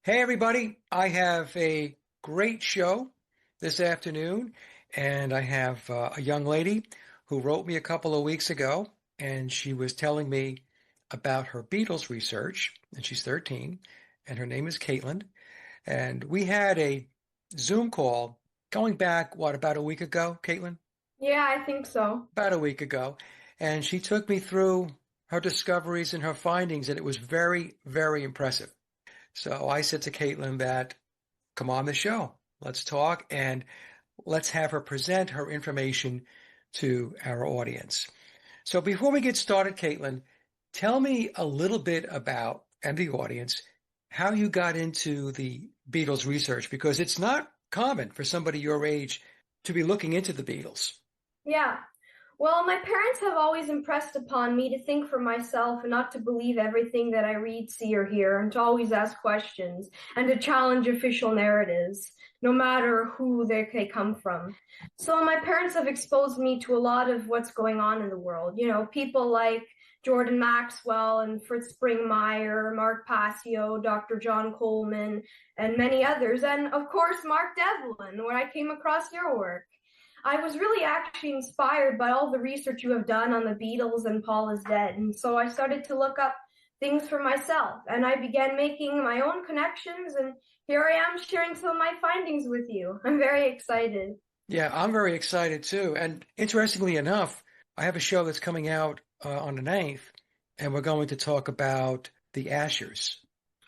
Hey, everybody. I have a great show this afternoon, and I have a young lady who wrote me a couple of weeks ago, and she was telling me about her Beatles research, and she's 13, and her name is Kaitlyn. And we had a Zoom call going back, what, about a week ago, Kaitlyn? Yeah, I think so. About a week ago. And she took me through her discoveries and her findings, and it was very, very impressive. So I said to Kaitlyn that come on the show. Let's talk and let's have her present her information to our audience. So before we get started, Kaitlyn, tell me a little bit about, and the audience, how you got into the Beatles research, because it's not common for somebody your age to be looking into the Beatles. Yeah. Well, my parents have always impressed upon me to think for myself and not to believe everything that I read, see, or hear, and to always ask questions and to challenge official narratives, no matter who they come from. So my parents have exposed me to a lot of what's going on in the world. You know, people like Jordan Maxwell and Fritz Springmeier, Mark Passio, Dr. John Coleman, and many others. And of course, Mark Devlin, when I came across your work. I was really actually inspired by all the research you have done on the Beatles and Paul is Dead. And so I started to look up things for myself and I began making my own connections. And here I am sharing some of my findings with you. I'm very excited. Yeah, I'm very excited too. And interestingly enough, I have a show that's coming out on the 9th, and we're going to talk about the Ashers.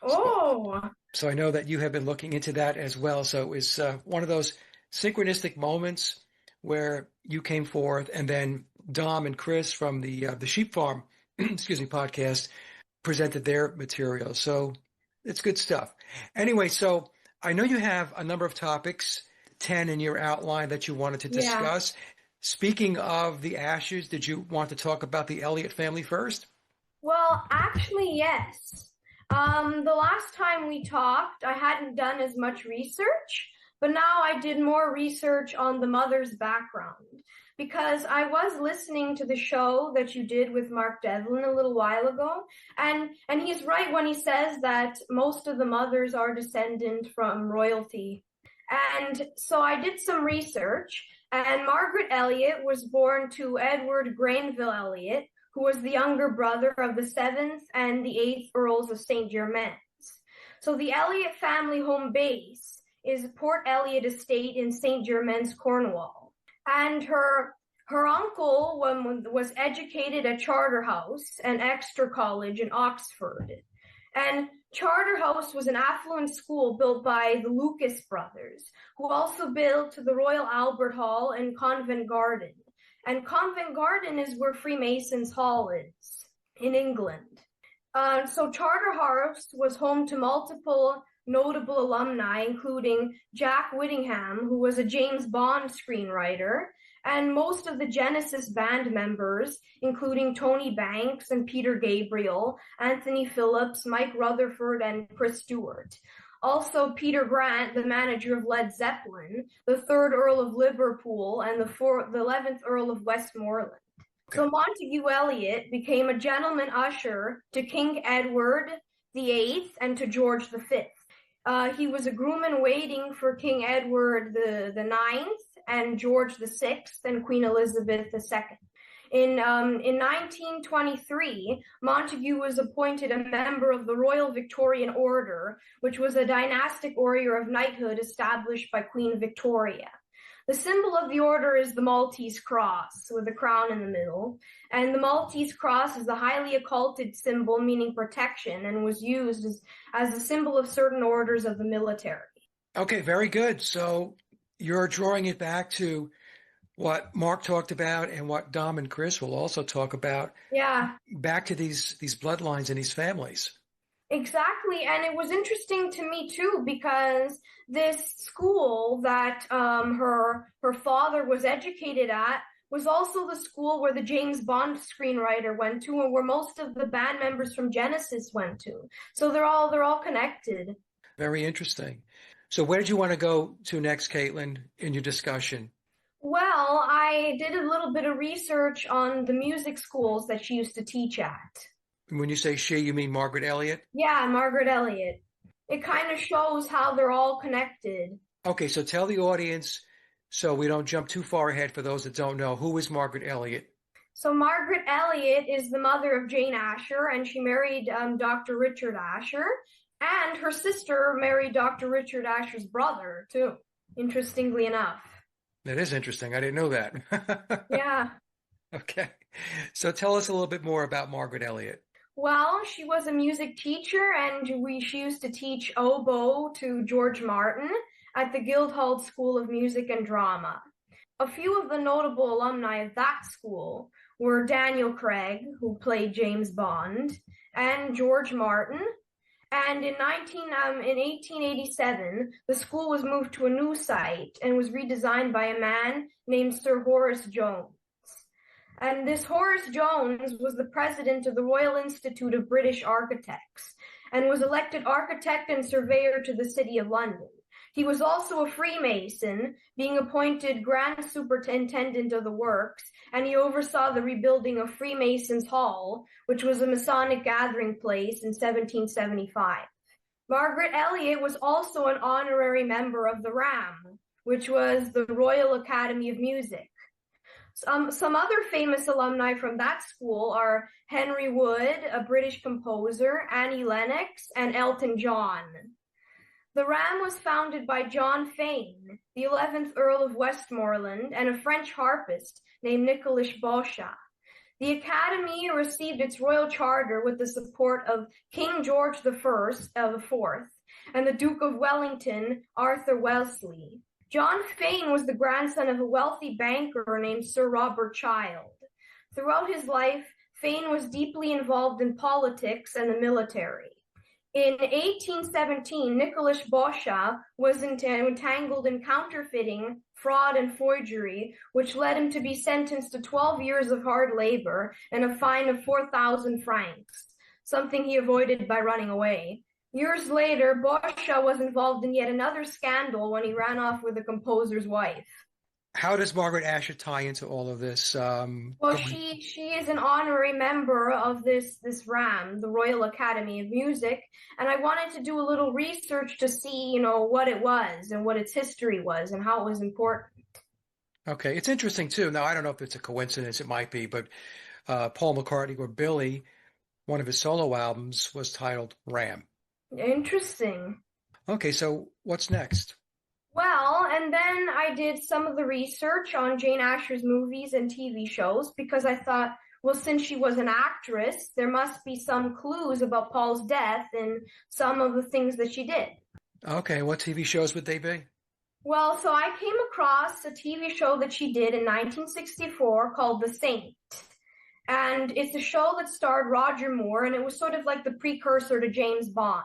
Oh, So I know that you have been looking into that as well. So it was one of those synchronistic moments where you came forth, and then Dom and Chris from the Sheep Farm, excuse me, podcast presented their material. So it's good stuff. Anyway, so I know you have a number of topics, 10 in your outline that you wanted to yeah. discuss. Speaking of the Ashers, did you want to talk about the Elliott family first? Well, actually, yes. The last time we talked, I hadn't done as much research, but now I did more research on the mother's background because I was listening to the show that you did with Mark Devlin a little while ago, and he's right when he says that most of the mothers are descendant from royalty. And so I did some research, and Margaret Elliott was born to Edward Granville Elliott, who was the younger brother of the seventh and the eighth Earls of St. Germain's. So the Elliott family home base is Port Elliott Estate in St. Germain's, Cornwall. And her uncle was educated at Charterhouse and Exeter College in Oxford. And Charterhouse was an affluent school built by the Lucas brothers, who also built the Royal Albert Hall and Covent Garden. And Covent Garden is where Freemasons Hall is in England. So Charterhouse was home to multiple notable alumni, including Jack Whittingham, who was a James Bond screenwriter, and most of the Genesis band members, including Tony Banks and Peter Gabriel, Anthony Phillips, Mike Rutherford, and Chris Stewart. Also, Peter Grant, the manager of Led Zeppelin, the third Earl of Liverpool, and the 11th Earl of Westmoreland. Okay. So Montague Elliot became a gentleman usher to King Edward VIII and to George V. He was a groom-in-waiting for King Edward the Ninth and George VI and Queen Elizabeth II. In 1923, Montague was appointed a member of the Royal Victorian Order, which was a dynastic order of knighthood established by Queen Victoria. The symbol of the order is the Maltese cross with a crown in the middle, and the Maltese cross is the highly occulted symbol meaning protection and was used as a symbol of certain orders of the military. Okay, very good. So you're drawing it back to what Mark talked about and what Dom and Chris will also talk about. Yeah. Back to these bloodlines and these families. Exactly. And it was interesting to me too, because this school that her father was educated at was also the school where the James Bond screenwriter went to and where most of the band members from Genesis went to. So they're all connected. Very interesting. So where did you want to go to next, Kaitlyn, in your discussion? Well, I did a little bit of research on the music schools that she used to teach at. When you say she, you mean Margaret Elliott? Yeah, Margaret Elliott. It kind of shows how they're all connected. Okay, so tell the audience, so we don't jump too far ahead for those that don't know, who is Margaret Elliott? So Margaret Elliott is the mother of Jane Asher, and she married Dr. Richard Asher, and her sister married Dr. Richard Asher's brother, too, interestingly enough. That is interesting. I didn't know that. Yeah. Okay. So tell us a little bit more about Margaret Elliott. Well, she was a music teacher, and she used to teach oboe to George Martin at the Guildhall School of Music and Drama. A few of the notable alumni of that school were Daniel Craig, who played James Bond, and George Martin. And in 1887, the school was moved to a new site and was redesigned by a man named Sir Horace Jones. And this Horace Jones was the president of the Royal Institute of British Architects and was elected architect and surveyor to the City of London. He was also a Freemason, being appointed Grand Superintendent of the Works, and he oversaw the rebuilding of Freemasons' Hall, which was a Masonic gathering place in 1775. Margaret Elliott was also an honorary member of the RAM, which was the Royal Academy of Music. Some other famous alumni from that school are Henry Wood, a British composer, Annie Lennox, and Elton John. The RAM was founded by John Fane, the 11th Earl of Westmoreland, and a French harpist named Nicolas Bochat. The Academy received its royal charter with the support of King George IV, and the Duke of Wellington, Arthur Wellesley. John Fane was the grandson of a wealthy banker named Sir Robert Child. Throughout his life, Fane was deeply involved in politics and the military. In 1817, Nicolas Bochat was entangled in counterfeiting, fraud, and forgery, which led him to be sentenced to 12 years of hard labor and a fine of 4,000 francs, something he avoided by running away. Years later, Bochat was involved in yet another scandal when he ran off with the composer's wife. How does Margaret Asher tie into all of this? Well, she is an honorary member of this RAM, the Royal Academy of Music, and I wanted to do a little research to see, what it was and what its history was and how it was important. Okay, it's interesting too. Now, I don't know if it's a coincidence, it might be, but Paul McCartney or Billy, one of his solo albums was titled Ram. Interesting. Okay, so what's next? Well, and then I did some of the research on Jane Asher's movies and TV shows because I thought, well, since she was an actress, there must be some clues about Paul's death and some of the things that she did. Okay, what TV shows would they be? Well, so I came across a TV show that she did in 1964 called The Saint. And it's a show that starred Roger Moore, and it was sort of like the precursor to James Bond.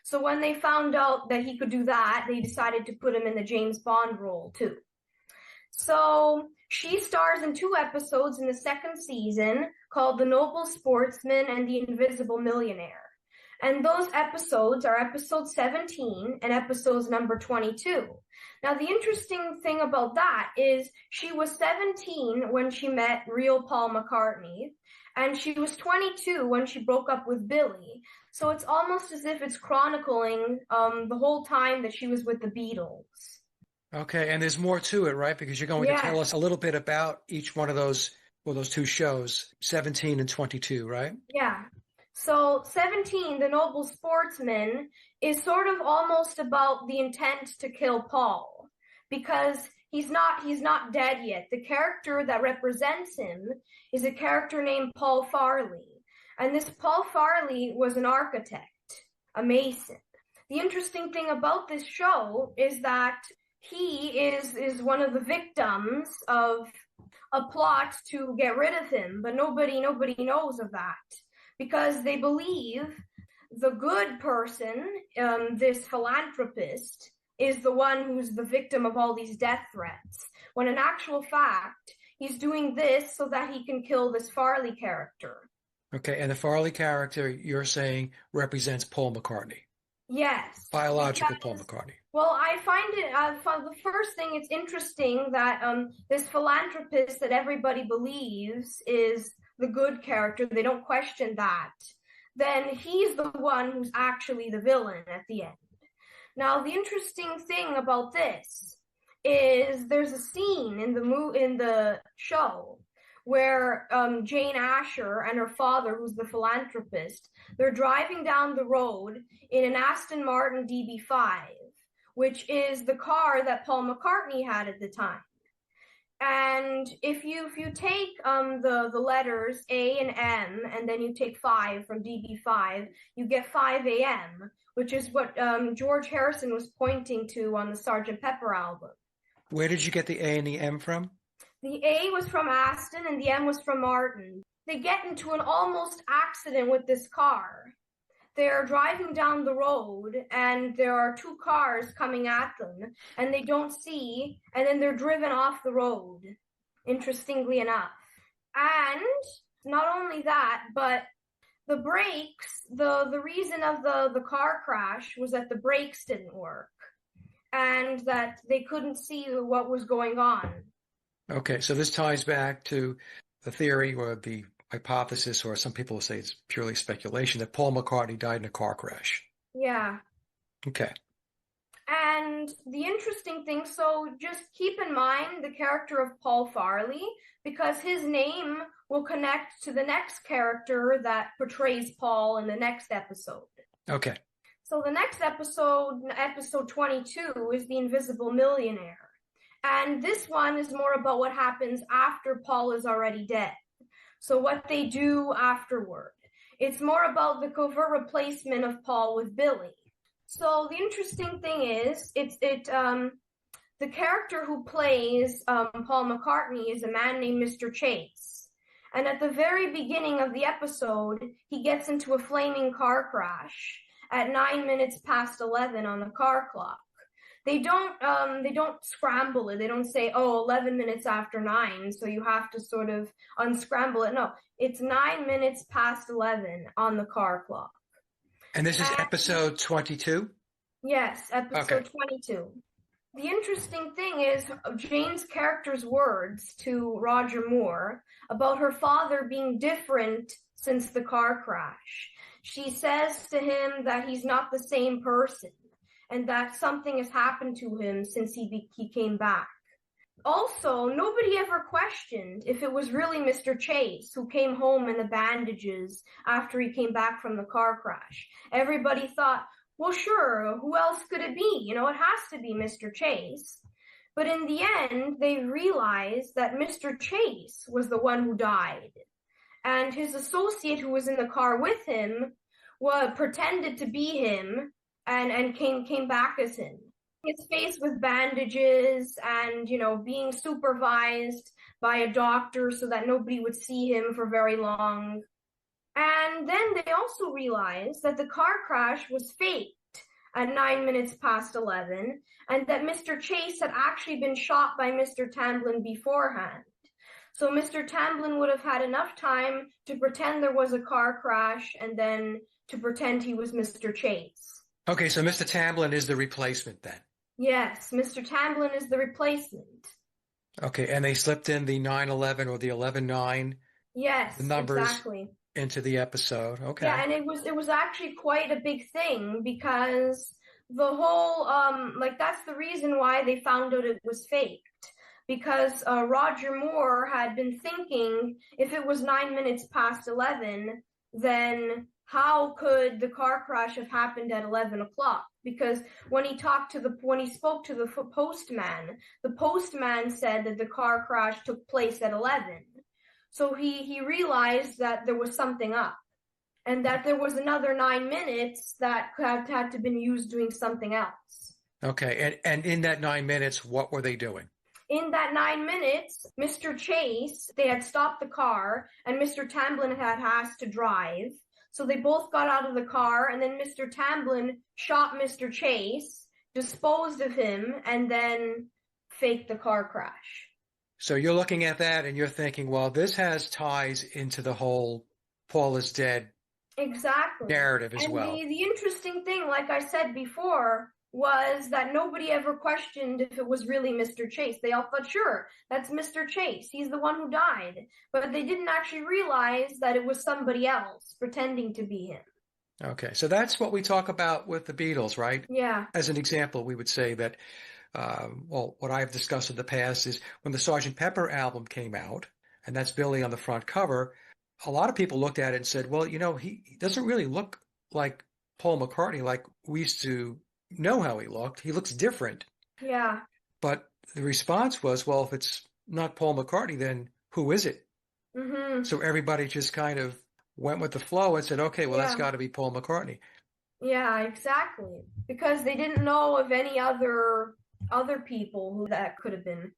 So when they found out that he could do that, they decided to put him in the James Bond role too. So she stars in 2 episodes in the 2nd season called The Noble Sportsman and The Invisible Millionaire. And those episodes are episode 17 and episodes number 22. Now, the interesting thing about that is she was 17 when she met real Paul McCartney, and she was 22 when she broke up with Billy. So it's almost as if it's chronicling the whole time that she was with the Beatles. Okay, and there's more to it, right? Because you're going to tell us a little bit about each one of those 2 shows, 17 and 22, right? Yeah. So 17, The Noble Sportsman, is sort of almost about the intent to kill Paul, because he's not dead yet. The character that represents him is a character named Paul Farley. And this Paul Farley was an architect, a mason. The interesting thing about this show is that he is one of the victims of a plot to get rid of him, but nobody knows of that because they believe the good person, this philanthropist, is the one who's the victim of all these death threats, when in actual fact, he's doing this so that he can kill this Farley character. Okay, and the Farley character, you're saying, represents Paul McCartney. Yes. Biological Paul McCartney. Well, I find it, the first thing, it's interesting that this philanthropist that everybody believes is the good character, they don't question that then he's the one who's actually the villain at the end. Now, the interesting thing about this is there's a scene in the show where Jane Asher and her father, who's the philanthropist, they're driving down the road in an Aston Martin DB5, which is the car that Paul McCartney had at the time. And if you take the letters A and M, and then you take 5 from DB5, you get 5 AM, which is what George Harrison was pointing to on the Sgt. Pepper album. Where did you get the A and the M from? The A was from Aston and the M was from Martin. They get into an almost accident with this car. They're driving down the road and there are 2 cars coming at them and they don't see, and then they're driven off the road, interestingly enough. And not only that, but the brakes, the reason of the car crash was that the brakes didn't work and that they couldn't see what was going on. Okay, so this ties back to the theory or the hypothesis, or some people say it's purely speculation, that Paul McCartney died in a car crash. Yeah. Okay. And the interesting thing, so just keep in mind the character of Paul Farley, because his name will connect to the next character that portrays Paul in the next episode. Okay. So the next episode, episode 22, is The Invisible Millionaire. And this one is more about what happens after Paul is already dead. So what they do afterward. It's more about the covert replacement of Paul with Billy. So the interesting thing is, the character who plays Paul McCartney is a man named Mr. Chase. And at the very beginning of the episode, he gets into a flaming car crash at 9 minutes past 11 on the car clock. They don't scramble it. They don't say, 11 minutes after 9, so you have to sort of unscramble it. No, it's 9 minutes past 11 on the car clock. And this is episode 22? Yes, episode 22. The interesting thing is Jane's character's words to Roger Moore about her father being different since the car crash. She says to him that he's not the same person, and that something has happened to him since he came back. Also, nobody ever questioned if it was really Mr. Chase who came home in the bandages after he came back from the car crash. Everybody thought, well, sure, who else could it be? It has to be Mr. Chase. But in the end, they realized that Mr. Chase was the one who died. And his associate who was in the car with him pretended to be him and came back as him. His face with bandages and, being supervised by a doctor so that nobody would see him for very long. And then they also realized that the car crash was faked at 9 minutes past 11, and that Mr. Chase had actually been shot by Mr. Tamblyn beforehand. So Mr. Tamblyn would have had enough time to pretend there was a car crash and then to pretend he was Mr. Chase. Okay, so Mr. Tamblyn is the replacement then? Yes, Mr. Tamblyn is the replacement. Okay, and they slipped in the 9/11 or the 11/9 Yes, the numbers exactly. into the episode. Okay. Yeah, and it was actually quite a big thing because the whole that's the reason why they found out it was faked. Because Roger Moore had been thinking if it was 9 minutes past 11, then how could the car crash have happened at 11 o'clock? Because when he spoke to the postman said that the car crash took place at 11. So he realized that there was something up and that there was another 9 minutes that had to been used doing something else. Okay. And in that 9 minutes, what were they doing? In that 9 minutes, Mr. Chase, they had stopped the car and Mr. Tamblyn had asked to drive. So they both got out of the car, and then Mr. Tamblyn shot Mr. Chase, disposed of him, and then faked the car crash. So you're looking at that and you're thinking, well, this has ties into the whole Paul is dead exactly narrative as and well. The interesting thing, like I said before, was that nobody ever questioned if it was really Mr. Chase. They all thought, sure, that's Mr. Chase. He's the one who died. But they didn't actually realize that it was somebody else pretending to be him. Okay, so that's what we talk about with the Beatles, right? Yeah. As an example, we would say that, well, what I've discussed in the past is when the Sgt. Pepper album came out, and that's Billy on the front cover, a lot of people looked at it and said, well, he doesn't really look like Paul McCartney like we used to know how he looked. He looks different. Yeah. But the response was, well, if it's not Paul McCartney, then who is it? Mm-hmm. So everybody just kind of went with the flow and said, okay, well, that's Yeah. got to be Paul McCartney. Yeah, exactly. Because they didn't know of any other people who that could have been.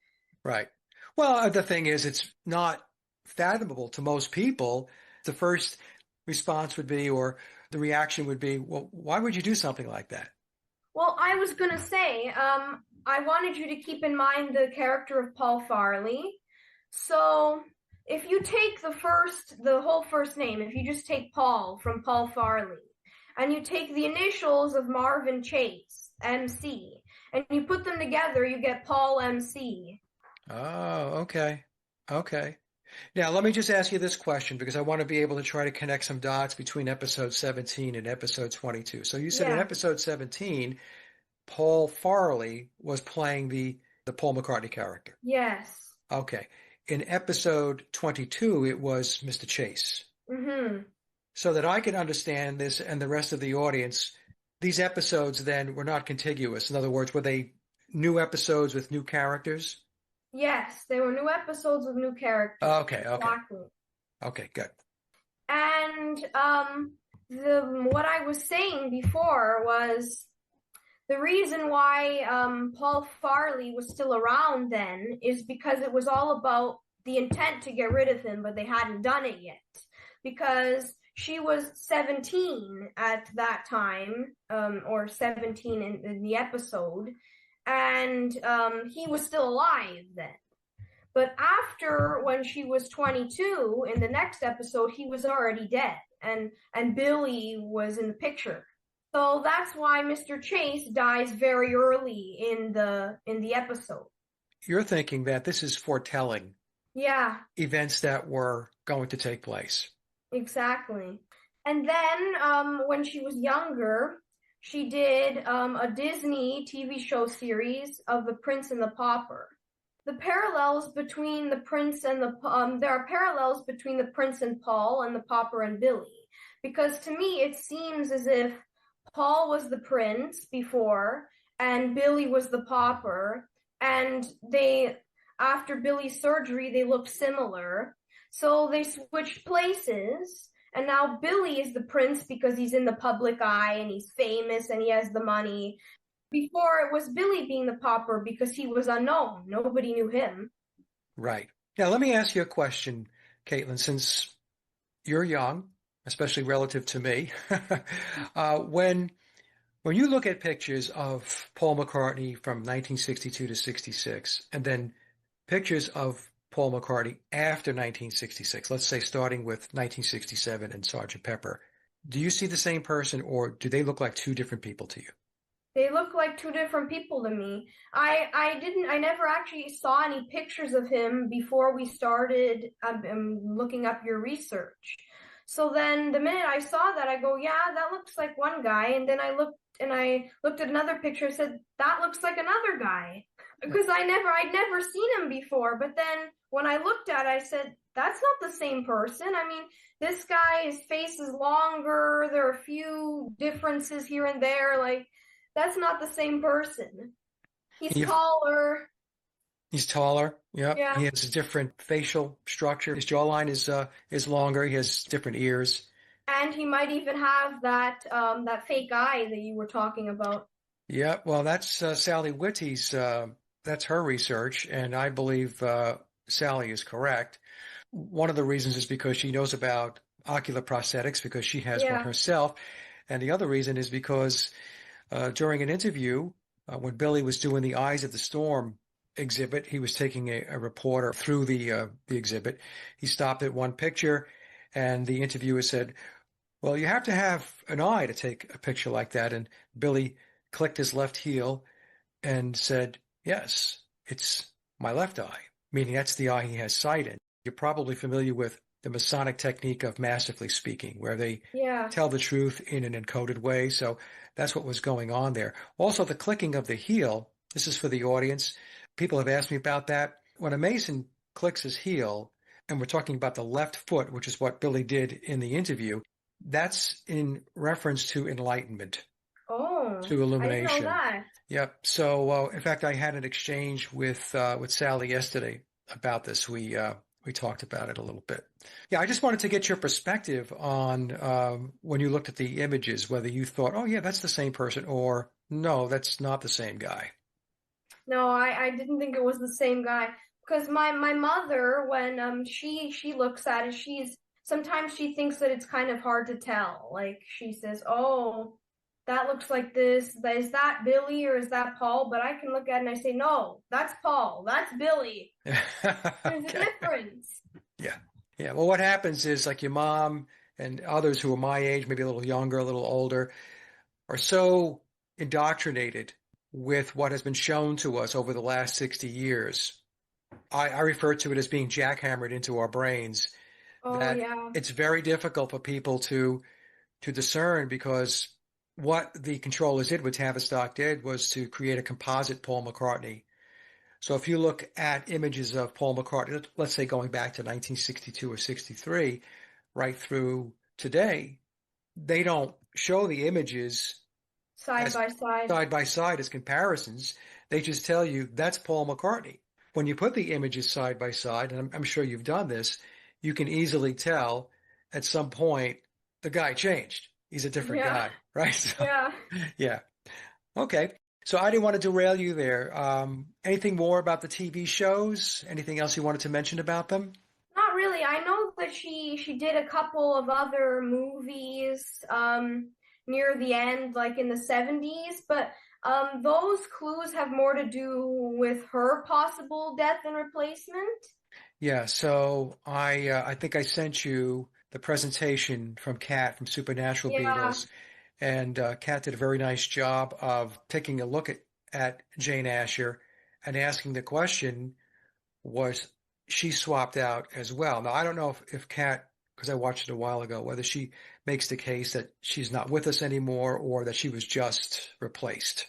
Right. Well, the thing is, it's not fathomable to most people. The first response would be, or the reaction would be, well, why would you do something like that? Well, I was gonna say, I wanted you to keep in mind the character of Paul Farley. So if you take the whole first name, if you just take Paul from Paul Farley, and you take the initials of Marvin Chase, MC, and you put them together, you get Paul MC. Oh, okay. Okay. Now, let me just ask you this question because I want to be able to try to connect some dots between episode 17 and episode 22. So you said in Yeah. episode 17, Paul Farley was playing the Paul McCartney character. Yes. Okay. In episode 22, it was Mr. Chase. Mm-hmm. So that I can understand this and the rest of the audience, these episodes then were not contiguous. In other words, were they new episodes with new characters? Yes, they were new episodes with new characters. Okay, okay. Exactly. Okay, good. And the what I was saying before was the reason why Paul Farley was still around then is because it was all about the intent to get rid of him, but they hadn't done it yet. Because she was 17 at that time, or 17 in the episode, and he was still alive then. But after, when she was 22, in the next episode, he was already dead, and Billy was in the picture. So that's why Mr. Chase dies very early in the episode. You're thinking that this is foretelling Yeah, events that were going to take place. exactly. And then when she was younger, she did a Disney TV show series of The Prince and the Pauper. The parallels between the prince and there are parallels between the prince and Paul and the pauper and Billy, because to me it seems as if Paul was the prince before and Billy was the pauper, and they, after Billy's surgery, they look similar, so they switched places. And now Billy is the prince because he's in the public eye and he's famous and he has the money. Before it was Billy being the pauper because he was unknown. Nobody knew him. Right. Now, let me ask you a question, Kaitlyn, since you're young, especially relative to me. When you look at pictures of Paul McCartney from 1962 to 66, and then pictures of Paul McCartney after 1966, let's say starting with 1967 and Sgt. Pepper, do you see the same person or do they look like two different people to you? They look like two different people to me. I never actually saw any pictures of him before we started looking up your research. So then the minute I saw that, I go, yeah, that looks like one guy. And then I looked at another picture and said, that looks like another guy. Because I'd never seen him before. But then when I looked at it, I said, that's not the same person. I mean, this guy, his face is longer. There are a few differences here and there. Like, that's not the same person. He's taller. He's taller. Yep. Yeah. He has a different facial structure. His jawline is longer. He has different ears. And he might even have that fake eye that you were talking about. Yeah. Well, that's Sally Whitty's. That's her research, and I believe Sally is correct. One of the reasons is because she knows about ocular prosthetics because she has one herself, and the other reason is because during an interview when Billy was doing the Eyes of the Storm exhibit, he was taking a reporter through the exhibit. He stopped at one picture, and the interviewer said, "Well, you have to have an eye to take a picture like that." And Billy clicked his left heel and said, yes, it's my left eye, meaning that's the eye he has sight in. You're probably familiar with the Masonic technique of masterfully speaking, where they Yeah. tell the truth in an encoded way. So that's what was going on there. Also, the clicking of the heel, this is for the audience. People have asked me about that. When a Mason clicks his heel, and we're talking about the left foot, which is what Billy did in the interview, that's in reference to enlightenment, Oh, to I didn't know illumination. that. Yep. So, in fact, I had an exchange with Sally yesterday about this. We talked about it a little bit. Yeah, I just wanted to get your perspective on when you looked at the images, whether you thought, oh yeah, that's the same person, or no, that's not the same guy. No, I didn't think it was the same guy because my mother when she looks at it, she's sometimes she thinks that it's kind of hard to tell. Like she says, "Oh, that looks like this. Is that Billy or is that Paul?" But I can look at it and I say, "No, that's Paul. That's Billy. There's a Okay. difference." Yeah. Yeah. Well, what happens is like your mom and others who are my age, maybe a little younger, a little older, are so indoctrinated with what has been shown to us over the last 60 years. I refer to it as being jackhammered into our brains Oh that yeah. it's very difficult for people to discern because what the controllers did, what Tavistock did, was to create a composite Paul McCartney. So if you look at images of Paul McCartney, let's say going back to 1962 or 63, right through today, they don't show the images Side as by side. side by side as comparisons. They just tell you that's Paul McCartney. When you put the images side by side, and I'm sure you've done this, you can easily tell at some point the guy changed. He's a different Yeah. guy, right? So, Yeah. yeah. Okay. So I didn't want to derail you there. Anything more about the TV shows? Anything else you wanted to mention about them? Not really. I know that she did a couple of other movies near the end, like in the 70s, but those clues have more to do with her possible death and replacement. Yeah. So I think I sent you the presentation from Kat from Supernatural Yeah. Beatles. And Kat did a very nice job of taking a look at Jane Asher and asking the question, was she swapped out as well? Now, I don't know if Kat, because I watched it a while ago, whether she makes the case that she's not with us anymore or that she was just replaced.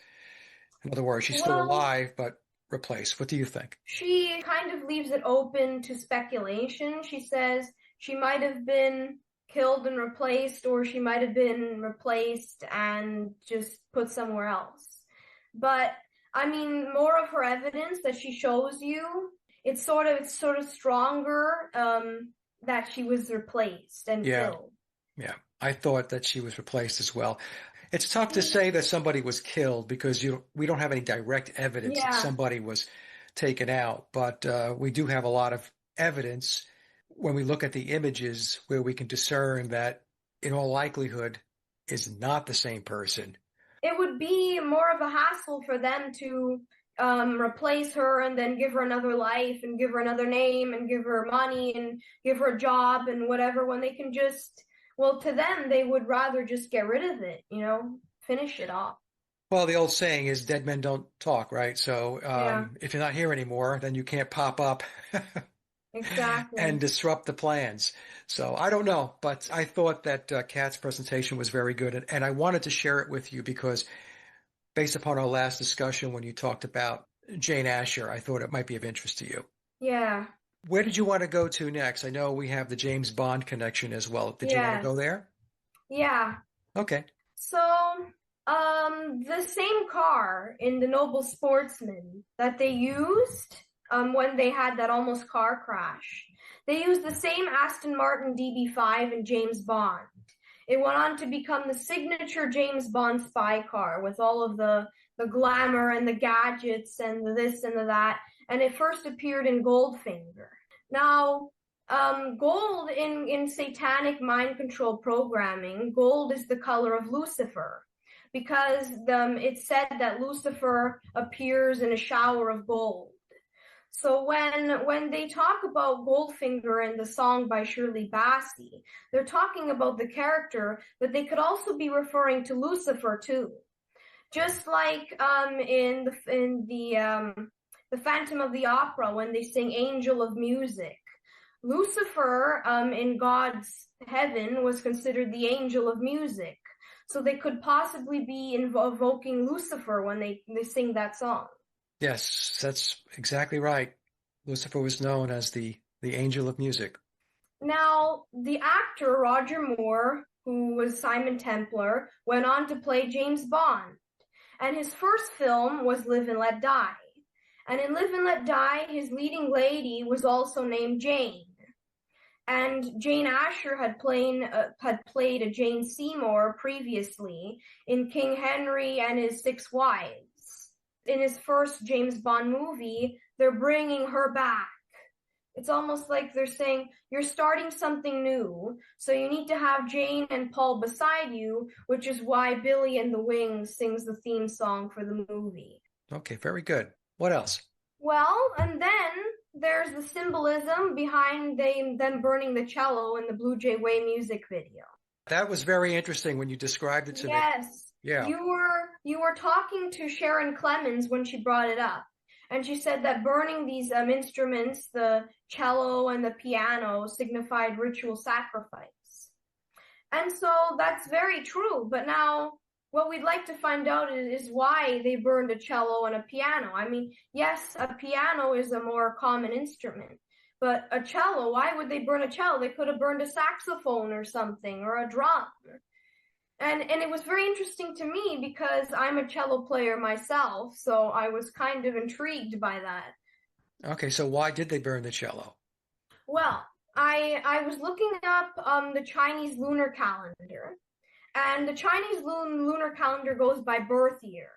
In other words, she's still Well, alive, but replaced. What do you think? she kind of leaves it open to speculation. She says she might have been killed and replaced, or she might have been replaced and just put somewhere else. But I mean, more of her evidence that she shows you, it's sort of stronger that she was replaced and Yeah, killed. yeah. I thought that she was replaced as well. It's tough to say that somebody was killed because we don't have any direct evidence that Yeah, somebody was taken out, but we do have a lot of evidence when we look at the images where we can discern that in all likelihood is not the same person. it would be more of a hassle for them to replace her and then give her another life and give her another name and give her money and give her a job and whatever when they can just, well, to them, they would rather just get rid of it, finish it off. Well, the old saying is dead men don't talk, right? So Yeah, if you're not here anymore, then you can't pop up and exactly. disrupt the plans. So I don't know, but I thought that Kat's presentation was very good, and I wanted to share it with you because based upon our last discussion when you talked about Jane Asher, I thought it might be of interest to you. Yeah, Where did you want to go to next? I know we have the James Bond connection as well. Did you want to yes, go there? yeah. Okay. So, the same car in the Noble Sportsman that they used when they had that almost car crash, they used the same Aston Martin DB5 in James Bond. It went on to become the signature James Bond spy car with all of the glamour and the gadgets and the this and the that. And it first appeared in Goldfinger. Now, gold in satanic mind control programming, gold is the color of Lucifer because it's said that Lucifer appears in a shower of gold. So when they talk about Goldfinger in the song by Shirley Bassey, they're talking about the character, but they could also be referring to Lucifer too. Just like the Phantom of the Opera when they sing Angel of Music. Lucifer in God's heaven was considered the angel of music. So they could possibly be invoking Lucifer when they sing that song. Yes, that's exactly right. Lucifer was known as the angel of music. Now, the actor Roger Moore, who was Simon Templar, went on to play James Bond. And his first film was Live and Let Die. And in Live and Let Die, his leading lady was also named Jane. And Jane Asher had played a Jane Seymour previously in King Henry and His Six Wives. In his first James Bond movie, they're bringing her back. It's almost like they're saying, you're starting something new, so you need to have Jane and Paul beside you, which is why Billy and the Wings sings the theme song for the movie. Okay, very good. What else? Well, and then there's the symbolism behind them burning the cello in the Blue Jay Way music video. That was very interesting when you described it to me. Yes. Yeah. You were talking to Sharon Clemens when she brought it up. And she said that burning these instruments, the cello and the piano, signified ritual sacrifice. And so that's very true. But now what we'd like to find out is why they burned a cello and a piano. I mean, yes, a piano is a more common instrument. But a cello, why would they burn a cello? They could have burned a saxophone or something, or a drum. And it was very interesting to me because I'm a cello player myself, so I was kind of intrigued by that. Okay, so why did they burn the cello? Well, I was looking up the Chinese lunar calendar, and the Chinese lunar calendar goes by birth year.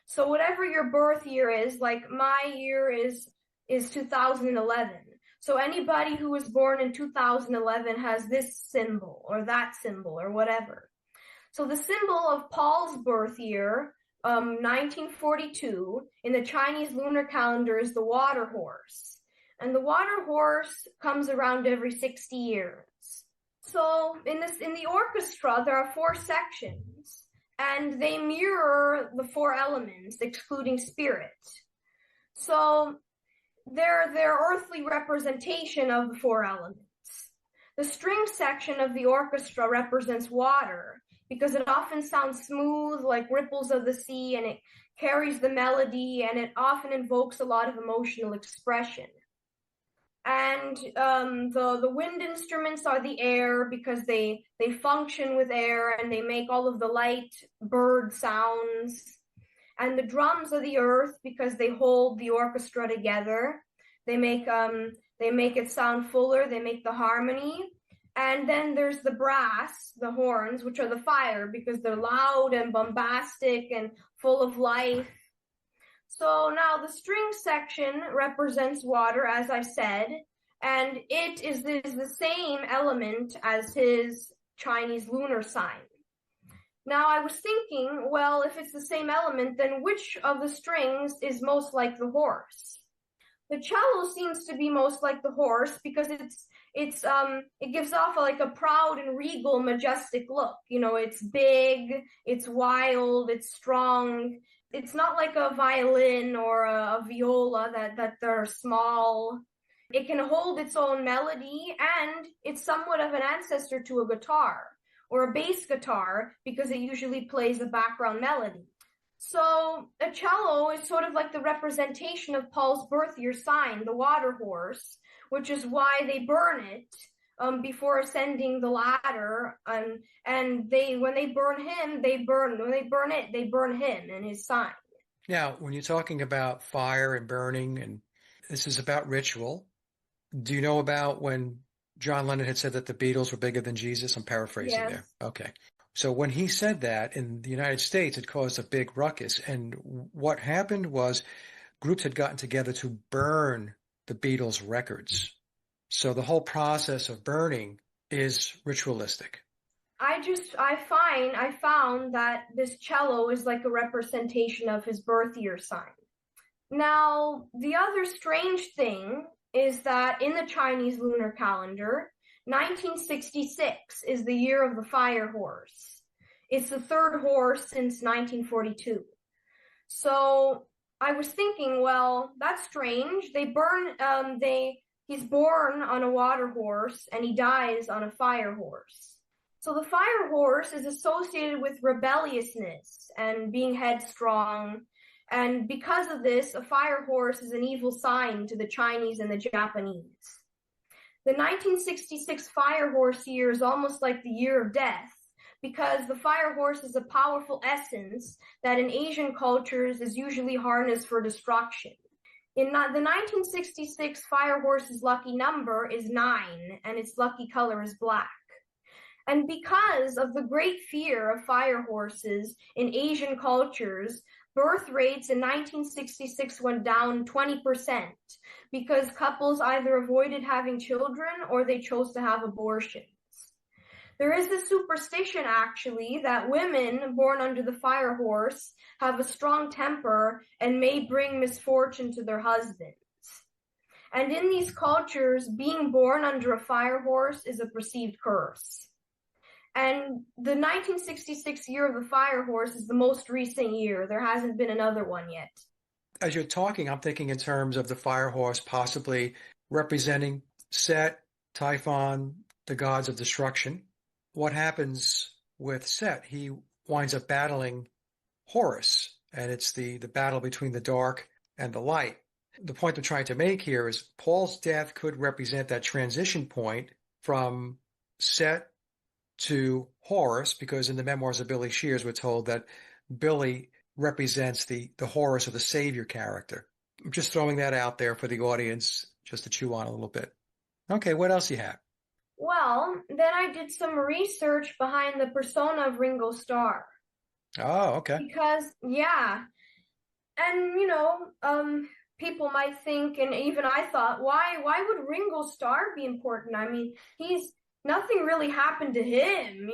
So whatever your birth year is, like my year is 2011. So anybody who was born in 2011 has this symbol or that symbol or whatever. So the symbol of Paul's birth year, 1942, in the Chinese lunar calendar is the water horse. And the water horse comes around every 60 years. So in the orchestra, there are 4 sections, and they mirror the 4 elements, excluding spirit. So they're their earthly representation of the 4 elements. The string section of the orchestra represents water, because it often sounds smooth, like ripples of the sea, and it carries the melody, and it often invokes a lot of emotional expression. And the wind instruments are the air, because they function with air, and they make all of the light bird sounds. And the drums are the earth, because they hold the orchestra together. They make it sound fuller, they make the harmony. And then there's the brass, the horns, which are the fire, because they're loud and bombastic and full of life. So now the string section represents water, as I said, and it is the same element as his Chinese lunar sign. Now I was thinking, well, if it's the same element, then which of the strings is most like the horse? The cello seems to be most like the horse because it gives off a proud and regal, majestic look. You know, it's big, it's wild, it's strong. It's not like a violin or a viola that they're small. It can hold its own melody, and it's somewhat of an ancestor to a guitar or a bass guitar because it usually plays a background melody. So a cello is sort of like the representation of Paul's birth year sign, the water horse, which is why they burn it before ascending the ladder. And when they burn him, they burn him and his sign. Now, when you're talking about fire and burning, and this is about ritual, do you know about when John Lennon had said that the Beatles were bigger than Jesus? I'm paraphrasing there. Okay. So when he said that in the United States, it caused a big ruckus. And what happened was groups had gotten together to burn the Beatles records. So the whole process of burning is ritualistic. I found that this cello is like a representation of his birth year sign. Now, the other strange thing is that in the Chinese lunar calendar, 1966 is the year of the fire horse. It's the third horse since 1942. So I was thinking, well, that's strange. He's born on a water horse and he dies on a fire horse. So the fire horse is associated with rebelliousness and being headstrong. And because of this, a fire horse is an evil sign to the Chinese and the Japanese. The 1966 fire horse year is almost like the year of death, because the fire horse is a powerful essence that in Asian cultures is usually harnessed for destruction. The 1966 fire horse's lucky number is 9, and its lucky color is black. And because of the great fear of fire horses in Asian cultures, birth rates in 1966 went down 20% because couples either avoided having children or they chose to have abortions. There is a superstition, actually, that women born under the fire horse have a strong temper and may bring misfortune to their husbands. And in these cultures, being born under a fire horse is a perceived curse. And the 1966 year of the fire horse is the most recent year. There hasn't been another one yet. As you're talking, I'm thinking in terms of the fire horse possibly representing Set, Typhon, the gods of destruction. What happens with Set? He winds up battling Horus, and it's the battle between the dark and the light. The point I'm trying to make here is Paul's death could represent that transition point from Set to Horus, because in the memoirs of Billy Shears, we're told that Billy represents the Horus or the savior character. I'm just throwing that out there for the audience just to chew on a little bit. Okay, what else you have? Well, then I did some research behind the persona of Ringo Starr. Oh, okay. Because, yeah, and people might think, and even I thought, why would Ringo Starr be important? I mean, nothing really happened to him,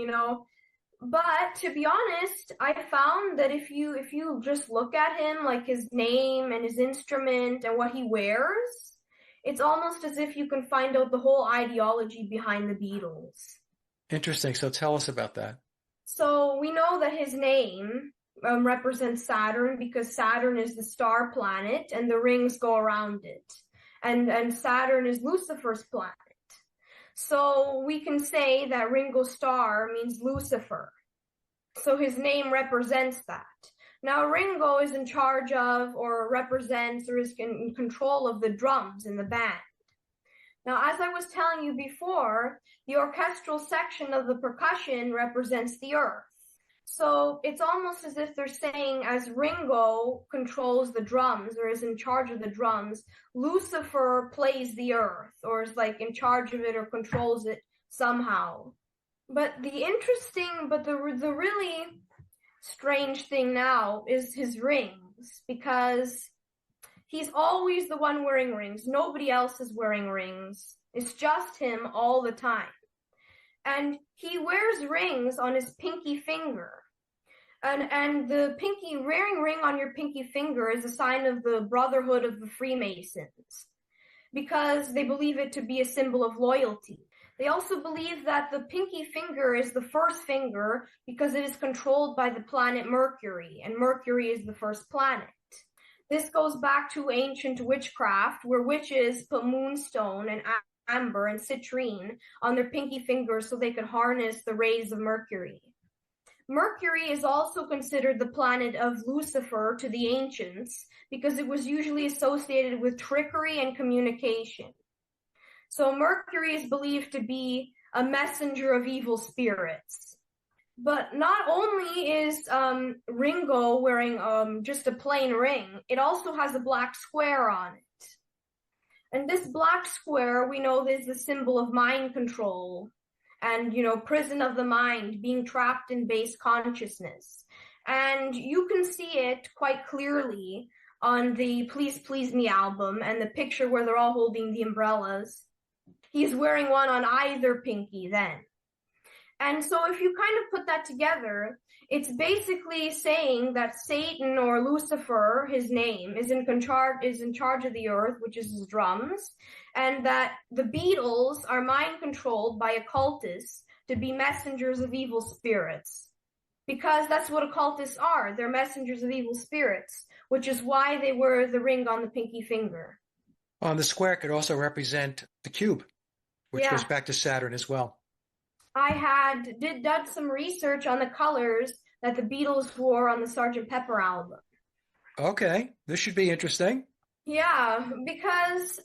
But to be honest, I found that if you just look at him, like his name and his instrument and what he wears, it's almost as if you can find out the whole ideology behind the Beatles. Interesting. So tell us about that. So we know that his name represents Saturn because Saturn is the star planet and the rings go around it. And Saturn is Lucifer's planet. So we can say that Ringo Starr means Lucifer. So his name represents that. Now Ringo is in charge of or represents or is in control of the drums in the band. Now, as I was telling you before, the orchestral section of the percussion represents the earth. So it's almost as if they're saying, as Ringo controls the drums or is in charge of the drums, Lucifer plays the earth or is like in charge of it or controls it somehow. But the really strange thing now is his rings, because he's always the one wearing rings. Nobody else is wearing rings. It's just him all the time. And he wears rings on his pinky finger. And the wearing ring on your pinky finger is a sign of the Brotherhood of the Freemasons, because they believe it to be a symbol of loyalty. They also believe that the pinky finger is the first finger because it is controlled by the planet Mercury, and Mercury is the first planet. This goes back to ancient witchcraft, where witches put moonstone and amber and citrine on their pinky fingers so they could harness the rays of Mercury. Mercury is also considered the planet of Lucifer to the ancients because it was usually associated with trickery and communication. So Mercury is believed to be a messenger of evil spirits. But not only is Ringo wearing just a plain ring, it also has a black square on it. And this black square, we know, is the symbol of mind control and, prison of the mind, being trapped in base consciousness. And you can see it quite clearly on the Please Please Me album and the picture where they're all holding the umbrellas. He's wearing one on either pinky then. And so if you kind of put that together, it's basically saying that Satan, or Lucifer, his name, is in charge of the earth, which is his drums, and that the Beatles are mind controlled by occultists to be messengers of evil spirits. because that's what occultists are. They're messengers of evil spirits, which is why they wear the ring on the pinky finger. On the square could also represent the cube, which goes Yeah, back to Saturn as well. I done some research on the colors that the Beatles wore on the Sgt. Pepper album. Okay, this should be interesting. Yeah, because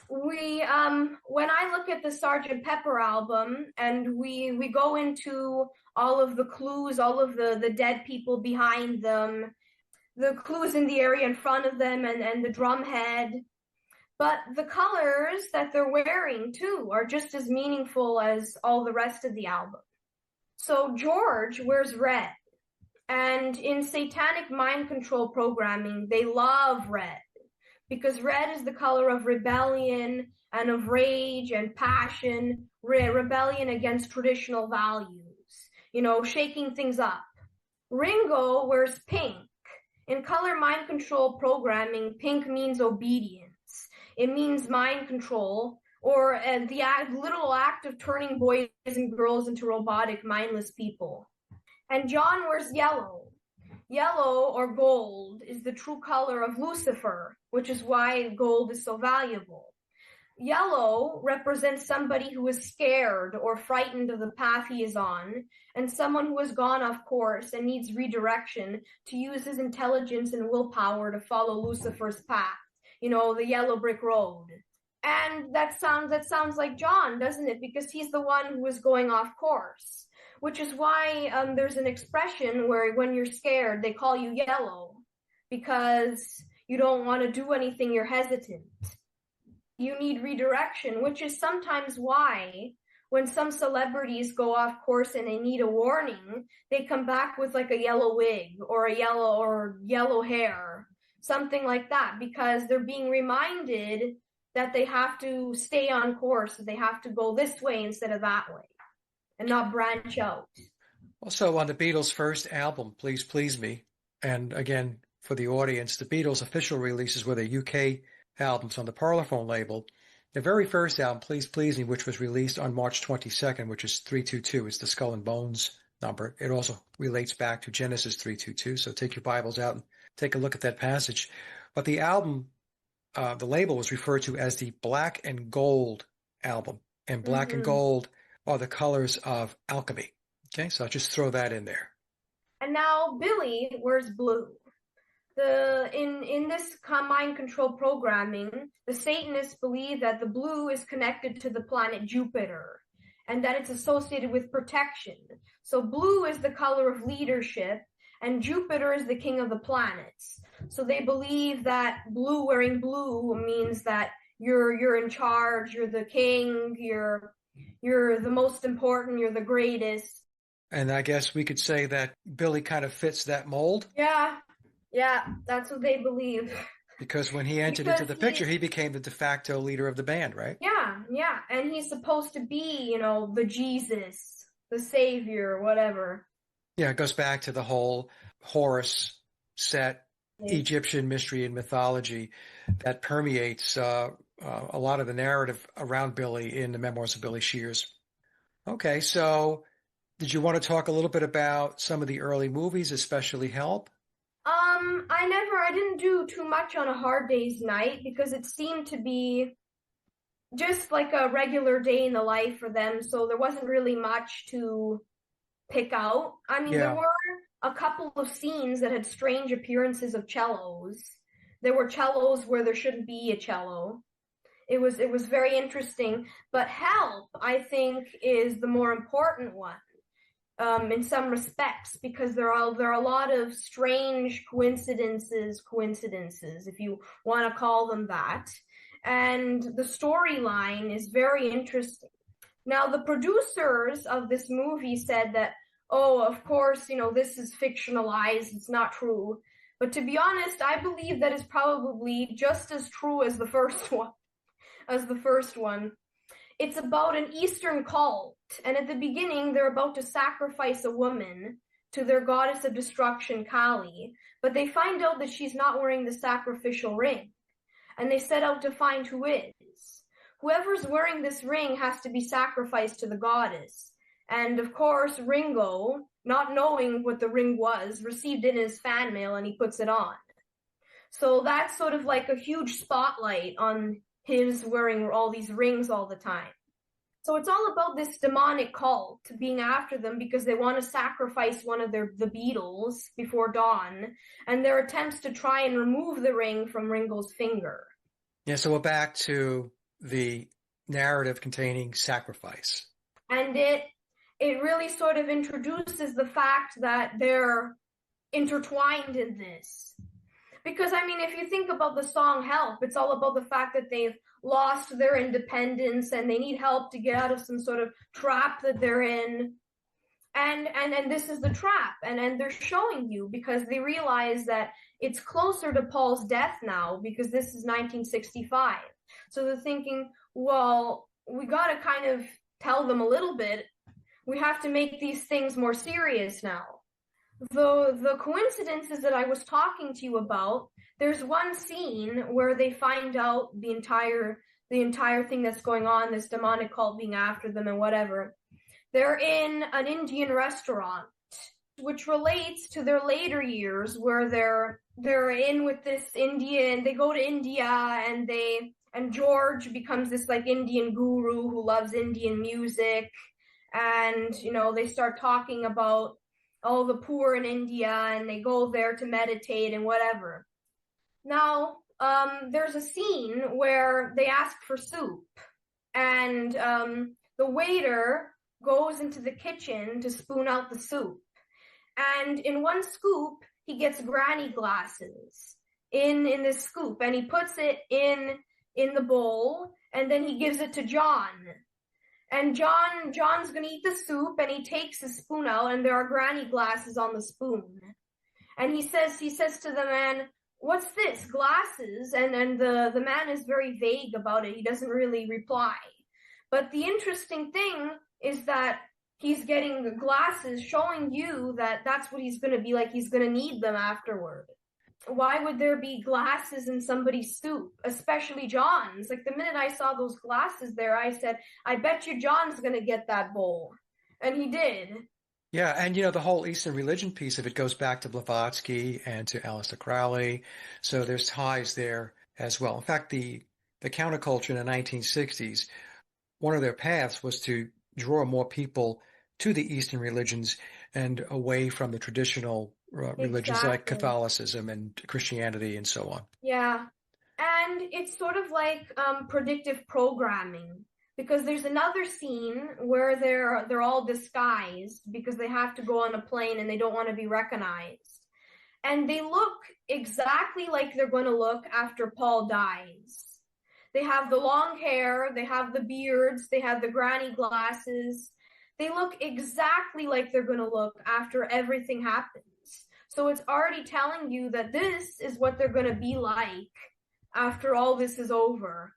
when I look at the Sgt. Pepper album and we go into all of the clues, all of the dead people behind them, the clues in the area in front of them, and the drum head. But the colors that they're wearing too are just as meaningful as all the rest of the album. So George wears red. And in satanic mind control programming, they love red because red is the color of rebellion and of rage and passion, rebellion against traditional values, shaking things up. Ringo wears pink. In color mind control programming, pink means obedience. It means mind control, or the literal act of turning boys and girls into robotic, mindless people. And John wears yellow. Yellow or gold is the true color of Lucifer, which is why gold is so valuable. Yellow represents somebody who is scared or frightened of the path he is on, and someone who has gone off course and needs redirection to use his intelligence and willpower to follow Lucifer's path, the yellow brick road. And that sounds like John, doesn't it? Because he's the one who is going off course, which is why there's an expression where when you're scared, they call you yellow because you don't want to do anything, you're hesitant. You need redirection, which is sometimes why when some celebrities go off course and they need a warning, they come back with like a yellow wig or yellow hair, something like that, because they're being reminded that they have to stay on course. They have to go this way instead of that way and not branch out. Also, on the Beatles' first album, Please Please Me, and again, for the audience, the Beatles' official releases were the UK albums on the Parlophone label. The very first album, Please Please Me, which was released on March 22nd, which is 322, is the Skull and Bones number. It also relates back to Genesis 322, so take your Bibles out and take a look at that passage. But the album, the label was referred to as the Black and Gold album, and black and gold are the colors of alchemy. Okay, so I'll just throw that in there. And now Billy wears blue. In this mind control programming, the Satanists believe that the blue is connected to the planet Jupiter and that it's associated with protection. So blue is the color of leadership and Jupiter is the king of the planets. So they believe that wearing blue means that you're in charge, you're the king, you're the most important, you're the greatest. And I guess we could say that Billy kind of fits that mold. Yeah, that's what they believe. Because when he entered into the picture, he became the de facto leader of the band, right? Yeah. And he's supposed to be, the Jesus, the savior, whatever. Yeah, it goes back to the whole Horus set Egyptian mystery and mythology that permeates a lot of the narrative around Billy in the memoirs of Billy Shears. Okay, so did you want to talk a little bit about some of the early movies, especially Help? I didn't do too much on A Hard Day's Night because it seemed to be just like a regular day in the life for them, so there wasn't really much to pick out. I mean, There were a couple of scenes that had strange appearances of cellos. There were cellos where there shouldn't be a cello. It was very interesting, but Help, I think, is the more important one. In some respects, because there are a lot of strange coincidences, if you want to call them that. And the storyline is very interesting. Now, the producers of this movie said that, of course, this is fictionalized, it's not true. But to be honest, I believe that is probably just as true as the first one. It's about an Eastern cult, and at the beginning, they're about to sacrifice a woman to their goddess of destruction, Kali, but they find out that she's not wearing the sacrificial ring, and they set out to find who is. Whoever's wearing this ring has to be sacrificed to the goddess, and of course, Ringo not knowing what the ring was, received it in his fan mail and he puts it on. So that's sort of like a huge spotlight on his wearing all these rings all the time. So it's all about this demonic cult being after them because they want to sacrifice one of the Beatles before dawn, and their attempts to try and remove the ring from Ringo's finger. Yeah, so we're back to the narrative containing sacrifice. And it really sort of introduces the fact that they're intertwined in this. Because, I mean, if you think about the song Help, it's all about the fact that they've lost their independence and they need help to get out of some sort of trap that they're in. And this is the trap. And they're showing you because they realize that it's closer to Paul's death now because this is 1965. So they're thinking, well, we got to kind of tell them a little bit. We have to make these things more serious now. The coincidences that I was talking to you about, there's one scene where they find out the entire thing that's going on, this demonic cult being after them and whatever. They're in an Indian restaurant, which relates to their later years where they're in with this Indian, they go to India and George becomes this like Indian guru who loves Indian music. And, you know, they start talking about all the poor in India and they go there to meditate and whatever. Now, there's a scene where they ask for soup and the waiter goes into the kitchen to spoon out the soup. And in one scoop, he gets granny glasses in this scoop and he puts it in the bowl and then he gives it to John. And John's going to eat the soup and he takes the spoon out and there are granny glasses on the spoon. And he says to the man, "What's this? Glasses?" And the man is very vague about it. He doesn't really reply. But the interesting thing is that he's getting the glasses showing you that that's what he's going to be like. He's going to need them afterward. Why would there be glasses in somebody's soup, especially John's? Like the minute I saw those glasses there, I said, I bet you John's going to get that bowl. And he did. Yeah, and the whole Eastern religion piece of it goes back to Blavatsky and to Aleister Crowley. So there's ties there as well. In fact, the counterculture in the 1960s, one of their paths was to draw more people to the Eastern religions and away from the traditional religions like Catholicism and Christianity and so on. Yeah. And it's sort of like predictive programming because there's another scene where they're all disguised because they have to go on a plane and they don't want to be recognized. And they look exactly like they're going to look after Paul dies. They have the long hair, they have the beards, they have the granny glasses. They look exactly like they're going to look after everything happens. So it's already telling you that this is what they're going to be like after all this is over.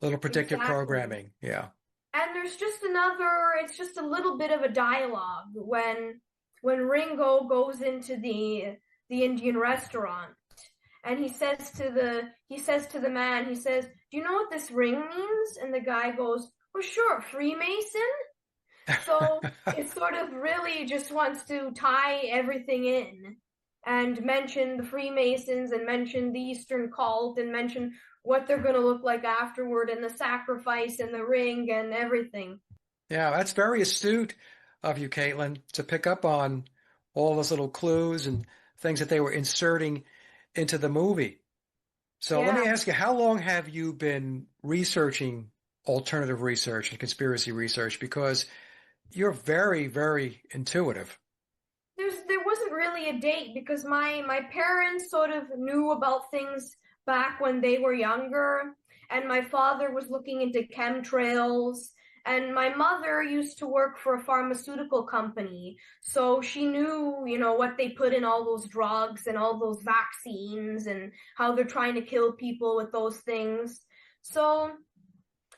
Little predictive programming, yeah. And there's just it's just a little bit of a dialogue when Ringo goes into the Indian restaurant and he says to the man, he says, "Do you know what this ring means?" And the guy goes, "Oh, sure, Freemason." So it sort of really just wants to tie everything in and mention the Freemasons and mention the Eastern cult and mention what they're going to look like afterward and the sacrifice and the ring and everything. Yeah, that's very astute of you, Kaitlyn, to pick up on all those little clues and things that they were inserting into the movie. So Let me ask you, how long have you been researching alternative research and conspiracy research? Because you're very, very intuitive. There wasn't really a date because my parents sort of knew about things back when they were younger, and my father was looking into chemtrails, and my mother used to work for a pharmaceutical company, so she knew, what they put in all those drugs and all those vaccines and how they're trying to kill people with those things. So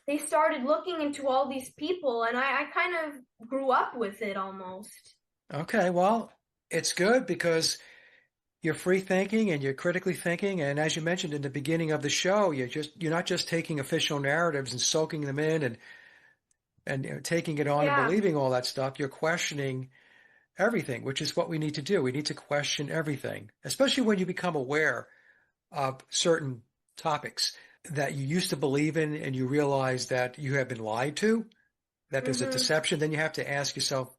they started looking into all these people, and I kind of grew up with it almost. Okay, well, it's good because you're free thinking and you're critically thinking, and as you mentioned in the beginning of the show, you're not just taking official narratives and soaking them in and taking it on and believing all that stuff. You're questioning everything, which is what we need to do. We need to question everything, especially when you become aware of certain topics that you used to believe in and you realize that you have been lied to, that there's a Mm-hmm. deception. Then you have to ask yourself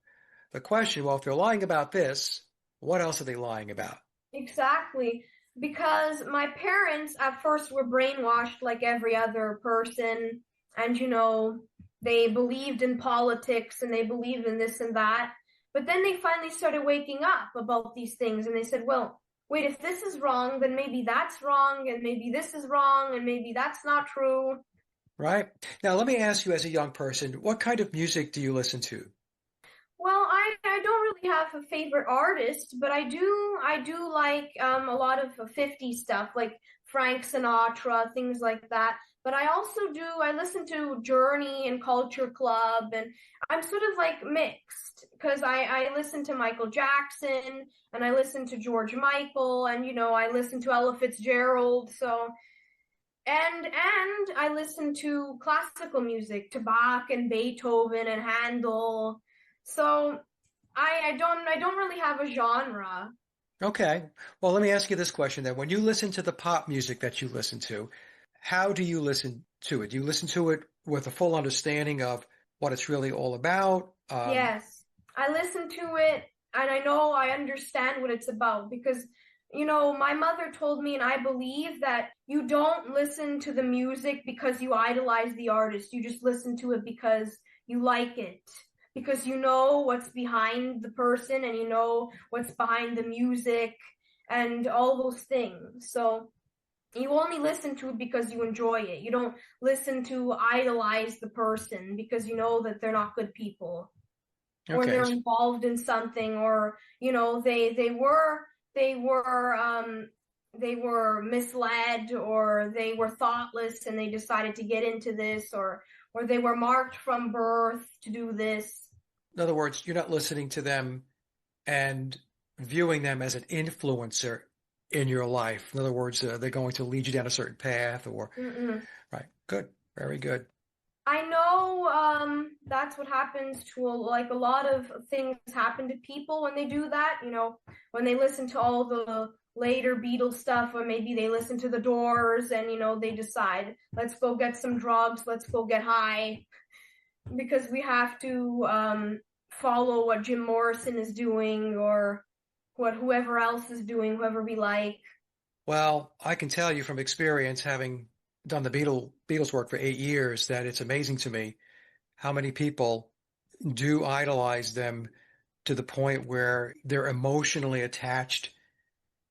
the question, well, if they're lying about this, what else are they lying about? Exactly. Because my parents at first were brainwashed like every other person, and they believed in politics and they believed in this and that. But then they finally started waking up about these things and they said, well, wait, if this is wrong, then maybe that's wrong, and maybe this is wrong, and maybe that's not true. Right? Now, let me ask you as a young person, what kind of music do you listen to? Well, I don't really have a favorite artist, but I do like a lot of 50s stuff like Frank Sinatra, things like that. But I listen to Journey and Culture Club, and I'm sort of like mixed because I listen to Michael Jackson and I listen to George Michael, and I listen to Ella Fitzgerald. So and I listen to classical music, to Bach and Beethoven and Handel. So I don't really have a genre. Okay. Well, let me ask you this question then. When you listen to the pop music that you listen to, how do you listen to it? Do you listen to it with a full understanding of what it's really all about? Yes, I listen to it and I know I understand what it's about because my mother told me, and I believe that you don't listen to the music because you idolize the artist. You just listen to it because you like it, because you know what's behind the person and you know what's behind the music and all those things. So you only listen to it because you enjoy it. You don't listen to idolize the person because you know that they're not good people or Okay. they're involved in something, or they were misled, or they were thoughtless and they decided to get into this, or they were marked from birth to do this. In other words, you're not listening to them and viewing them as an influencer in your life. In other words, they're going to lead you down a certain path or, Mm-mm. right. Good. Very good. I know that's what happens to like a lot of things happen to people when they do that, when they listen to all the later Beatles stuff, or maybe they listen to the Doors and they decide, let's go get some drugs, let's go get high because we have to follow what Jim Morrison is doing, or what whoever else is doing, whoever we like. Well, I can tell you from experience, having done the Beatles work for 8 years, that it's amazing to me how many people do idolize them to the point where they're emotionally attached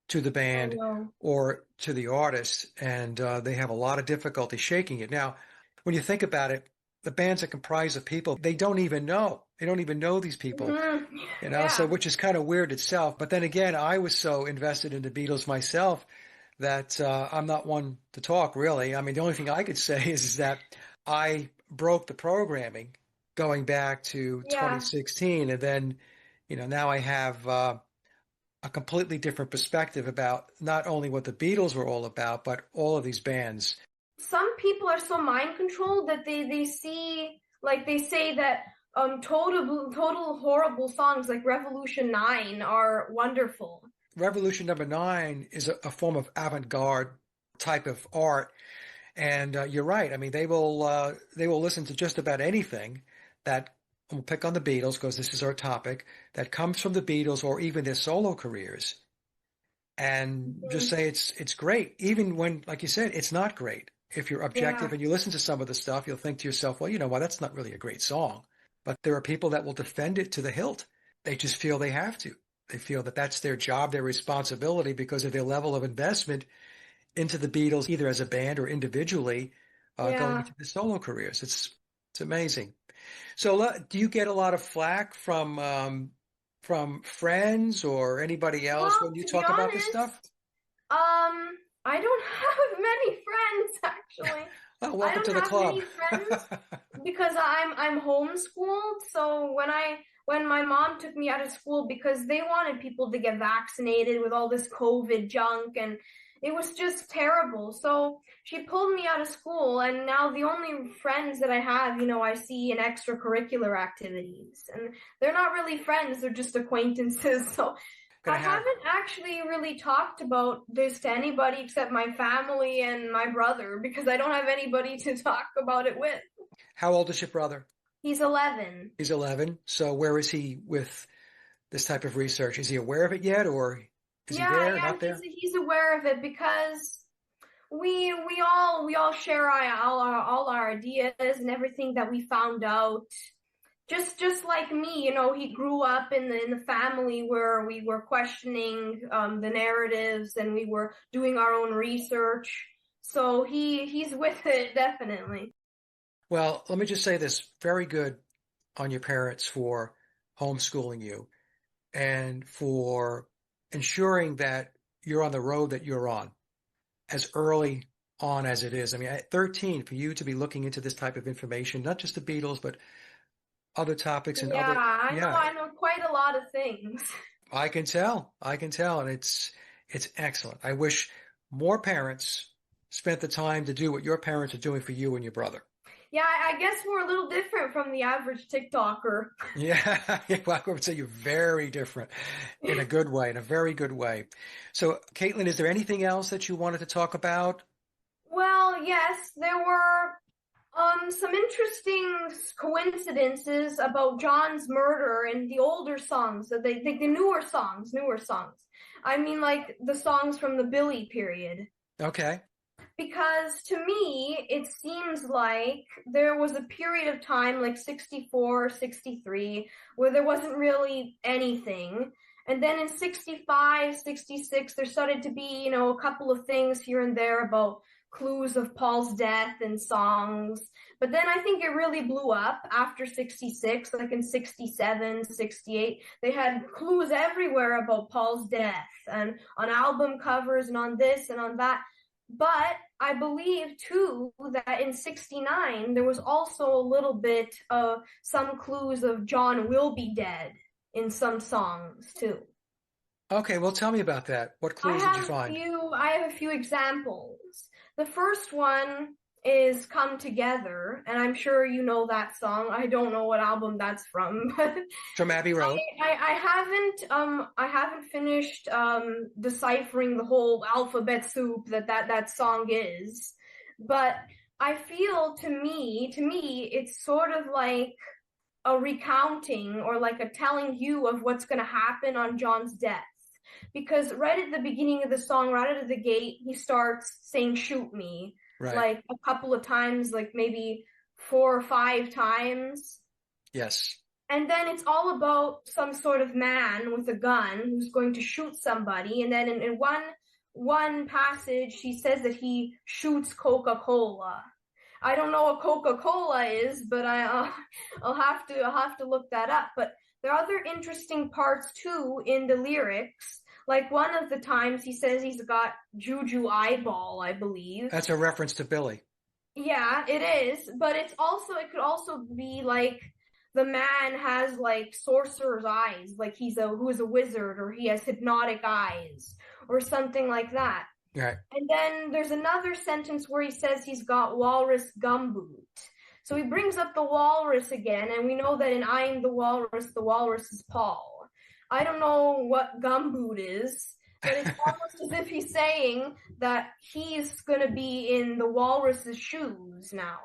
to the I band know. or to the artist, and they have a lot of difficulty shaking it. Now, when you think about it, the bands are comprised of people they don't even know. They don't even know these people, so Yeah. which is kind of weird itself. But then again, I was so invested in the Beatles myself that I'm not one to talk really. I mean, the only thing I could say is that I broke the programming going back to Yeah. 2016, and then, now I have a completely different perspective about not only what the Beatles were all about, but all of these bands. Some people are so mind controlled that they see, like they say that total horrible songs like Revolution 9 are wonderful. Revolution number nine is a form of avant-garde type of art. And you're right. I mean, they will listen to just about anything that we'll pick on the Beatles because this is our topic that comes from the Beatles or even their solo careers, and just Mhm. say it's great, even when, like you said, it's not great. If you're Yeah. objective and you listen to some of the stuff, you'll think to yourself, well, you know what, that's not really a great song. But there are people that will defend it to the hilt. They just feel they have to. They feel that that's their job, their responsibility because of their level of investment into the Beatles, either as a band or individually, going Yeah. into the solo careers. It's amazing. So, do you get a lot of flack from friends or anybody else Well, when you to be talk about this stuff? honest, I don't have many friends actually. Oh, I welcome to don't the have club. many friends because I'm homeschooled. So when my mom took me out of school because they wanted people to get vaccinated with all this COVID junk, It was just terrible. So she pulled me out of school, and now the only friends that I have, I see in extracurricular activities. And they're not really friends, they're just acquaintances. So I Gonna have haven't actually really talked about this to anybody except my family and my brother because I don't have anybody to talk about it with. How old is your brother? He's 11. He's 11. So where is he with this type of research? Is he aware of it yet, or is he Yeah, there, yeah, not there? he's aware of it because we all share all our ideas and everything that we found out. Just like me, he grew up in the family where we were questioning the narratives and we were doing our own research. So he's with it definitely. Well, let me just say this, very good on your parents for homeschooling you and for ensuring that you're on the road that you're on as early on as it is. I mean, at 13, for you to be looking into this type of information, not just the Beatles, but other topics and Yeah, other, I know yeah, I know quite a lot of things. I can tell, and it's excellent. I wish more parents spent the time to do what your parents are doing for you and your brother. Yeah, I guess we're a little different from the average TikToker. Yeah, well, I would say you're very different in a good way, in a very good way. So, Kaitlyn, is there anything else that you wanted to talk about? Well, yes, there were some interesting coincidences about John's murder in the older songs, the newer songs. I mean, like the songs from the Billy period. Okay, Because to me, it seems like there was a period of time, like 64, 63, where there wasn't really anything. And then in 65, 66, there started to be, a couple of things here and there about clues of Paul's death and songs. But then I think it really blew up after 66, like in 67, 68. They had clues everywhere about Paul's death and on album covers and on this and on that. But I believe too that in 69 there was also a little bit of some clues of John will be dead in some songs too. okay, well, tell me about that. What I clues did you have a find? few I have a few examples. The first one is Come Together, and I'm sure you know that song. I don't know what album that's from, but From Abbey Road. I haven't finished deciphering the whole alphabet soup that song is, but I feel to me it's sort of like a recounting or like a telling you of what's going to happen on John's death. Because right at the beginning of the song, right out of the gate, he starts saying shoot me Right. like a couple of times, like maybe 4 or 5 times. Yes. And then it's all about some sort of man with a gun who's going to shoot somebody. And then in one passage, he says that he shoots Coca-Cola. I don't know what Coca-Cola is, but I'll have to look that up. But there are other interesting parts too in the lyrics. Like one of the times he says he's got juju eyeball, I believe. That's a reference to Billy. Yeah, it is, but it could also be like the man has like sorcerer's eyes, like who is a wizard or he has hypnotic eyes or something like that. Right. And then there's another sentence where he says he's got walrus gumboot. So he brings up the walrus again, and we know that in I Am the walrus is Paul. I don't know what gumboot is, but it's almost as if he's saying that he's going to be in the walrus's shoes now.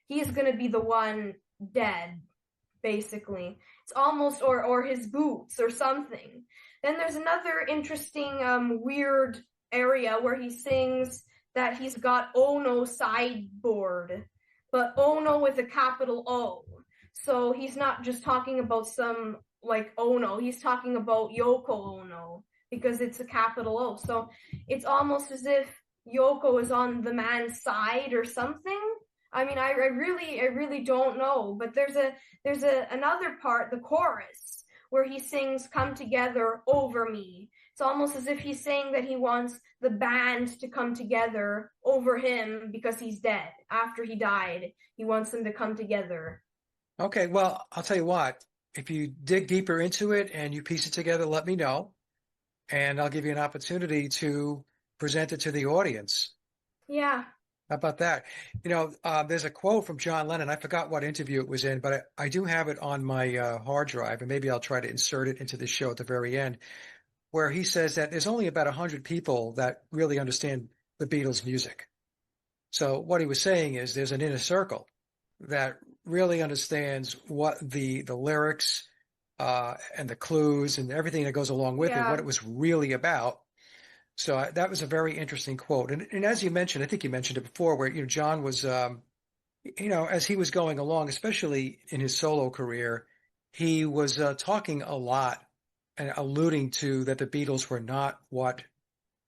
He's going to be the one dead, basically. It's almost, or his boots or something. Then there's another interesting, weird area where he sings that he's got Ono sideboard, but Ono with a capital O. So he's not just talking about some like Ono, he's talking about Yoko Ono because it's a capital O. So it's almost as if Yoko is on the man's side or something. I mean, I really don't know, but there's another part, the chorus, where he sings "Come Together Over Me." It's almost as if he's saying that he wants the band to come together over him because he's dead. After he died, he wants them to come together. Okay, well, I'll tell you what. If you dig deeper into it and you piece it together, let me know, and I'll give you an opportunity to present it to the audience. Yeah. How about that? There's a quote from John Lennon. I forgot what interview it was in, but I do have it on my hard drive, and maybe I'll try to insert it into the show at the very end, where he says that there's only about 100 people that really understand the Beatles' music. So what he was saying is there's an inner circle that really understands what the lyrics and the clues and everything that goes along with it, what Yeah. it was really about. So that was a very interesting quote. And as you mentioned, I think you mentioned it before, where John was, as he was going along, especially in his solo career, he was talking a lot and alluding to that the Beatles were not what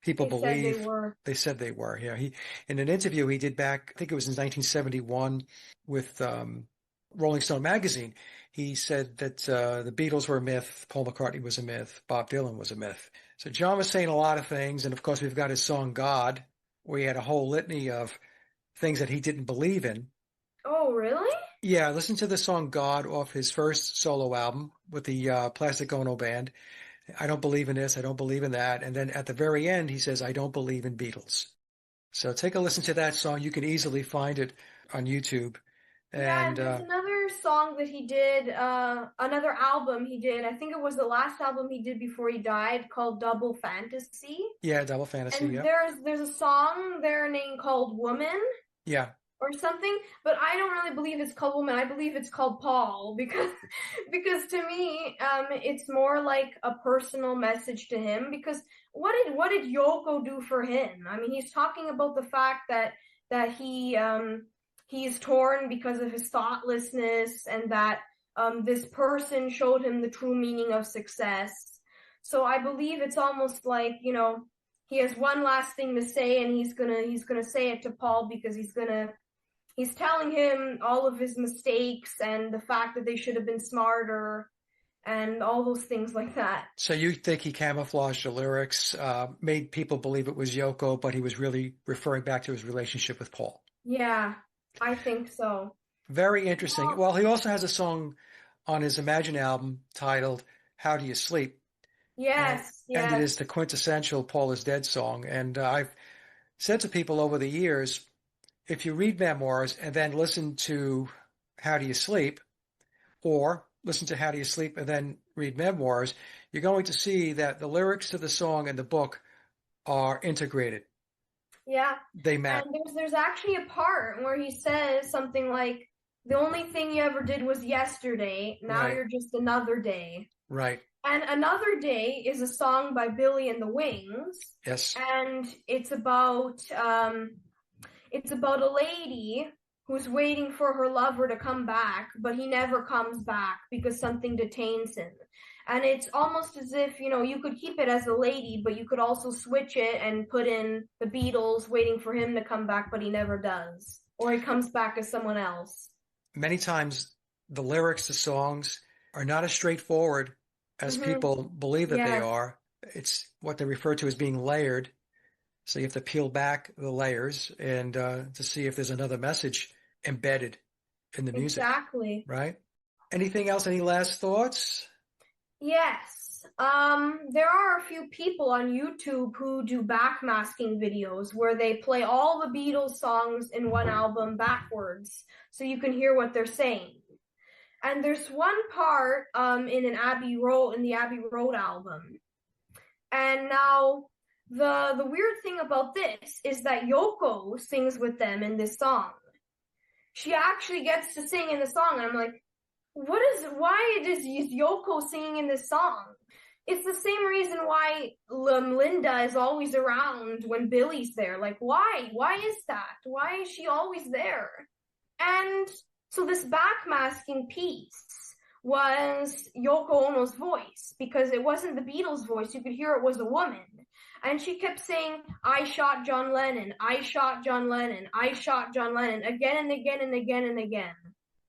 people They said they believe were. they said they were. Yeah, he in an interview he did back, I think it was in 1971 with Rolling Stone magazine. He said that the Beatles were a myth, Paul McCartney was a myth, Bob Dylan was a myth. So John was saying a lot of things, and of course we've got his song God, where he had a whole litany of things that he didn't believe in. Oh, really? Yeah, listen to the song God off his first solo album with the Plastic Ono Band. I don't believe in this, I don't believe in that. And then at the very end, he says, I don't believe in Beatles. So take a listen to that song. You can easily find it on YouTube. Yeah, And and there's another song that he did, another album he did. I think it was the last album he did before he died, called Double Fantasy. yeah, Double Fantasy. And Yep. there's a song there named called Woman Yeah. or something, but I don't really believe it's called Woman. I believe it's called Paul because to me, it's more like a personal message to him. Because what did Yoko do for him? I mean, he's talking about the fact that he's torn because of his thoughtlessness, and that this person showed him the true meaning of success. So I believe it's almost like, he has one last thing to say, and he's gonna say it to Paul, because he's telling him all of his mistakes and the fact that they should have been smarter and all those things like that. So you think he camouflaged the lyrics, made people believe it was Yoko, but he was really referring back to his relationship with Paul. Yeah, I think so. Very interesting. Well, Well, he also has a song on his Imagine album titled How Do You Sleep? And yes, and it yes. is the quintessential Paul is Dead song. And I've said to people over the years, if you read memoirs and then listen to How Do You Sleep, or listen to How Do You Sleep and then read memoirs, you're going to see that the lyrics to the song and the book are integrated. Yeah. They map. And there's actually a part where he says something like, the only thing you ever did was yesterday. Now Right, you're just another day. right. And Another Day is a song by Billy and the Wings, Yes. and it's about a lady who's waiting for her lover to come back, but he never comes back because something detains him. And it's almost as if, you could keep it as a lady, but you could also switch it and put in the Beatles waiting for him to come back, but he never does. Or he comes back as someone else. Many times the lyrics to songs are not as straightforward as Mm-hmm. people believe that they Yes, are. It's what they refer to as being layered. So you have to peel back the layers and to see if there's another message embedded in the music, exactly. right? Anything else? Any last thoughts? Yes. There are a few people on YouTube who do backmasking videos where they play all the Beatles songs in one album backwards so you can hear what they're saying. And there's one part in the Abbey Road album. And now the weird thing about this is that Yoko sings with them in this song. She actually gets to sing in the song, and I'm like, why is Yoko singing in this song? It's the same reason why Linda is always around when Billy's there. Like, why? Why is that? Why is she always there? And so this backmasking piece was Yoko Ono's voice, because it wasn't the Beatles' voice. You could hear it was a woman. And she kept saying, I shot John Lennon, I shot John Lennon, I shot John Lennon, again and again and again and again.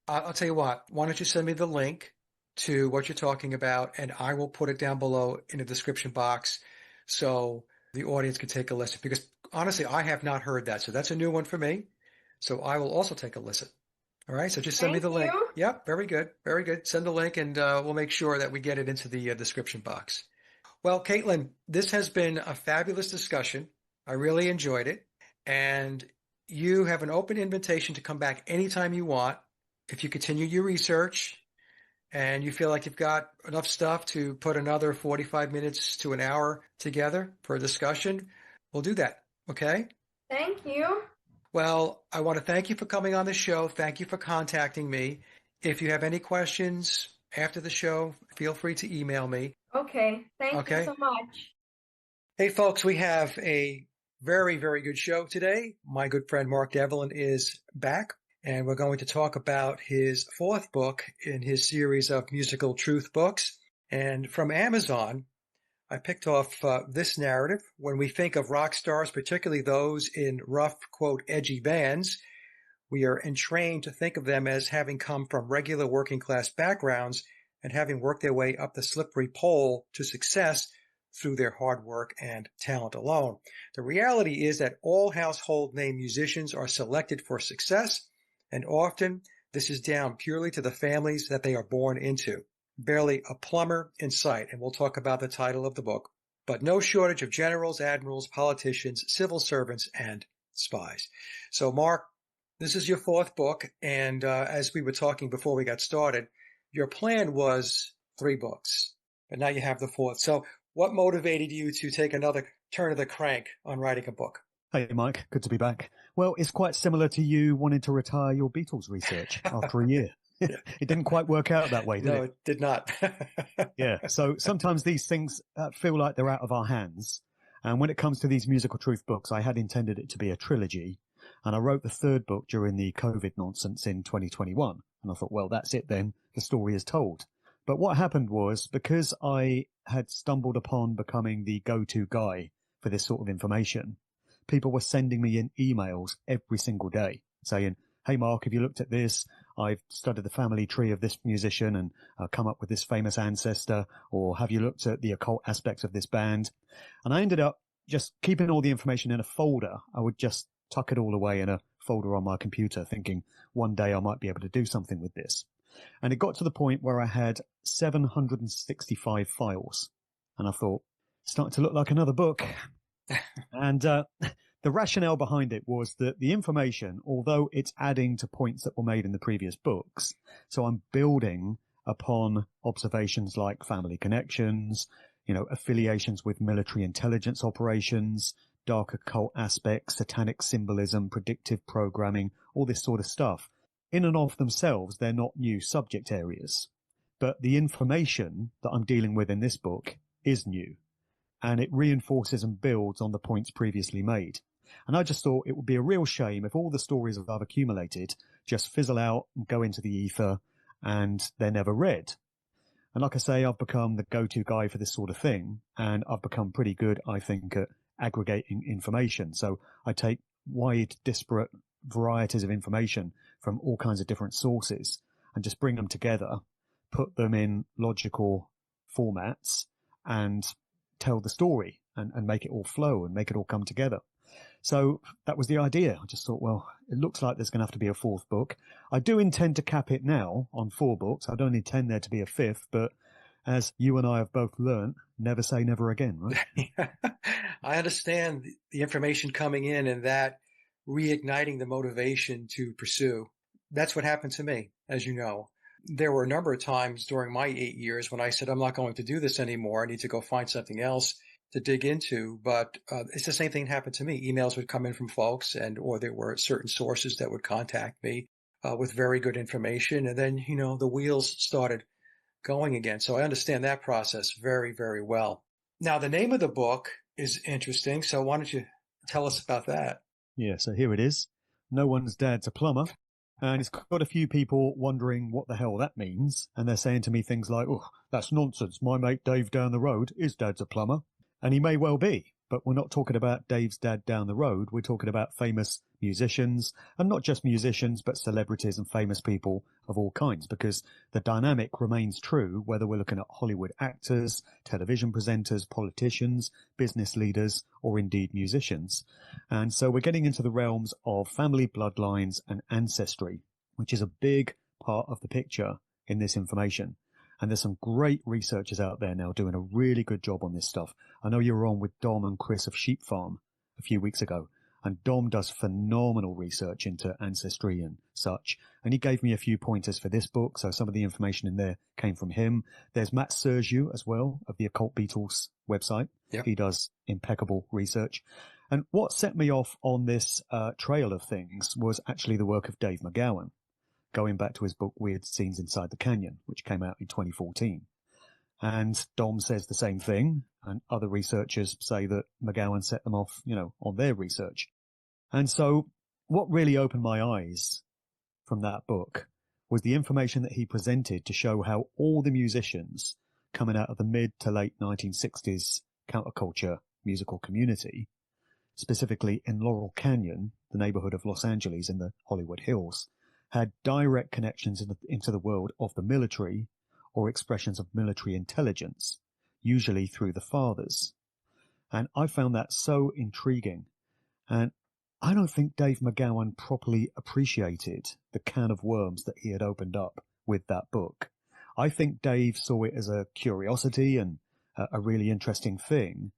I'll tell you what, why don't you send me the link to what you're talking about, and I will put it down below in the description box so the audience can take a listen. Because honestly, I have not heard that. So that's a new one for me. So I will also take a listen. All right. So just send me Thank the link. you. Yep. Very good. Very good. Send the link and we'll make sure that we get it into the description box. Well, Kaitlyn, this has been a fabulous discussion. I really enjoyed it. And you have an open invitation to come back anytime you want. If you continue your research and you feel like you've got enough stuff to put another 45 minutes to an hour together for a discussion, we'll do that. Okay? Thank you. Well, I want to thank you for coming on the show. Thank you for contacting me. If you have any questions after the show, feel free to email me. Okay. Thank you Okay? so much. Hey, folks, we have a very, very good show today. My good friend Mark Devlin is back, and we're going to talk about his fourth book in his series of musical truth books. And from Amazon, I picked off this narrative. When we think of rock stars, particularly those in rough, quote, edgy bands, we are entrained to think of them as having come from regular working class backgrounds and having worked their way up the slippery pole to success through their hard work and talent alone. The reality is that all household name musicians are selected for success, and often this is down purely to the families that they are born into. Barely a plumber in sight, and we'll talk about the title of the book, but no shortage of generals, admirals, politicians, civil servants, and spies. So, Mark, this is your fourth book, and as we were talking before we got started, your plan was 3 books, but now you have the fourth. So what motivated you to take another turn of the crank on writing a book? Hey, Mike. Good to be back. Well, it's quite similar to you wanting to retire your Beatles research after a year. It didn't quite work out that way, did it? No, it did not. Yeah. So sometimes these things feel like they're out of our hands. And when it comes to these musical truth books, I had intended it to be a trilogy. And I wrote the 3rd book during the COVID nonsense in 2021. And I thought, well, that's it then. The story is told. But what happened was, because I had stumbled upon becoming the go-to guy for this sort of information, people were sending me in emails every single day saying, hey, Mark, have you looked at this? I've studied the family tree of this musician and come up with this famous ancestor. Or have you looked at the occult aspects of this band? And I ended up just keeping all the information in a folder. I would just tuck it all away in a folder on my computer, thinking one day I might be able to do something with this. And it got to the point where I had 765 files. And I thought, it's starting to look like another book. And the rationale behind it was that the information, although it's adding to points that were made in the previous books, so I'm building upon observations like family connections, affiliations with military intelligence operations, dark occult aspects, satanic symbolism, predictive programming, all this sort of stuff. In and of themselves, they're not new subject areas. But the information that I'm dealing with in this book is new. And it reinforces and builds on the points previously made. And I just thought it would be a real shame if all the stories that I've accumulated just fizzle out and go into the ether and they're never read. And like I say, I've become the go-to guy for this sort of thing. And I've become pretty good, I think, at aggregating information. So I take wide, disparate varieties of information from all kinds of different sources and just bring them together, put them in logical formats and tell the story and make it all flow and make it all come together. So that was the idea. I just thought, well, it looks like there's going to have to be a 4th book. I do intend to cap it now on 4 books. I don't intend there to be a 5th, but as you and I have both learned, never say never again, right? I understand the information coming in and that reigniting the motivation to pursue. That's what happened to me, as you know. There were a number of times during my 8 years when I said, I'm not going to do this anymore. I need to go find something else to dig into. But it's the same thing that happened to me. Emails would come in from folks or there were certain sources that would contact me with very good information. And then, the wheels started going again. So I understand that process very, very well. Now, the name of the book is interesting. So why don't you tell us about that? Yeah, so here it is. No One's Dad's a Plumber. And it's got a few people wondering what the hell that means. And they're saying to me things like, oh, that's nonsense. My mate Dave down the road, his dad's a plumber. And he may well be. But we're not talking about Dave's dad down the road. We're talking about famous musicians, and not just musicians, but celebrities and famous people of all kinds, because the dynamic remains true, whether we're looking at Hollywood actors, television presenters, politicians, business leaders, or indeed musicians. And so we're getting into the realms of family bloodlines and ancestry, which is a big part of the picture in this information. And there's some great researchers out there now doing a really good job on this stuff. I know you were on with Dom and Chris of Sheep Farm a few weeks ago, and Dom does phenomenal research into ancestry and such. And he gave me a few pointers for this book. So some of the information in there came from him. There's Matt Sergiu as well of the Occult Beatles website. Yep. He does impeccable research. And what set me off on this trail of things was actually the work of Dave McGowan, going back to his book Weird Scenes Inside the Canyon, which came out in 2014. And Dom says the same thing, and other researchers say that McGowan set them off, on their research. And so what really opened my eyes from that book was the information that he presented to show how all the musicians coming out of the mid to late 1960s counterculture musical community, specifically in Laurel Canyon, the neighborhood of Los Angeles in the Hollywood Hills, had direct connections into the world of the military or expressions of military intelligence, usually through the fathers. And I found that so intriguing. And I don't think Dave McGowan properly appreciated the can of worms that he had opened up with that book. I think Dave saw it as a curiosity and a really interesting thing,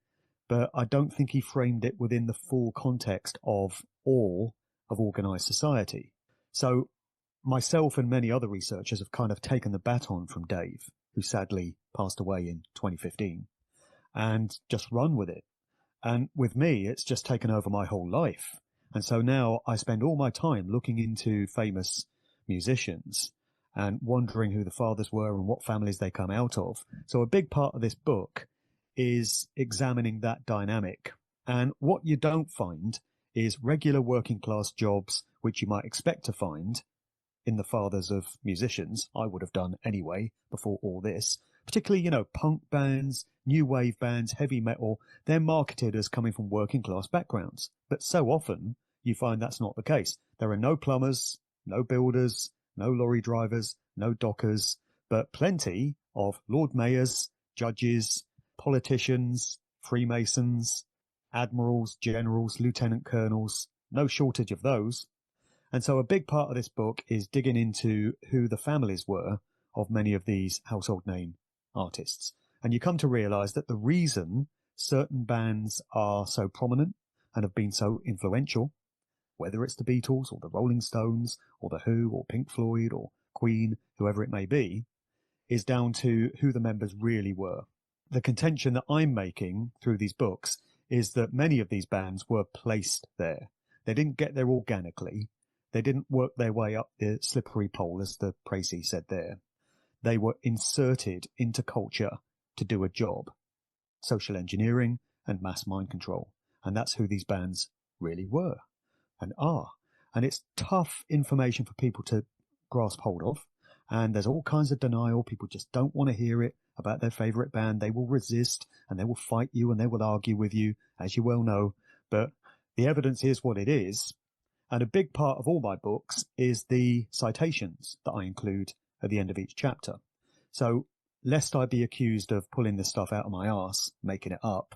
but I don't think he framed it within the full context of all of organized society. So myself and many other researchers have kind of taken the baton from Dave, who sadly passed away in 2015, and just run with it. And with me, it's just taken over my whole life. And so now I spend all my time looking into famous musicians and wondering who the fathers were and what families they come out of. So a big part of this book is examining that dynamic. And what you don't find is regular working class jobs, which you might expect to find in the fathers of musicians. I would have done anyway before all this, particularly, punk bands, new wave bands, heavy metal. They're marketed as coming from working class backgrounds. But so often you find that's not the case. There are no plumbers, no builders, no lorry drivers, no dockers, but plenty of Lord Mayors, judges, politicians, Freemasons, admirals, generals, lieutenant colonels, no shortage of those. And so a big part of this book is digging into who the families were of many of these household name artists. And you come to realize that the reason certain bands are so prominent and have been so influential, whether it's the Beatles or the Rolling Stones or the Who or Pink Floyd or Queen, whoever it may be, is down to who the members really were. The contention that I'm making through these books is that many of these bands were placed there. They didn't get there organically. They didn't work their way up the slippery pole, as the précis said there. They were inserted into culture to do a job, social engineering and mass mind control. And that's who these bands really were and are. And it's tough information for people to grasp hold of. And there's all kinds of denial. People just don't want to hear it about their favorite band. They will resist and they will fight you and they will argue with you, as you well know. But the evidence is what it is. And a big part of all my books is the citations that I include at the end of each chapter. So lest I be accused of pulling this stuff out of my arse, making it up,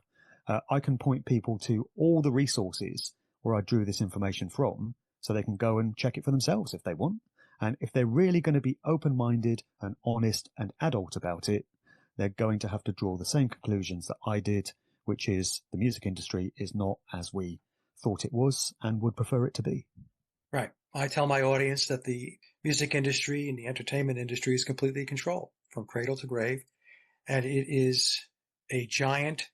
I can point people to all the resources where I drew this information from so they can go and check it for themselves if they want. And if they're really going to be open-minded and honest and adult about it, they're going to have to draw the same conclusions that I did, which is the music industry is not as we thought it was and would prefer it to be. Right. I tell my audience that the music industry and the entertainment industry is completely controlled from cradle to grave. And it is a giant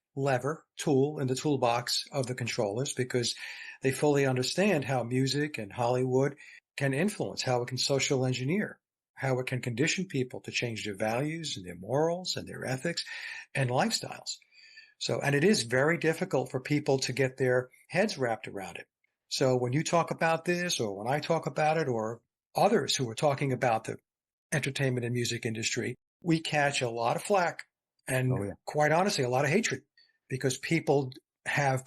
tool in the toolbox of the controllers because they fully understand how music and Hollywood can influence, how it can social engineer, how it can condition people to change their values and their morals and their ethics and lifestyles. So, and it is very difficult for people to get their heads wrapped around it. So when you talk about this, or when I talk about it, or others who are talking about the entertainment and music industry, we catch a lot of flack and quite honestly, a lot of hatred because people have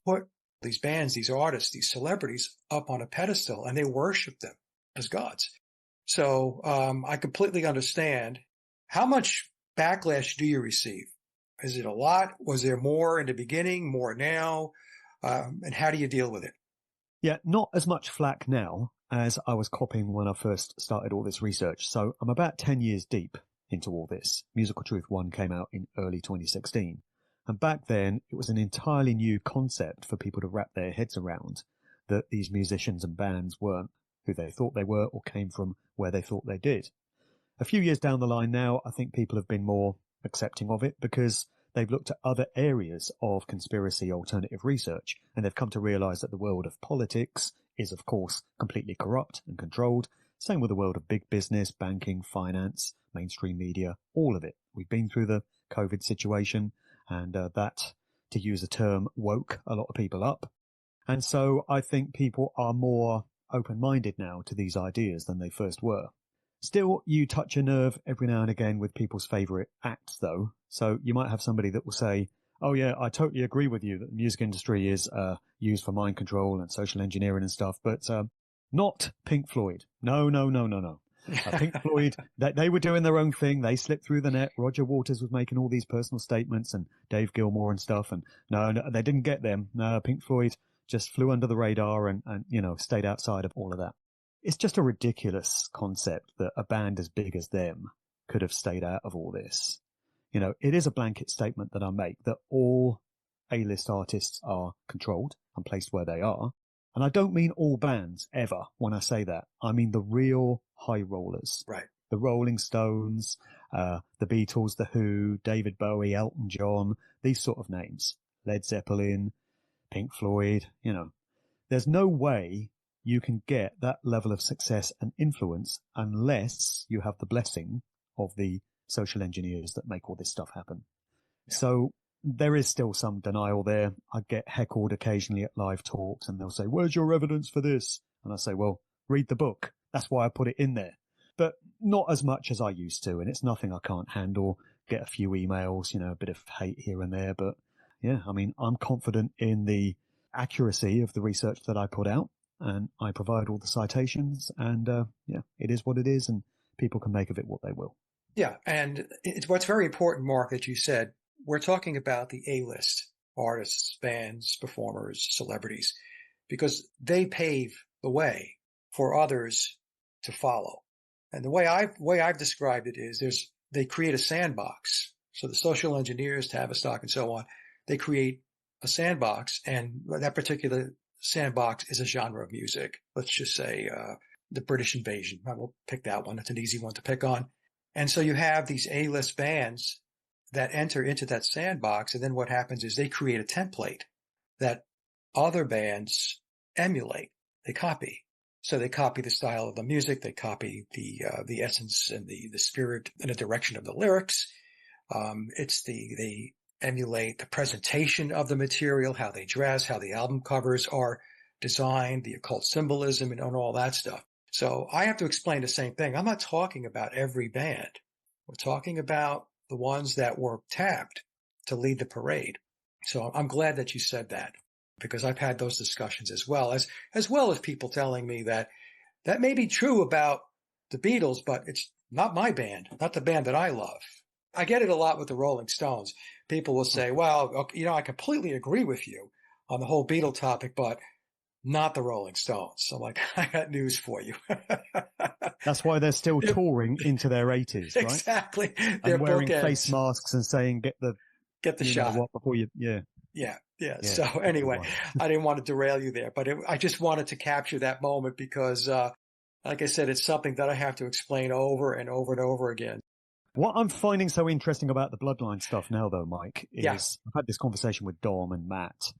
put these bands, these artists, these celebrities up on a pedestal and they worship them as gods. So I completely understand. How much backlash do you receive? Is it a lot? Was there more in the beginning, more now? And how do you deal with it? Yeah, not as much flack now as I was copying when I first started all this research. So I'm about 10 years deep into all this. Musical Truth 1 came out in early 2016. And back then, it was an entirely new concept for people to wrap their heads around, that these musicians and bands weren't who they thought they were or came from where they thought they did. A few years down the line now, I think people have been more accepting of it because they've looked at other areas of conspiracy alternative research, and they've come to realize that the world of politics is, of course, completely corrupt and controlled. Same with the world of big business, banking, finance, mainstream media, all of it. We've been through the COVID situation, and that, to use a term, woke a lot of people up. And so I think people are more open-minded now to these ideas than they first were. Still, you touch a nerve every now and again with people's favourite acts, though. So you might have somebody that will say, oh yeah, I totally agree with you that the music industry is used for mind control and social engineering and stuff, but not Pink Floyd. No. Pink Floyd, they were doing their own thing. They slipped through the net. Roger Waters was making all these personal statements and Dave Gilmour and stuff. And no, they didn't get them. No, Pink Floyd just flew under the radar and stayed outside of all of that. It's just a ridiculous concept that a band as big as them could have stayed out of all this. It is a blanket statement that I make that all A-list artists are controlled and placed where they are. And I don't mean all bands ever when I say that. I mean the real high rollers. Right. The Rolling Stones, the Beatles, The Who, David Bowie, Elton John, these sort of names. Led Zeppelin, Pink Floyd, There's no way you can get that level of success and influence unless you have the blessing of the social engineers that make all this stuff happen. Yeah. So there is still some denial there. I get heckled occasionally at live talks and they'll say, where's your evidence for this? And I say, well, read the book. That's why I put it in there. But not as much as I used to. And it's nothing I can't handle. Get a few emails, a bit of hate here and there. But yeah, I'm confident in the accuracy of the research that I put out. And I provide all the citations, and it is what it is, and people can make of it what they will. Yeah, and it's what's very important, Mark, that you said. We're talking about the A-list artists, bands, performers, celebrities, because they pave the way for others to follow. And the way I've described it is they create a sandbox. So the social engineers, Tavistock, and so on, they create a sandbox, and that particular sandbox is a genre of music. Let's just say the British Invasion. I will pick that one. It's an easy one to pick on. And so you have these A-list bands that enter into that sandbox, and then what happens is they create a template that other bands emulate. They copy. So they copy the style of the music. They copy the essence and the spirit and the direction of the lyrics. They emulate the presentation of the material, how they dress, how the album covers are designed, the occult symbolism, and all that stuff. So I have to explain the same thing. I'm not talking about every band. We're talking about the ones that were tapped to lead the parade. So I'm glad that you said that, because I've had those discussions as well as people telling me that may be true about the Beatles, but it's not my band, not the band that I love. I get it a lot with the Rolling Stones. People will say, well, I completely agree with you on the whole Beatle topic, but not the Rolling Stones. So I'm like, I got news for you. That's why they're still touring into their 80s, right? Exactly. They're wearing face masks and saying, get the shot. Before you, Yeah. So anyway, I didn't want to derail you there, but I just wanted to capture that moment because, like I said, it's something that I have to explain over and over and over again. What I'm finding so interesting about the bloodline stuff now, though, Mike, is I've had this conversation with Dom and Matt.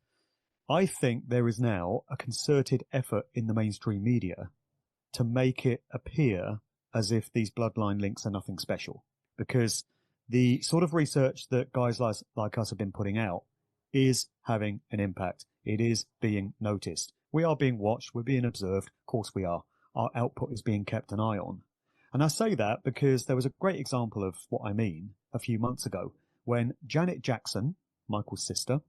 I think there is now a concerted effort in the mainstream media to make it appear as if these bloodline links are nothing special, because the sort of research that guys like us have been putting out is having an impact. It is being noticed. We are being watched. We're being observed. Of course we are. Our output is being kept an eye on. And I say that because there was a great example of what I mean a few months ago when Janet Jackson, Michael's sister,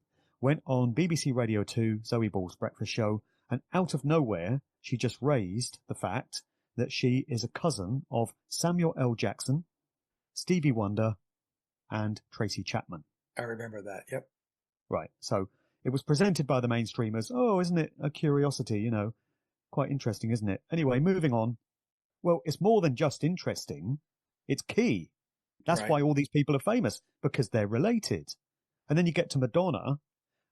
went on BBC Radio 2, Zoe Ball's breakfast show, and out of nowhere, she just raised the fact that she is a cousin of Samuel L. Jackson, Stevie Wonder, and Tracy Chapman. I remember that, yep. Right, so it was presented by the mainstream as, oh, isn't it a curiosity, quite interesting, isn't it? Anyway, moving on. Well, it's more than just interesting. It's key. That's why all these people are famous, because they're related. And then you get to Madonna,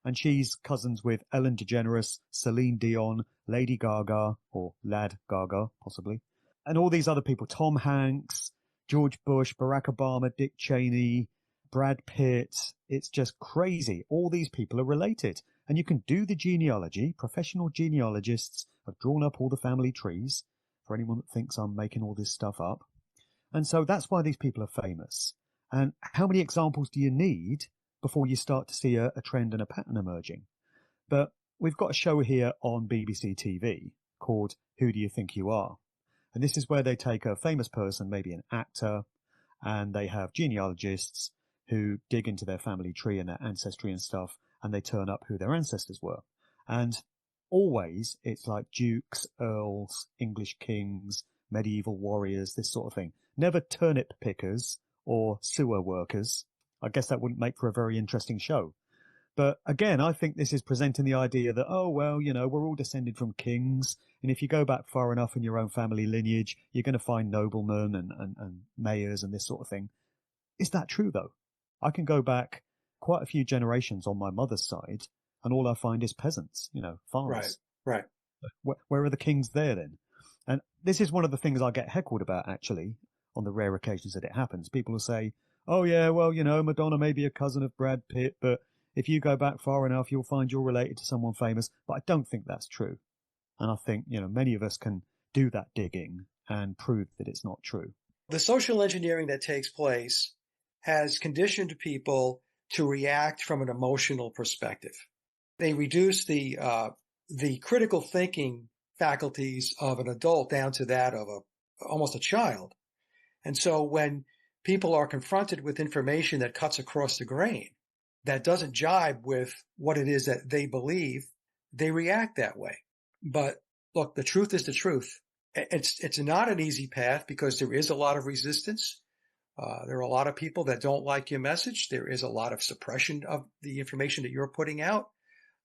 and she's cousins with Ellen DeGeneres, Celine Dion, Lady Gaga, or Lad Gaga, possibly, and all these other people, Tom Hanks, George Bush, Barack Obama, Dick Cheney, Brad Pitt. It's just crazy. All these people are related. And you can do the genealogy. Professional genealogists have drawn up all the family trees, for anyone that thinks I'm making all this stuff up. And so that's why these people are famous. And how many examples do you need before you start to see a trend and a pattern emerging? But we've got a show here on BBC TV called Who Do You Think You Are? And this is where they take a famous person, maybe an actor, and they have genealogists who dig into their family tree and their ancestry and stuff, and they turn up who their ancestors were. And always it's like dukes, earls, English kings, medieval warriors, this sort of thing. Never turnip pickers or sewer workers. I guess that wouldn't make for a very interesting show. But again, I think this is presenting the idea that, oh, well, you know, we're all descended from kings. And if you go back far enough in your own family lineage, you're going to find noblemen and mayors and this sort of thing. Is that true, though? I can go back quite a few generations on my mother's side, and all I find is peasants, you know, farmers. Right. Where are the kings there then? And this is one of the things I get heckled about, actually, on the rare occasions that it happens. People will say, oh, yeah, well, you know, Madonna may be a cousin of Brad Pitt, but if you go back far enough, you'll find you're related to someone famous. But I don't think that's true. And I think, you know, many of us can do that digging and prove that it's not true. The social engineering that takes place has conditioned people to react from an emotional perspective. They reduce the critical thinking faculties of an adult down to that of almost a child. And so when people are confronted with information that cuts across the grain, that doesn't jibe with what it is that they believe, they react that way. But look, the truth is the truth. It's not an easy path because there is a lot of resistance. There are a lot of people that don't like your message. There is a lot of suppression of the information that you're putting out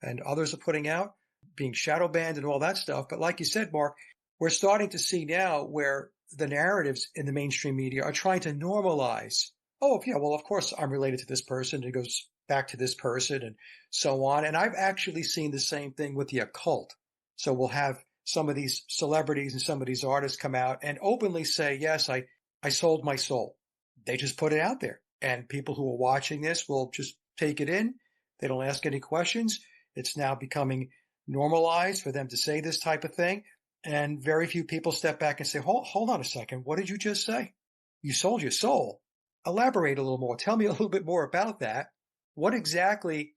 and others are putting out, being shadow banned and all that stuff. But like you said, Mark, we're starting to see now where the narratives in the mainstream media are trying to normalize. Oh, yeah, well, of course I'm related to this person. It goes back to this person and so on. And I've actually seen the same thing with the occult. So we'll have some of these celebrities and some of these artists come out and openly say, yes, I sold my soul. They just put it out there. And people who are watching this will just take it in. They don't ask any questions. It's now becoming normalized for them to say this type of thing. And very few people step back and say, hold on a second. What did you just say? You sold your soul. Elaborate a little more. Tell me a little bit more about that. What exactly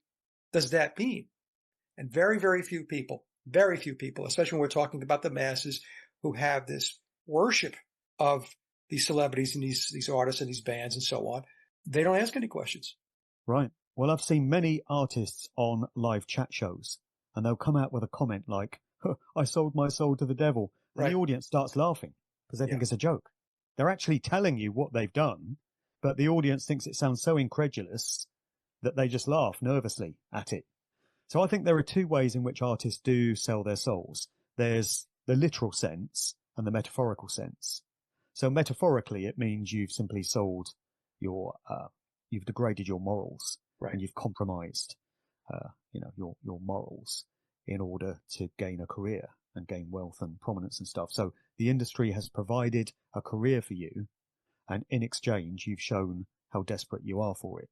does that mean? And very, very few people, especially when we're talking about the masses who have this worship of these celebrities and these artists and these bands and so on, they don't ask any questions. Right. Well, I've seen many artists on live chat shows, and they'll come out with a comment like, I sold my soul to the devil. And the audience starts laughing because they think it's a joke. They're actually telling you what they've done, but the audience thinks it sounds so incredulous that they just laugh nervously at it. So I think there are two ways in which artists do sell their souls. There's the literal sense and the metaphorical sense. So metaphorically, it means you've simply sold you've degraded your morals, and you've compromised, your morals in order to gain a career and gain wealth and prominence and stuff. So the industry has provided a career for you, and in exchange, you've shown how desperate you are for it.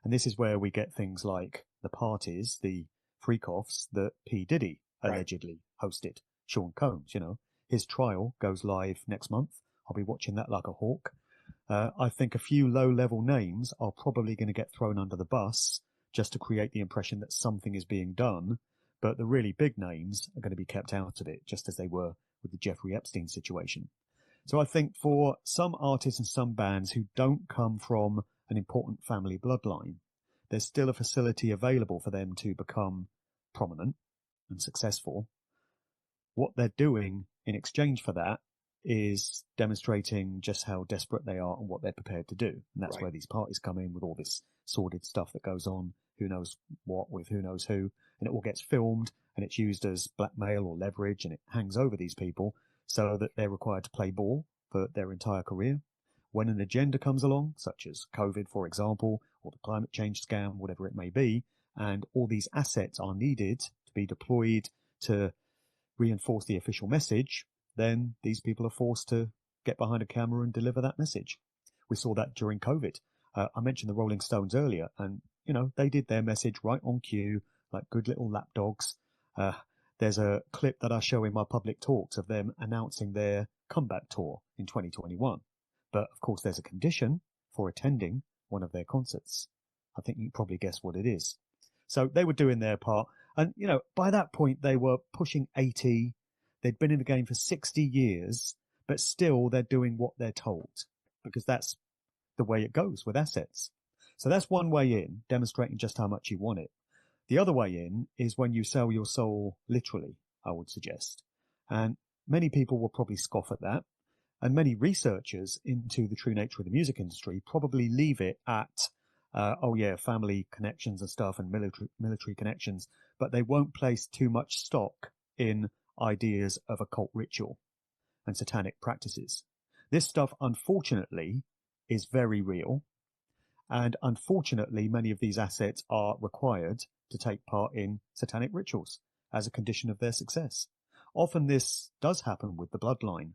And this is where we get things like the parties, the freak-offs that P. Diddy allegedly hosted. Sean Combs, his trial goes live next month. I'll be watching that like a hawk. I think a few low-level names are probably going to get thrown under the bus just to create the impression that something is being done, but the really big names are going to be kept out of it, just as they were with the Jeffrey Epstein situation. So I think for some artists and some bands who don't come from an important family bloodline, there's still a facility available for them to become prominent and successful. What they're doing in exchange for that is demonstrating just how desperate they are and what they're prepared to do. And that's where these parties come in with all this sordid stuff that goes on, who knows what with who knows who, and it all gets filmed and it's used as blackmail or leverage, and it hangs over these people so that they're required to play ball for their entire career. When an agenda comes along, such as COVID, for example, or the climate change scam, whatever it may be, and all these assets are needed to be deployed to reinforce the official message, then these people are forced to get behind a camera and deliver that message. We saw that during COVID. I mentioned the Rolling Stones earlier, and, they did their message right on cue, like good little lapdogs. There's a clip that I show in my public talks of them announcing their comeback tour in 2021. But of course, there's a condition for attending one of their concerts. I think you can probably guess what it is. So they were doing their part. And, by that point, they were pushing 80. They'd been in the game for 60 years, but still they're doing what they're told, because that's the way it goes with assets. So that's one way in, demonstrating just how much you want it. The other way in is when you sell your soul literally, I would suggest. And many people will probably scoff at that. And many researchers into the true nature of the music industry probably leave it at, family connections and stuff and military connections, but they won't place too much stock in ideas of occult ritual and satanic practices. This stuff, unfortunately, is very real. And unfortunately, many of these assets are required to take part in satanic rituals as a condition of their success. Often this does happen with the bloodline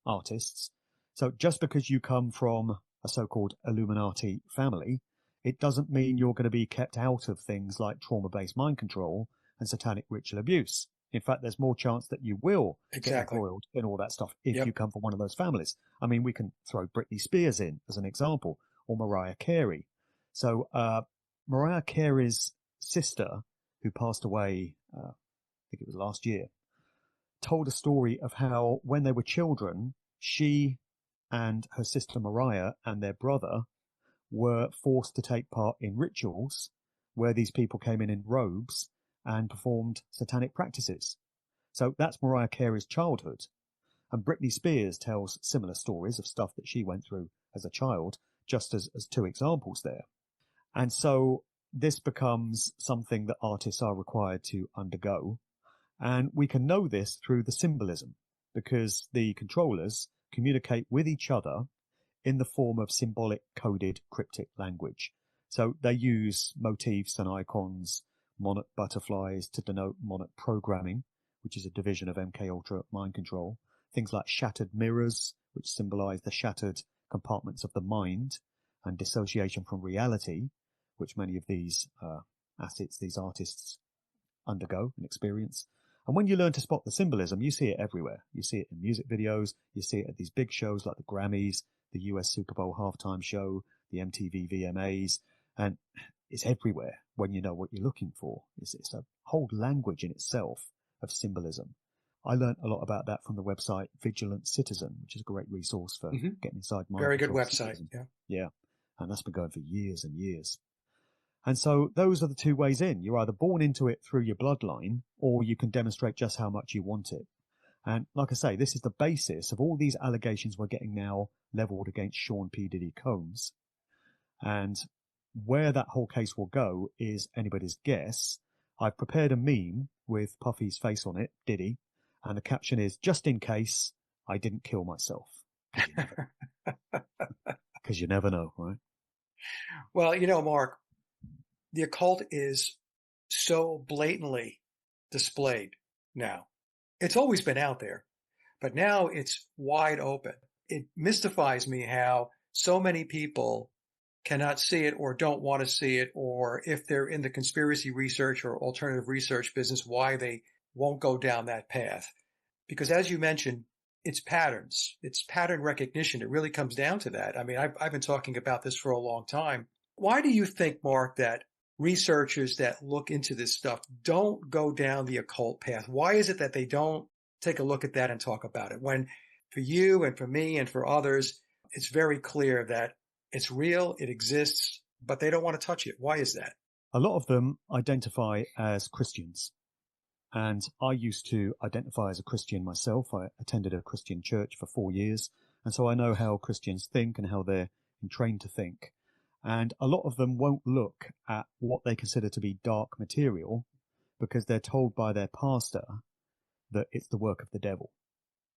artists. So just because you come from a so-called Illuminati family, it doesn't mean you're going to be kept out of things like trauma-based mind control and satanic ritual abuse. In fact, there's more chance that you will get embroiled in all that stuff if you come from one of those families. I mean, we can throw Britney Spears in as an example, or Mariah Carey. So Mariah Carey's sister, who passed away, I think it was last year, told a story of how when they were children, she and her sister Mariah and their brother were forced to take part in rituals where these people came in robes and performed satanic practices. So that's Mariah Carey's childhood. And Britney Spears tells similar stories of stuff that she went through as a child, just as two examples there. And so this becomes something that artists are required to undergo. And we can know this through the symbolism, because the controllers communicate with each other in the form of symbolic coded cryptic language. So they use motifs and icons, monarch butterflies to denote monarch programming, which is a division of MK Ultra mind control. Things like shattered mirrors, which symbolize the shattered compartments of the mind, and dissociation from reality, which many of these assets, these artists undergo and experience. And when you learn to spot the symbolism, you see it everywhere. You see it in music videos. You see it at these big shows like the Grammys, the US Super Bowl halftime show, the MTV VMAs, and it's everywhere when you know what you're looking for. It's a whole language in itself of symbolism. I learned a lot about that from the website Vigilant Citizen, which is a great resource for getting inside mind. Very good website. Yeah. And that's been going for years and years. And so those are the two ways in. You're either born into it through your bloodline, or you can demonstrate just how much you want it. And like I say, this is the basis of all these allegations we're getting now leveled against Sean P. Diddy Combs. And where that whole case will go is anybody's guess. I've prepared a meme with Puffy's face on it, Diddy, and the caption is, "Just in case I didn't kill myself." Because you never know, right? Well, Mark, the occult is so blatantly displayed now. It's always been out there, but now it's wide open. It mystifies me how so many people cannot see it or don't want to see it, or if they're in the conspiracy research or alternative research business, why they won't go down that path. Because as you mentioned, it's patterns. It's pattern recognition. It really comes down to that. I mean, I've been talking about this for a long time. Why do you think, Mark, that researchers that look into this stuff don't go down the occult path? Why is it that they don't take a look at that and talk about it? When for you and for me and for others, it's very clear that it's real, it exists, but they don't want to touch it. Why is that? A lot of them identify as Christians. And I used to identify as a Christian myself. I attended a Christian church for 4 years. And so I know how Christians think and how they're trained to think. And a lot of them won't look at what they consider to be dark material because they're told by their pastor that it's the work of the devil.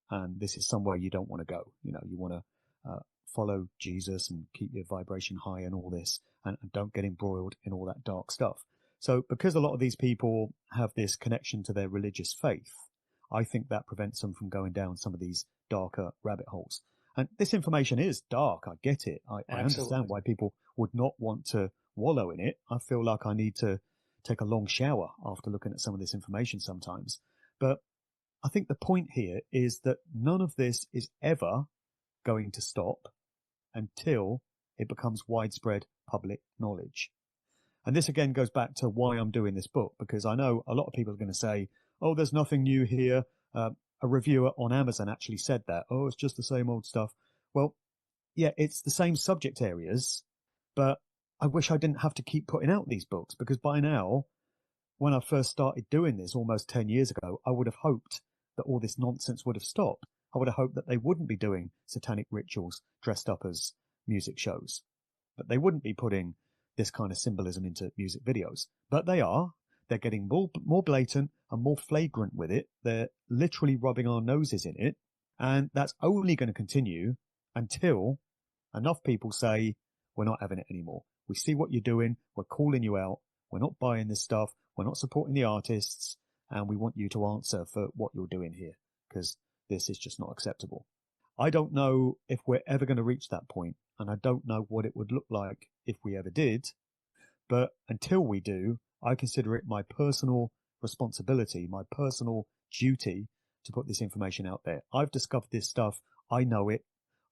And this is somewhere you don't want to go. You want to follow Jesus and keep your vibration high and all this, and don't get embroiled in all that dark stuff. So because a lot of these people have this connection to their religious faith, I think that prevents them from going down some of these darker rabbit holes. And this information is dark. I get it. I understand why people would not want to wallow in it. I feel like I need to take a long shower after looking at some of this information sometimes. But I think the point here is that none of this is ever going to stop until it becomes widespread public knowledge. And this again goes back to why I'm doing this book, because I know a lot of people are going to say, oh, there's nothing new here. A reviewer on Amazon actually said that. Oh, it's just the same old stuff. Well, yeah, it's the same subject areas, but I wish I didn't have to keep putting out these books, because by now, when I first started doing this almost 10 years ago, I would have hoped that all this nonsense would have stopped. I would have hoped that they wouldn't be doing satanic rituals dressed up as music shows, that they wouldn't be putting this kind of symbolism into music videos. But they are. They're getting more blatant and more flagrant with it. They're literally rubbing our noses in it. And that's only going to continue until enough people say, we're not having it anymore. We see what you're doing. We're calling you out. We're not buying this stuff. We're not supporting the artists. And we want you to answer for what you're doing here, because this is just not acceptable. I don't know if we're ever going to reach that point, and I don't know what it would look like if we ever did. But until we do, I consider it my personal responsibility, my personal duty to put this information out there. I've discovered this stuff. I know it.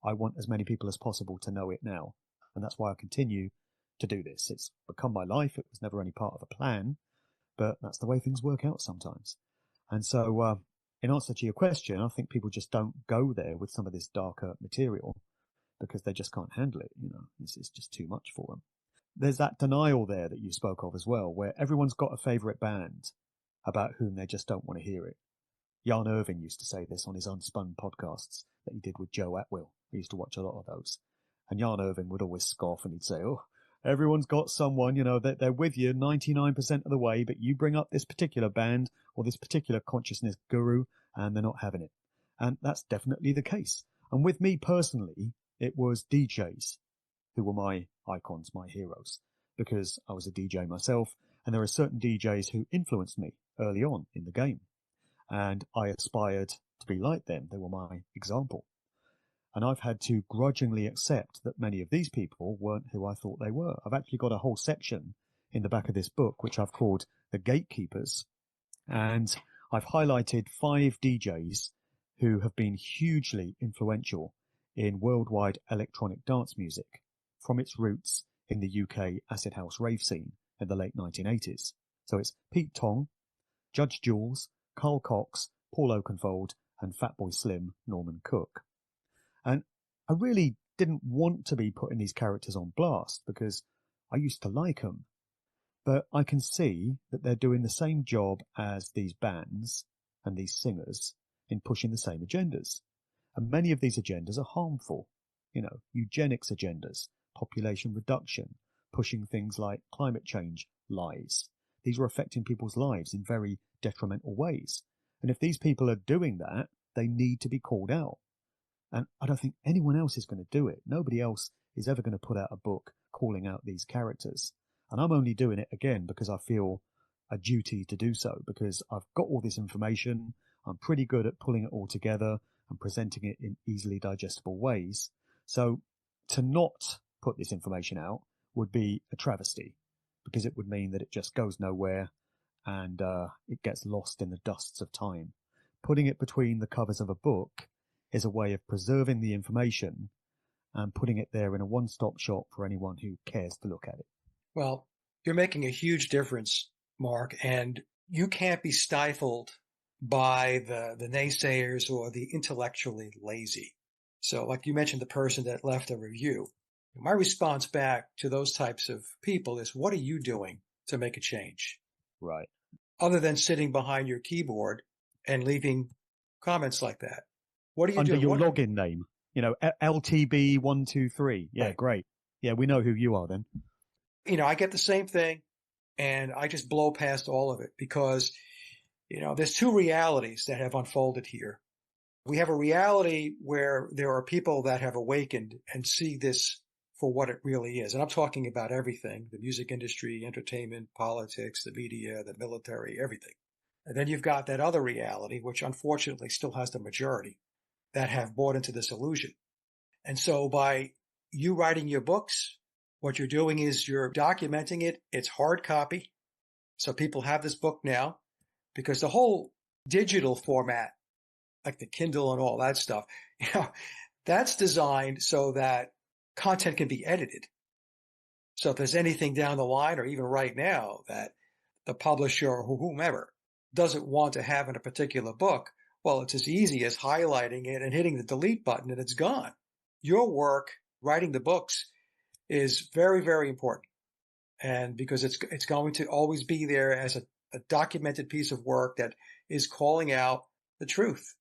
I want as many people as possible to know it now. And that's why I continue to do this. It's become my life. It was never any part of a plan, but that's the way things work out sometimes. And so, in answer to your question, I think people just don't go there with some of this darker material because they just can't handle it. You know, it's just too much for them. There's that denial there that you spoke of as well, where everyone's got a favourite band about whom they just don't want to hear it. Jan Irvin used to say this on his Unspun podcasts that he did with Joe Atwill. I used to watch a lot of those. And Jan Irvin would always scoff and he'd say, oh, everyone's got someone, you know, they're with you 99% of the way, but you bring up this particular band or this particular consciousness guru and they're not having it. And that's definitely the case. And with me personally, it was DJs who were my icons, my heroes, because I was a DJ myself, and there are certain DJs who influenced me early on in the game, and I aspired to be like them. They were my example. And I've had to grudgingly accept that many of these people weren't who I thought they were. I've actually got a whole section in the back of this book, which I've called The Gatekeepers, and I've highlighted 5 DJs who have been hugely influential in worldwide electronic dance music, from its roots in the UK acid house rave scene in the late 1980s. So it's Pete Tong, Judge Jules, Carl Cox, Paul Oakenfold, and Fatboy Slim, Norman Cook. And I really didn't want to be putting these characters on blast because I used to like them. But I can see that they're doing the same job as these bands and these singers in pushing the same agendas. And many of these agendas are harmful. You know, eugenics agendas, population reduction, pushing things like climate change lies. These are affecting people's lives in very detrimental ways. And if these people are doing that, they need to be called out. And I don't think anyone else is going to do it. Nobody else is ever going to put out a book calling out these characters. And I'm only doing it again because I feel a duty to do so, because I've got all this information. I'm pretty good at pulling it all together and presenting it in easily digestible ways. So to not put this information out would be a travesty, because it would mean that it just goes nowhere and it gets lost in the dusts of time. Putting it between the covers of a book is a way of preserving the information and putting it there in a one-stop shop for anyone who cares to look at it. Well, you're making a huge difference, Mark, and you can't be stifled by the naysayers or the intellectually lazy. So like you mentioned, the person that left a review, my response back to those types of people is, what are you doing to make a change? Right. Other than sitting behind your keyboard and leaving comments like that. What are you Under doing? your login name, you know, LTB123. Yeah, Right. great. Yeah, we know who you are then. You know, I get the same thing and I just blow past all of it because, you know, there's 2 realities that have unfolded here. We have a reality where there are people that have awakened and see this for what it really is. And I'm talking about everything, the music industry, entertainment, politics, the media, the military, everything. And then you've got that other reality, which unfortunately still has the majority that have bought into this illusion. And so by you writing your books, what you're doing is you're documenting it. It's hard copy. So people have this book now because the whole digital format, like the Kindle and all that stuff, that's designed so that content can be edited. So if there's anything down the line or even right now that the publisher or whomever doesn't want to have in a particular book, well, it's as easy as highlighting it and hitting the delete button and it's gone. Your work, writing the books, is very, very important. And because it's going to always be there as a documented piece of work that is calling out the truth.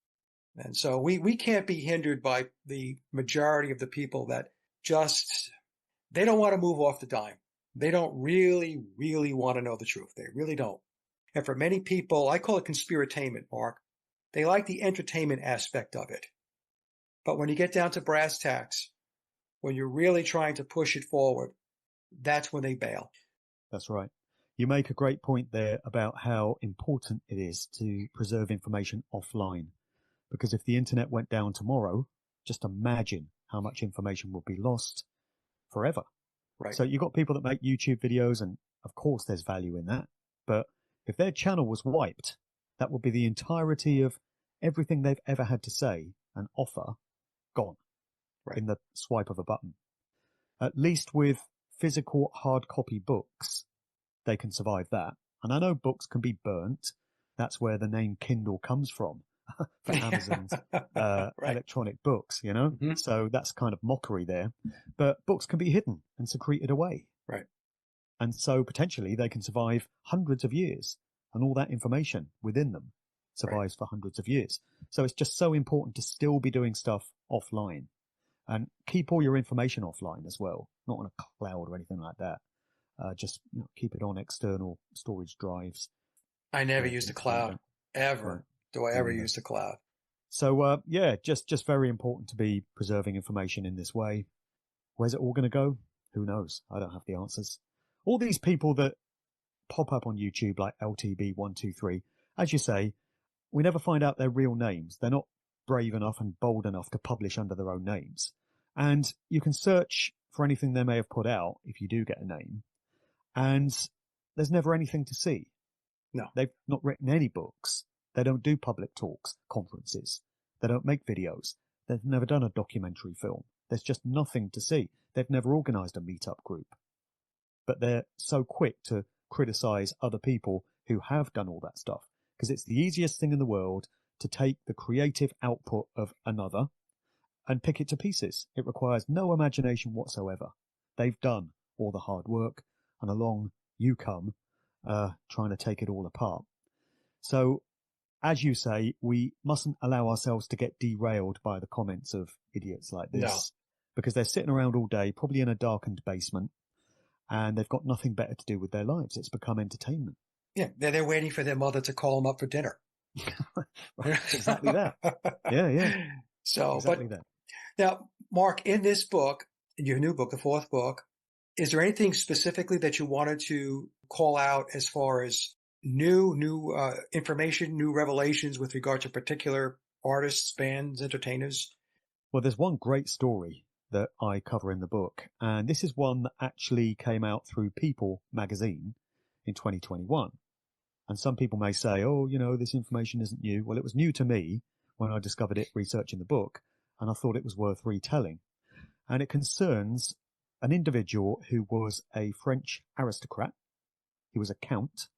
And so we can't be hindered by the majority of the people that they don't want to move off the dime. They don't really, really want to know the truth. They really don't. And for many people, I call it conspiratainment, Mark. They like the entertainment aspect of it. But when you get down to brass tacks, when you're really trying to push it forward, that's when they bail. That's right. You make a great point there about how important it is to preserve information offline. Because if the internet went down tomorrow, just imagine how much information would be lost forever. Right. So you've got people that make YouTube videos, and of course there's value in that. But if their channel was wiped, that would be the entirety of everything they've ever had to say and offer gone in the swipe of a button. At least with physical hard copy books, they can survive that. And I know books can be burnt. That's where the name Kindle comes from for Amazon's electronic books, you know? Mm-hmm. So that's kind of mockery there. But books can be hidden and secreted away. Right. And so potentially they can survive hundreds of years, and all that information within them survives for hundreds of years. So it's just so important to still be doing stuff offline, and keep all your information offline as well, not on a cloud or anything like that. Just keep it on external storage drives. I never use the cloud, ever. Do I ever use the cloud? So, just very important to be preserving information in this way. Where's it all going to go? Who knows? I don't have the answers. All these people that pop up on YouTube like LTB123, as you say, we never find out their real names. They're not brave enough and bold enough to publish under their own names. And you can search for anything they may have put out if you do get a name, and there's never anything to see. No. They've not written any books. They don't do public talks, conferences. They don't make videos. They've never done a documentary film. There's just nothing to see. They've never organized a meetup group. But they're so quick to criticize other people who have done all that stuff, because it's the easiest thing in the world to take the creative output of another and pick it to pieces. It requires no imagination whatsoever. They've done all the hard work, and along you come, trying to take it all apart. So, as you say, we mustn't allow ourselves to get derailed by the comments of idiots like this, because they're sitting around all day, probably in a darkened basement, and they've got nothing better to do with their lives. It's become entertainment. Yeah, they're waiting for their mother to call them up for dinner. Right, exactly that. Yeah. So, exactly that. Now, Mark, in this book, in your new book, the fourth book, is there anything specifically that you wanted to call out as far as new information, new revelations with regard to particular artists, bands, entertainers? Well, there's one great story that I cover in the book, and this is one that actually came out through People magazine in 2021. And some people may say, oh, this information isn't new. Well, it was new to me when I discovered it researching the book, and I thought it was worth retelling. And it concerns an individual who was a French aristocrat. He was a count.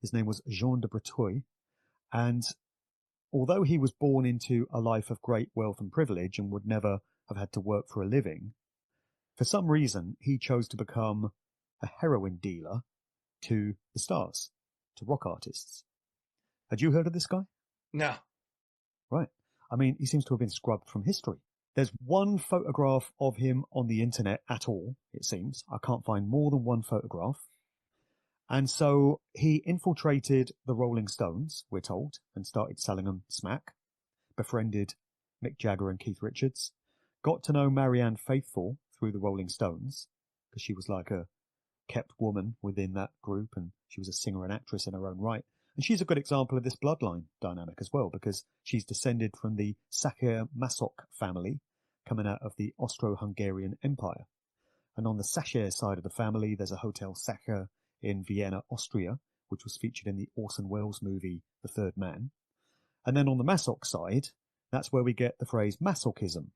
His name was Jean de Breteuil. And although he was born into a life of great wealth and privilege and would never have had to work for a living, for some reason he chose to become a heroin dealer to the stars, to rock artists. Had you heard of this guy? No. Right. I mean, he seems to have been scrubbed from history. There's one photograph of him on the internet at all, it seems. I can't find more than one photograph. And so he infiltrated the Rolling Stones, we're told, and started selling them smack, befriended Mick Jagger and Keith Richards. Got to know Marianne Faithfull through the Rolling Stones, because she was like a kept woman within that group, and she was a singer and actress in her own right. And she's a good example of this bloodline dynamic as well, because she's descended from the Sacher-Masoch family coming out of the Austro-Hungarian Empire. And on the Sacher side of the family, there's a Hotel Sacher in Vienna, Austria, which was featured in the Orson Welles movie The Third Man. And then on the Masoch side, that's where we get the phrase Masochism,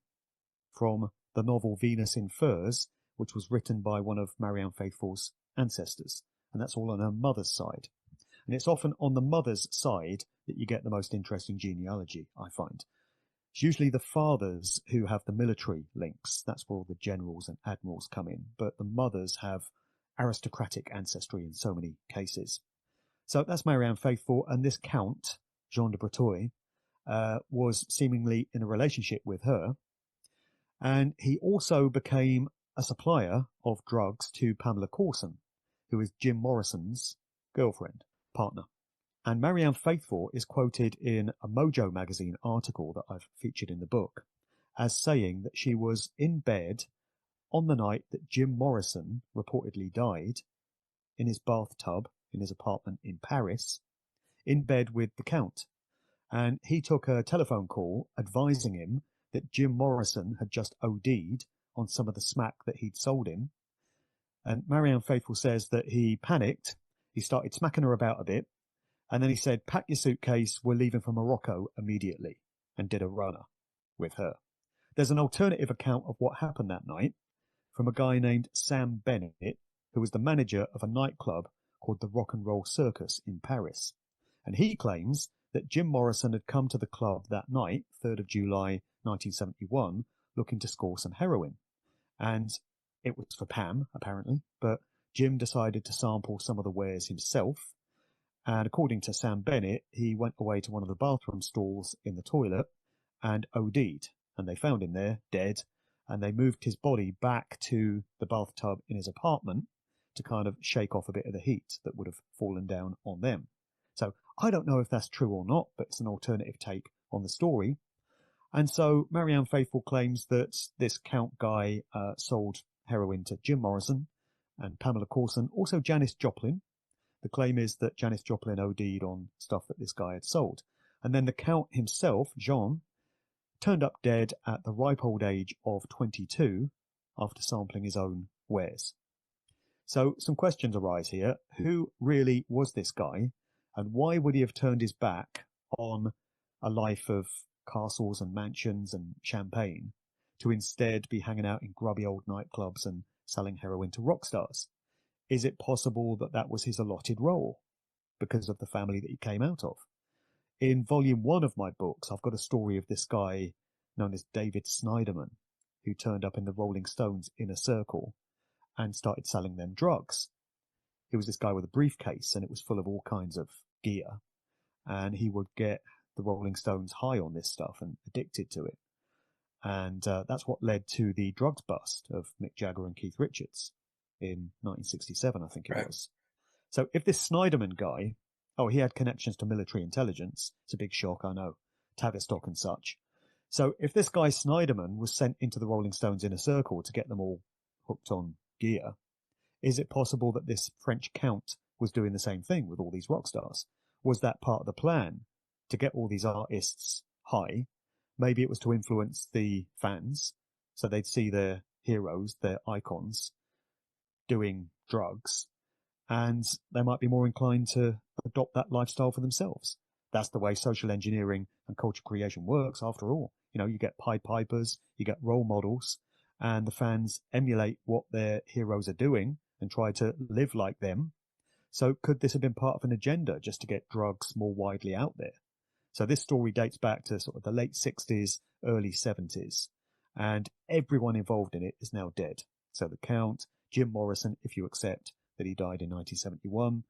from the novel Venus in Furs, which was written by one of Marianne Faithfull's ancestors. And that's all on her mother's side. And it's often on the mother's side that you get the most interesting genealogy, I find. It's usually the fathers who have the military links. That's where all the generals and admirals come in. But the mothers have aristocratic ancestry in so many cases. So that's Marianne Faithfull, and this Count, Jean de Breteuil, was seemingly in a relationship with her. And he also became a supplier of drugs to Pamela Courson, who is Jim Morrison's girlfriend, partner. And Marianne Faithfull is quoted in a Mojo magazine article that I've featured in the book as saying that she was in bed on the night that Jim Morrison reportedly died, in his bathtub in his apartment in Paris, in bed with the Count. And he took a telephone call advising him that Jim Morrison had just OD'd on some of the smack that he'd sold him. And Marianne Faithfull says that he panicked, he started smacking her about a bit, and then he said, "Pack your suitcase, we're leaving for Morocco immediately," and did a runner with her. There's an alternative account of what happened that night from a guy named Sam Bennett, who was the manager of a nightclub called the Rock and Roll Circus in Paris. And he claims that Jim Morrison had come to the club that night, 3rd of July 1971, looking to score some heroin. And it was for Pam, apparently, but Jim decided to sample some of the wares himself. And according to Sam Bennett, he went away to one of the bathroom stalls in the toilet and OD'd. And they found him there, dead, and they moved his body back to the bathtub in his apartment to kind of shake off a bit of the heat that would have fallen down on them. So I don't know if that's true or not, but it's an alternative take on the story. And so Marianne Faithfull claims that this Count guy sold heroin to Jim Morrison and Pamela Courson, also Janis Joplin. The claim is that Janis Joplin OD'd on stuff that this guy had sold. And then the Count himself, Jean, turned up dead at the ripe old age of 22 after sampling his own wares. So some questions arise here. Who really was this guy? And why would he have turned his back on a life of castles and mansions and champagne to instead be hanging out in grubby old nightclubs and selling heroin to rock stars? Is it possible that that was his allotted role because of the family that he came out of? In volume 1 of my books, I've got a story of this guy known as David Snyderman, who turned up in the Rolling Stones inner circle and started selling them drugs. He was this guy with a briefcase, and it was full of all kinds of gear. And he would get the Rolling Stones high on this stuff and addicted to it. And that's what led to the drugs bust of Mick Jagger and Keith Richards in 1967, I think it was. So if this Snyderman guy, he had connections to military intelligence. It's a big shock, I know. Tavistock and such. So if this guy Snyderman was sent into the Rolling Stones inner circle to get them all hooked on gear, is it possible that this French Count was doing the same thing with all these rock stars? Was that part of the plan to get all these artists high? Maybe it was to influence the fans so they'd see their heroes, their icons, doing drugs, and they might be more inclined to adopt that lifestyle for themselves. That's the way social engineering and culture creation works, after all. You know, you get Pied Pipers, you get role models, and the fans emulate what their heroes are doing and try to live like them. So could this have been part of an agenda just to get drugs more widely out there? So this story dates back to sort of the late 60s, early 70s, and everyone involved in it is now dead. So the Count, Jim Morrison, if you accept that he died in 1971,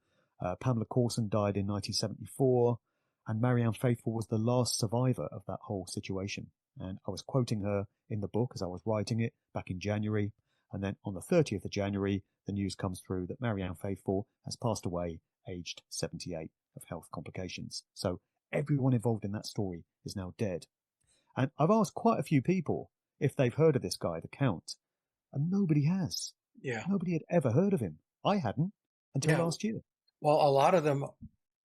Pamela Courson died in 1974, and Marianne Faithfull was the last survivor of that whole situation. And I was quoting her in the book as I was writing it back in January. And then on the 30th of January, the news comes through that Marianne Faithfull has passed away, aged 78, of health complications. So everyone involved in that story is now dead. And I've asked quite a few people if they've heard of this guy, the Count, and nobody has. Yeah. Nobody had ever heard of him. I hadn't until Yeah. last year. Well, a lot of them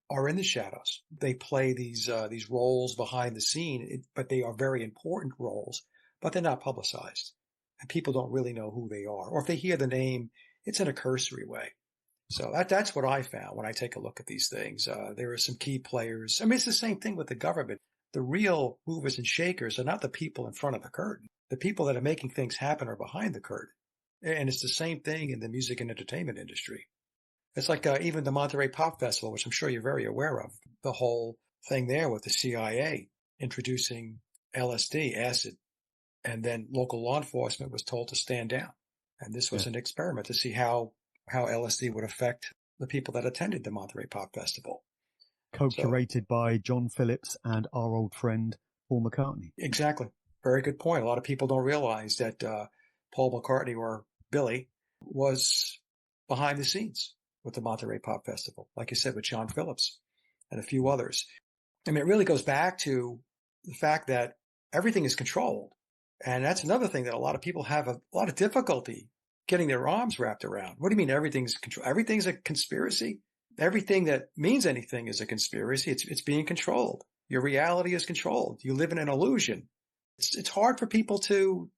are in the shadows. They play these roles behind the scene, but they are very important roles, but they're not publicized. And people don't really know who they are. Or if they hear the name, it's in a cursory way. So that's what I found when I take a look at these things. There are some key players. I mean, it's the same thing with the government. The real movers and shakers are not the people in front of the curtain. The people that are making things happen are behind the curtain. And it's the same thing in the music and entertainment industry. It's like even the Monterey Pop Festival, which I'm sure you're very aware of, the whole thing there with the CIA introducing LSD, acid, and then local law enforcement was told to stand down. And this was an experiment to see how LSD would affect the people that attended the Monterey Pop Festival. Co-curated by John Phillips and our old friend Paul McCartney. Exactly. Very good point. A lot of people don't realize that Paul McCartney or Billy was behind the scenes with the Monterey Pop Festival, like you said, with John Phillips and a few others. I mean, it really goes back to the fact that everything is controlled. And that's another thing that a lot of people have a lot of difficulty getting their arms wrapped around. What do you mean everything's controlled? Everything's a conspiracy? Everything that means anything is a conspiracy. It's being controlled. Your reality is controlled. You live in an illusion. It's hard for people to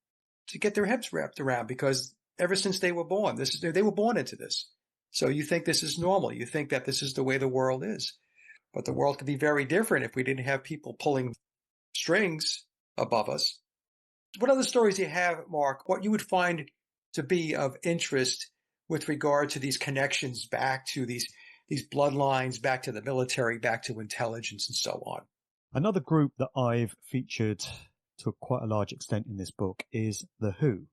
get their heads wrapped around because ever since they were born, they were born into this. So you think this is normal. You think that this is the way the world is. But the world could be very different if we didn't have people pulling strings above us. What other stories do you have, Mark? What you would find to be of interest with regard to these connections back to these bloodlines, back to the military, back to intelligence, and so on? Another group that I've featured to quite a large extent in this book is The Who.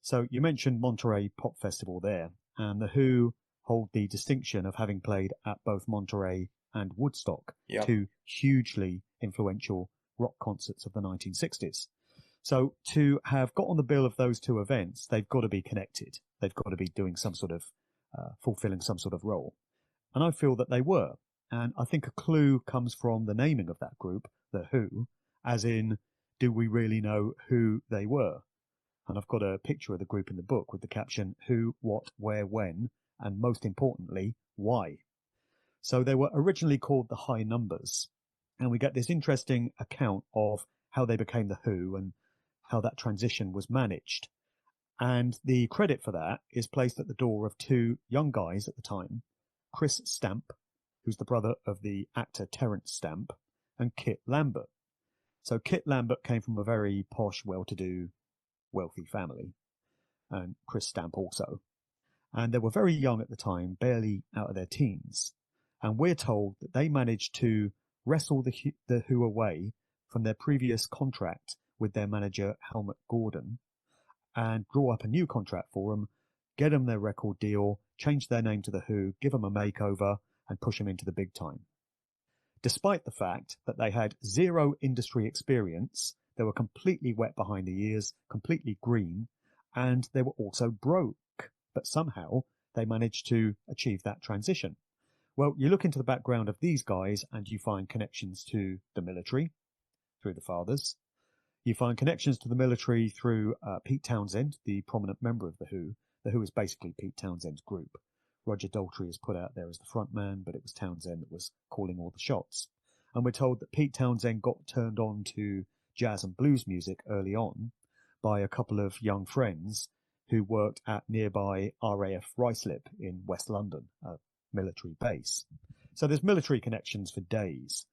So you mentioned Monterey Pop Festival there, and The Who hold the distinction of having played at both Monterey and Woodstock, two hugely influential rock concerts of the 1960s. So to have got on the bill of those two events, they've got to be connected. They've got to be doing some sort of, fulfilling some sort of role. And I feel that they were. And I think a clue comes from the naming of that group, The Who, as in, do we really know who they were? And I've got a picture of the group in the book with the caption, who, what, where, when, and most importantly, why. So they were originally called the High Numbers. And we get this interesting account of how they became The Who and how that transition was managed. And the credit for that is placed at the door of two young guys at the time, Chris Stamp, who's the brother of the actor Terence Stamp, and Kit Lambert. So Kit Lambert came from a very posh, well-to-do, wealthy family, and Chris Stamp also. And they were very young at the time, barely out of their teens. And we're told that they managed to wrestle the Who away from their previous contract with their manager, Helmut Gordon, and draw up a new contract for them, get them their record deal, change their name to The Who, give them a makeover, and push them into the big time. Despite the fact that they had zero industry experience, they were completely wet behind the ears, completely green, and they were also broke. But somehow they managed to achieve that transition. Well, you look into the background of these guys and you find connections to the military through the fathers. You find connections to the military through Pete Townshend, the prominent member of The Who. The Who is basically Pete Townshend's group. Roger Daltrey is put out there as the front man, but it was Townshend that was calling all the shots. And we're told that Pete Townshend got turned on to jazz and blues music early on by a couple of young friends who worked at nearby RAF Ruislip in West London, a military base. So there's military connections for days.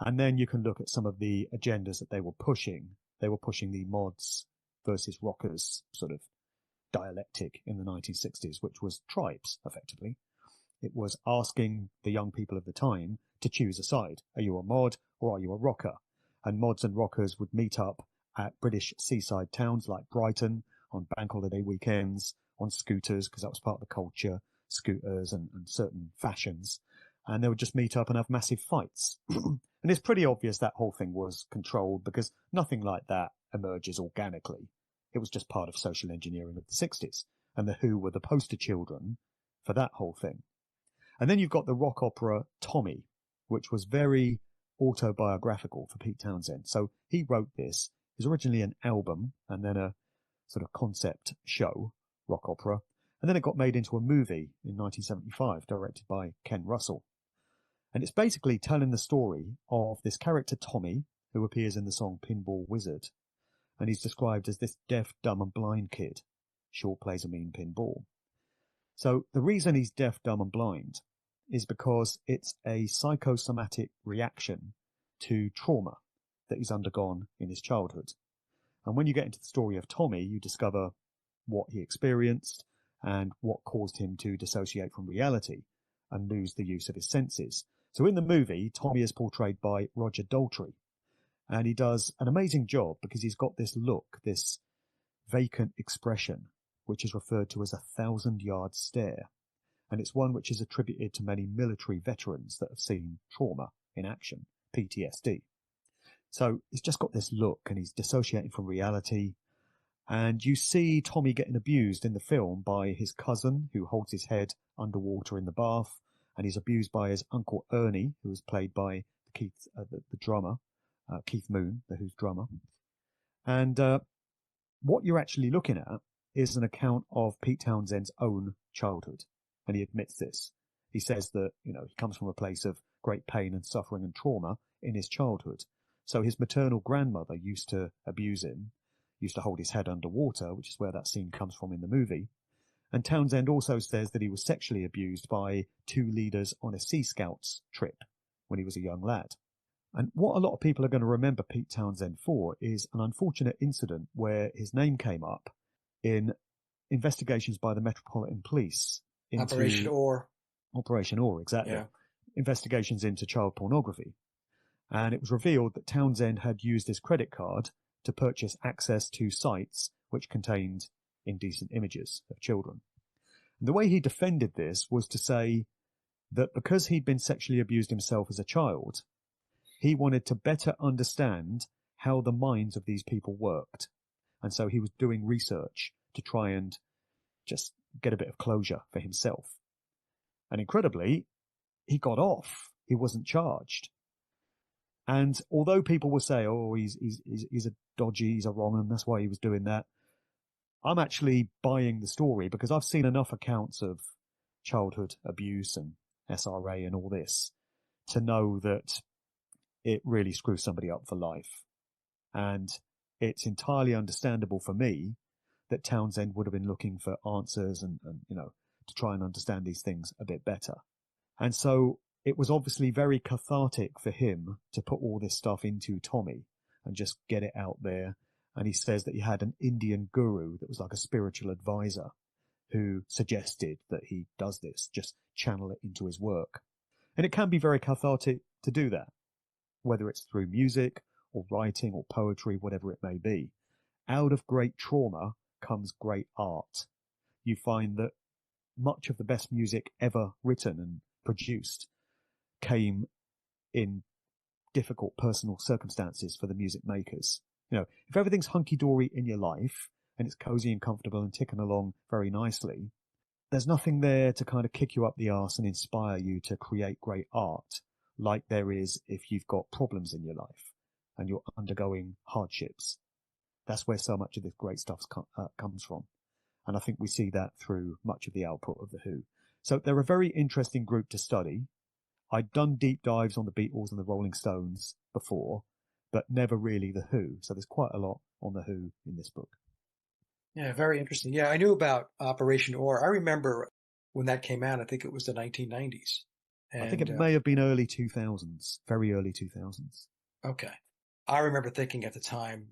And then you can look at some of the agendas that they were pushing. They were pushing the mods versus rockers sort of dialectic in the 1960s, which was tribes, effectively. It was asking the young people of the time to choose a side. Are you a mod or are you a rocker? And mods and rockers would meet up at British seaside towns like Brighton on bank holiday weekends, on scooters, because that was part of the culture, scooters and certain fashions. And they would just meet up and have massive fights. And it's pretty obvious that whole thing was controlled because nothing like that emerges organically. It was just part of social engineering of the 60s. And The Who were the poster children for that whole thing. And then you've got the rock opera Tommy, which was very autobiographical for Pete Townsend. So he wrote this. It was originally an album and then a sort of concept show, rock opera. And then it got made into a movie in 1975, directed by Ken Russell. And it's basically telling the story of this character, Tommy, who appears in the song Pinball Wizard. And he's described as this deaf, dumb and blind kid. Sure plays a mean pinball. So the reason he's deaf, dumb and blind is because it's a psychosomatic reaction to trauma that he's undergone in his childhood. And when you get into the story of Tommy, you discover what he experienced and what caused him to dissociate from reality and lose the use of his senses. So in the movie, Tommy is portrayed by Roger Daltrey, and he does an amazing job because he's got this look, this vacant expression, which is referred to as a 1,000-yard stare. And it's one which is attributed to many military veterans that have seen trauma in action, PTSD. So he's just got this look and he's dissociating from reality. And you see Tommy getting abused in the film by his cousin, who holds his head underwater in the bath. And he's abused by his uncle Ernie, who was played by the drummer, Keith Moon, the Who's drummer. And what you're actually looking at is an account of Pete Townsend's own childhood. And he admits this. He says that, he comes from a place of great pain and suffering and trauma in his childhood. So his maternal grandmother used to abuse him, used to hold his head underwater, which is where that scene comes from in the movie. And Townsend also says that he was sexually abused by 2 leaders on a Sea Scouts trip when he was a young lad. And what a lot of people are going to remember Pete Townsend for is an unfortunate incident where his name came up in investigations by the Metropolitan Police into Operation Oar. Operation Oar, exactly. Yeah. Investigations into child pornography. And it was revealed that Townsend had used his credit card to purchase access to sites which contained indecent images of children. And the way he defended this was to say that because he'd been sexually abused himself as a child, he wanted to better understand how the minds of these people worked. And so he was doing research to try and just get a bit of closure for himself. And incredibly, he got off. He wasn't charged. And although people will say, oh, he's a dodgy, he's a wrong, and that's why he was doing that, I'm actually buying the story because I've seen enough accounts of childhood abuse and SRA and all this to know that it really screws somebody up for life. And it's entirely understandable for me that Townsend would have been looking for answers and to try and understand these things a bit better. And so it was obviously very cathartic for him to put all this stuff into Tommy and just get it out there. And he says that he had an Indian guru that was like a spiritual advisor who suggested that he does this, just channel it into his work. And it can be very cathartic to do that, whether it's through music or writing or poetry, whatever it may be. Out of great trauma comes great art. You find that much of the best music ever written and produced came in difficult personal circumstances for the music makers. If everything's hunky-dory in your life and it's cozy and comfortable and ticking along very nicely, there's nothing there to kind of kick you up the arse and inspire you to create great art like there is if you've got problems in your life and you're undergoing hardships. That's where so much of this great stuff comes from. And I think we see that through much of the output of The Who. So they're a very interesting group to study. I'd done deep dives on the Beatles and the Rolling Stones before, but never really The Who. So there's quite a lot on The Who in this book. Yeah, very interesting. Yeah, I knew about Operation Oar. I remember when that came out, I think it was the 1990s. And, I think it may have been early 2000s, very early 2000s. Okay. I remember thinking at the time,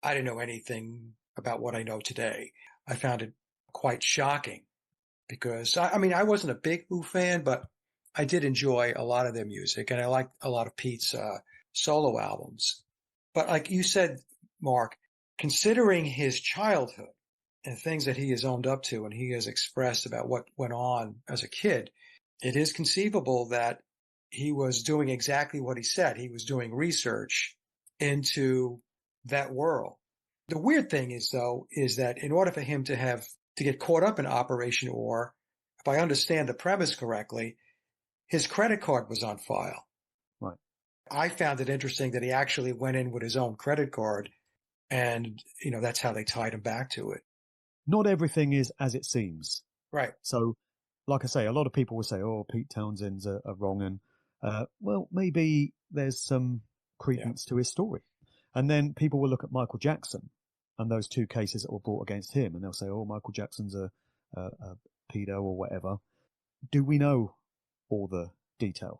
I didn't know anything about what I know today. I found it quite shocking because, I wasn't a big Who fan, but I did enjoy a lot of their music, and I liked a lot of Pete's solo albums. But like you said, Mark, considering his childhood and things that he has owned up to and he has expressed about what went on as a kid, it is conceivable that he was doing exactly what he said. He was doing research into that world. The weird thing is, though, is that in order for him to get caught up in Operation Oar, if I understand the premise correctly, his credit card was on file. Right. I found it interesting that he actually went in with his own credit card, and, that's how they tied him back to it. Not everything is as it seems. Right. So, like I say, a lot of people will say, oh, Pete Townshend's a wrong. And, well, maybe there's some credence to his story. And then people will look at Michael Jackson and those two cases that were brought against him, and they'll say, oh, Michael Jackson's a pedo or whatever. Do we know all the detail?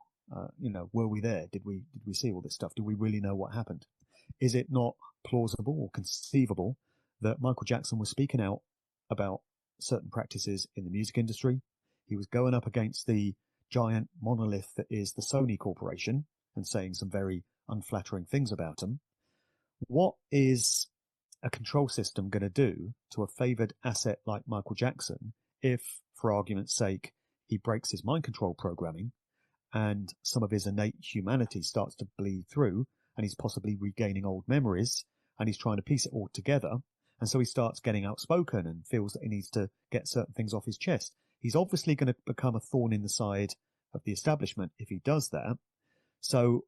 Were we there? Did we see all this stuff? Do we really know what happened? Is it not plausible or conceivable that Michael Jackson was speaking out about certain practices in the music industry? He was going up against the giant monolith that is the Sony Corporation and saying some very unflattering things about them. What is a control system going to do to a favored asset like Michael Jackson if, for argument's sake, he breaks his mind control programming and some of his innate humanity starts to bleed through and he's possibly regaining old memories and he's trying to piece it all together, and so he starts getting outspoken and feels that he needs to get certain things off his chest? He's obviously going to become a thorn in the side of the establishment if he does that. So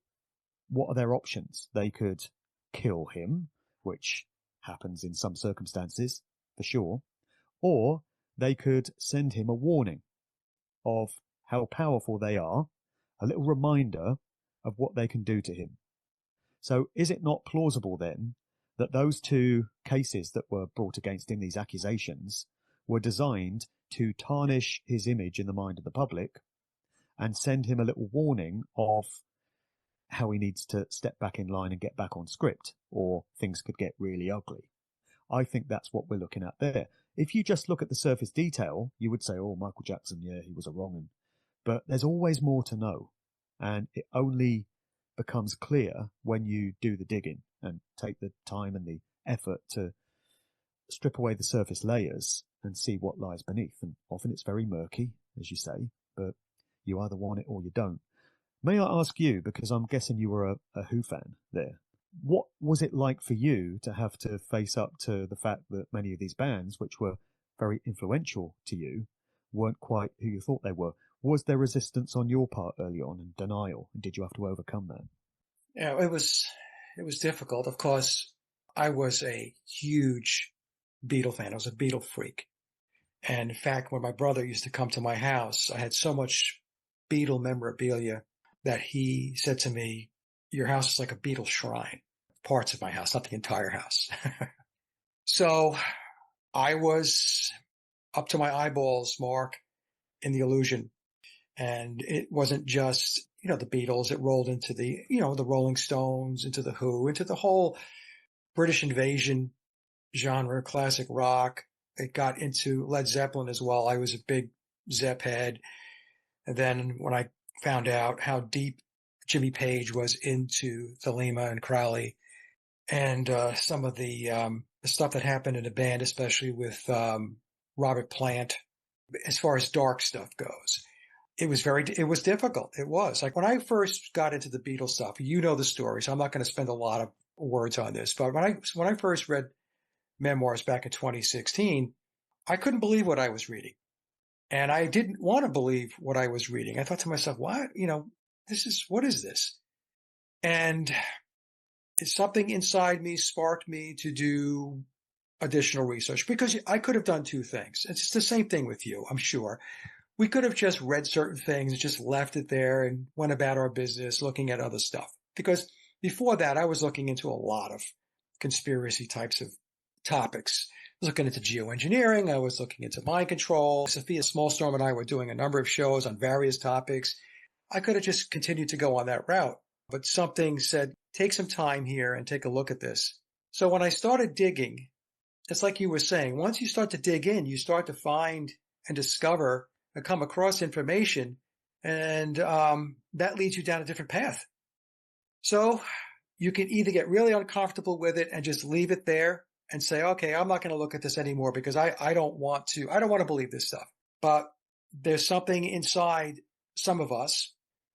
what are their options? They could kill him, which happens in some circumstances, for sure, or they could send him a warning of how powerful they are, a little reminder of what they can do to him. So is it not plausible then that those two cases that were brought against him, these accusations, were designed to tarnish his image in the mind of the public and send him a little warning of how he needs to step back in line and get back on script, or things could get really ugly? I think that's what we're looking at there. If you just look at the surface detail, you would say, oh, Michael Jackson, yeah, he was a wrong 'un. But there's always more to know. And it only becomes clear when you do the digging and take the time and the effort to strip away the surface layers and see what lies beneath. And often it's very murky, as you say, but you either want it or you don't. May I ask you, because I'm guessing you were a Who fan there, what was it like for you to have to face up to the fact that many of these bands, which were very influential to you, weren't quite who you thought they were? Was there resistance on your part early on and denial? And did you have to overcome that? Yeah, it was difficult. Of course, I was a huge Beatle fan. I was a Beatle freak. And in fact, when my brother used to come to my house, I had so much Beatle memorabilia that he said to me, your house is like a Beatle shrine. Parts of my house, not the entire house. So I was up to my eyeballs, Mark, in the illusion. And it wasn't just, the Beatles. It rolled into the, the Rolling Stones, into the Who, into the whole British invasion genre, classic rock. It got into Led Zeppelin as well. I was a big Zepp head. And then when I found out how deep Jimmy Page was into Thelema and Crowley and some of the stuff that happened in the band, especially with Robert Plant, as far as dark stuff goes, it was difficult. It was like when I first got into the Beatles stuff, the story, so I'm not going to spend a lot of words on this, but when I first read Memoirs back in 2016, I couldn't believe what I was reading. And I didn't want to believe what I was reading. I thought to myself, what? What is this? And something inside me sparked me to do additional research, because I could have done two things. It's the same thing with you, I'm sure. We could have just read certain things and just left it there and went about our business looking at other stuff. Because before that, I was looking into a lot of conspiracy types of topics. I was looking into geoengineering. I was looking into mind control. Sophia Smallstorm and I were doing a number of shows on various topics. I could have just continued to go on that route, but something said, take some time here and take a look at this. So when I started digging, it's like you were saying, once you start to dig in, you start to find and discover and come across information, and that leads you down a different path. So you can either get really uncomfortable with it and just leave it there and say, okay, I'm not going to look at this anymore because I don't want to believe this stuff. But there's something inside some of us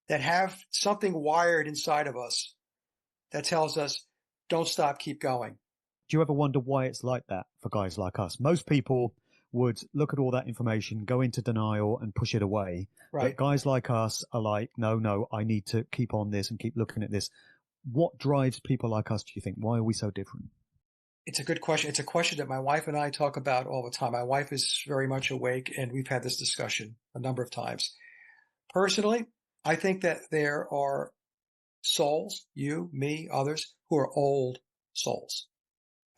that have something wired inside of us that tells us, don't stop, keep going. Do you ever wonder why it's like that for guys like us? Most people would look at all that information, go into denial and push it away. Right. But guys like us are like, no, I need to keep on this and keep looking at this. What drives people like us, do you think? Why are we so different? It's a good question. It's a question that my wife and I talk about all the time. My wife is very much awake, and we've had this discussion a number of times. Personally, I think that there are souls, you, me, others, who are old souls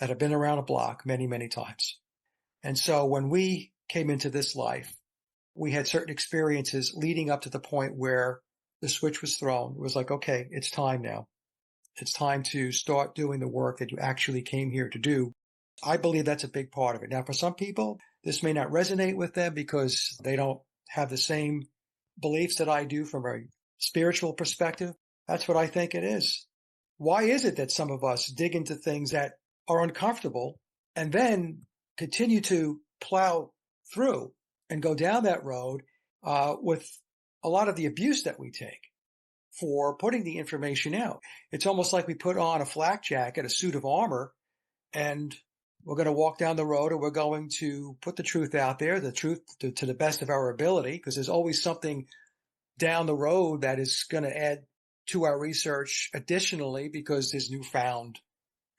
that have been around a block many, many times. And so when we came into this life, we had certain experiences leading up to the point where the switch was thrown. It was like, okay, it's time now. It's time to start doing the work that you actually came here to do. I believe that's a big part of it. Now, for some people, this may not resonate with them because they don't have the same beliefs that I do from a spiritual perspective. That's what I think it is. Why is it that some of us dig into things that are uncomfortable and then continue to plow through and go down that road with a lot of the abuse that we take for putting the information out? It's almost like we put on a flak jacket, a suit of armor, and we're going to walk down the road and we're going to put the truth out there, the truth to the best of our ability, because there's always something down the road that is going to add to our research additionally because there's newfound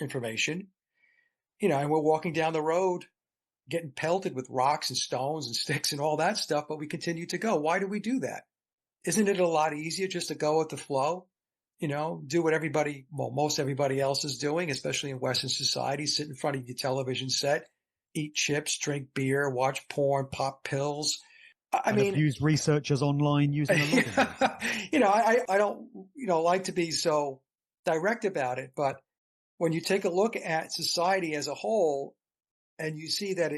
information. And we're walking down the road getting pelted with rocks and stones and sticks and all that stuff, but we continue to go. Why do we do that? Isn't it a lot easier just to go with the flow? Do what most everybody else is doing, especially in Western society, sit in front of your television set, eat chips, drink beer, watch porn, pop pills. I mean, abuse researchers online using a login. I don't, like to be so direct about it, but when you take a look at society as a whole and you see that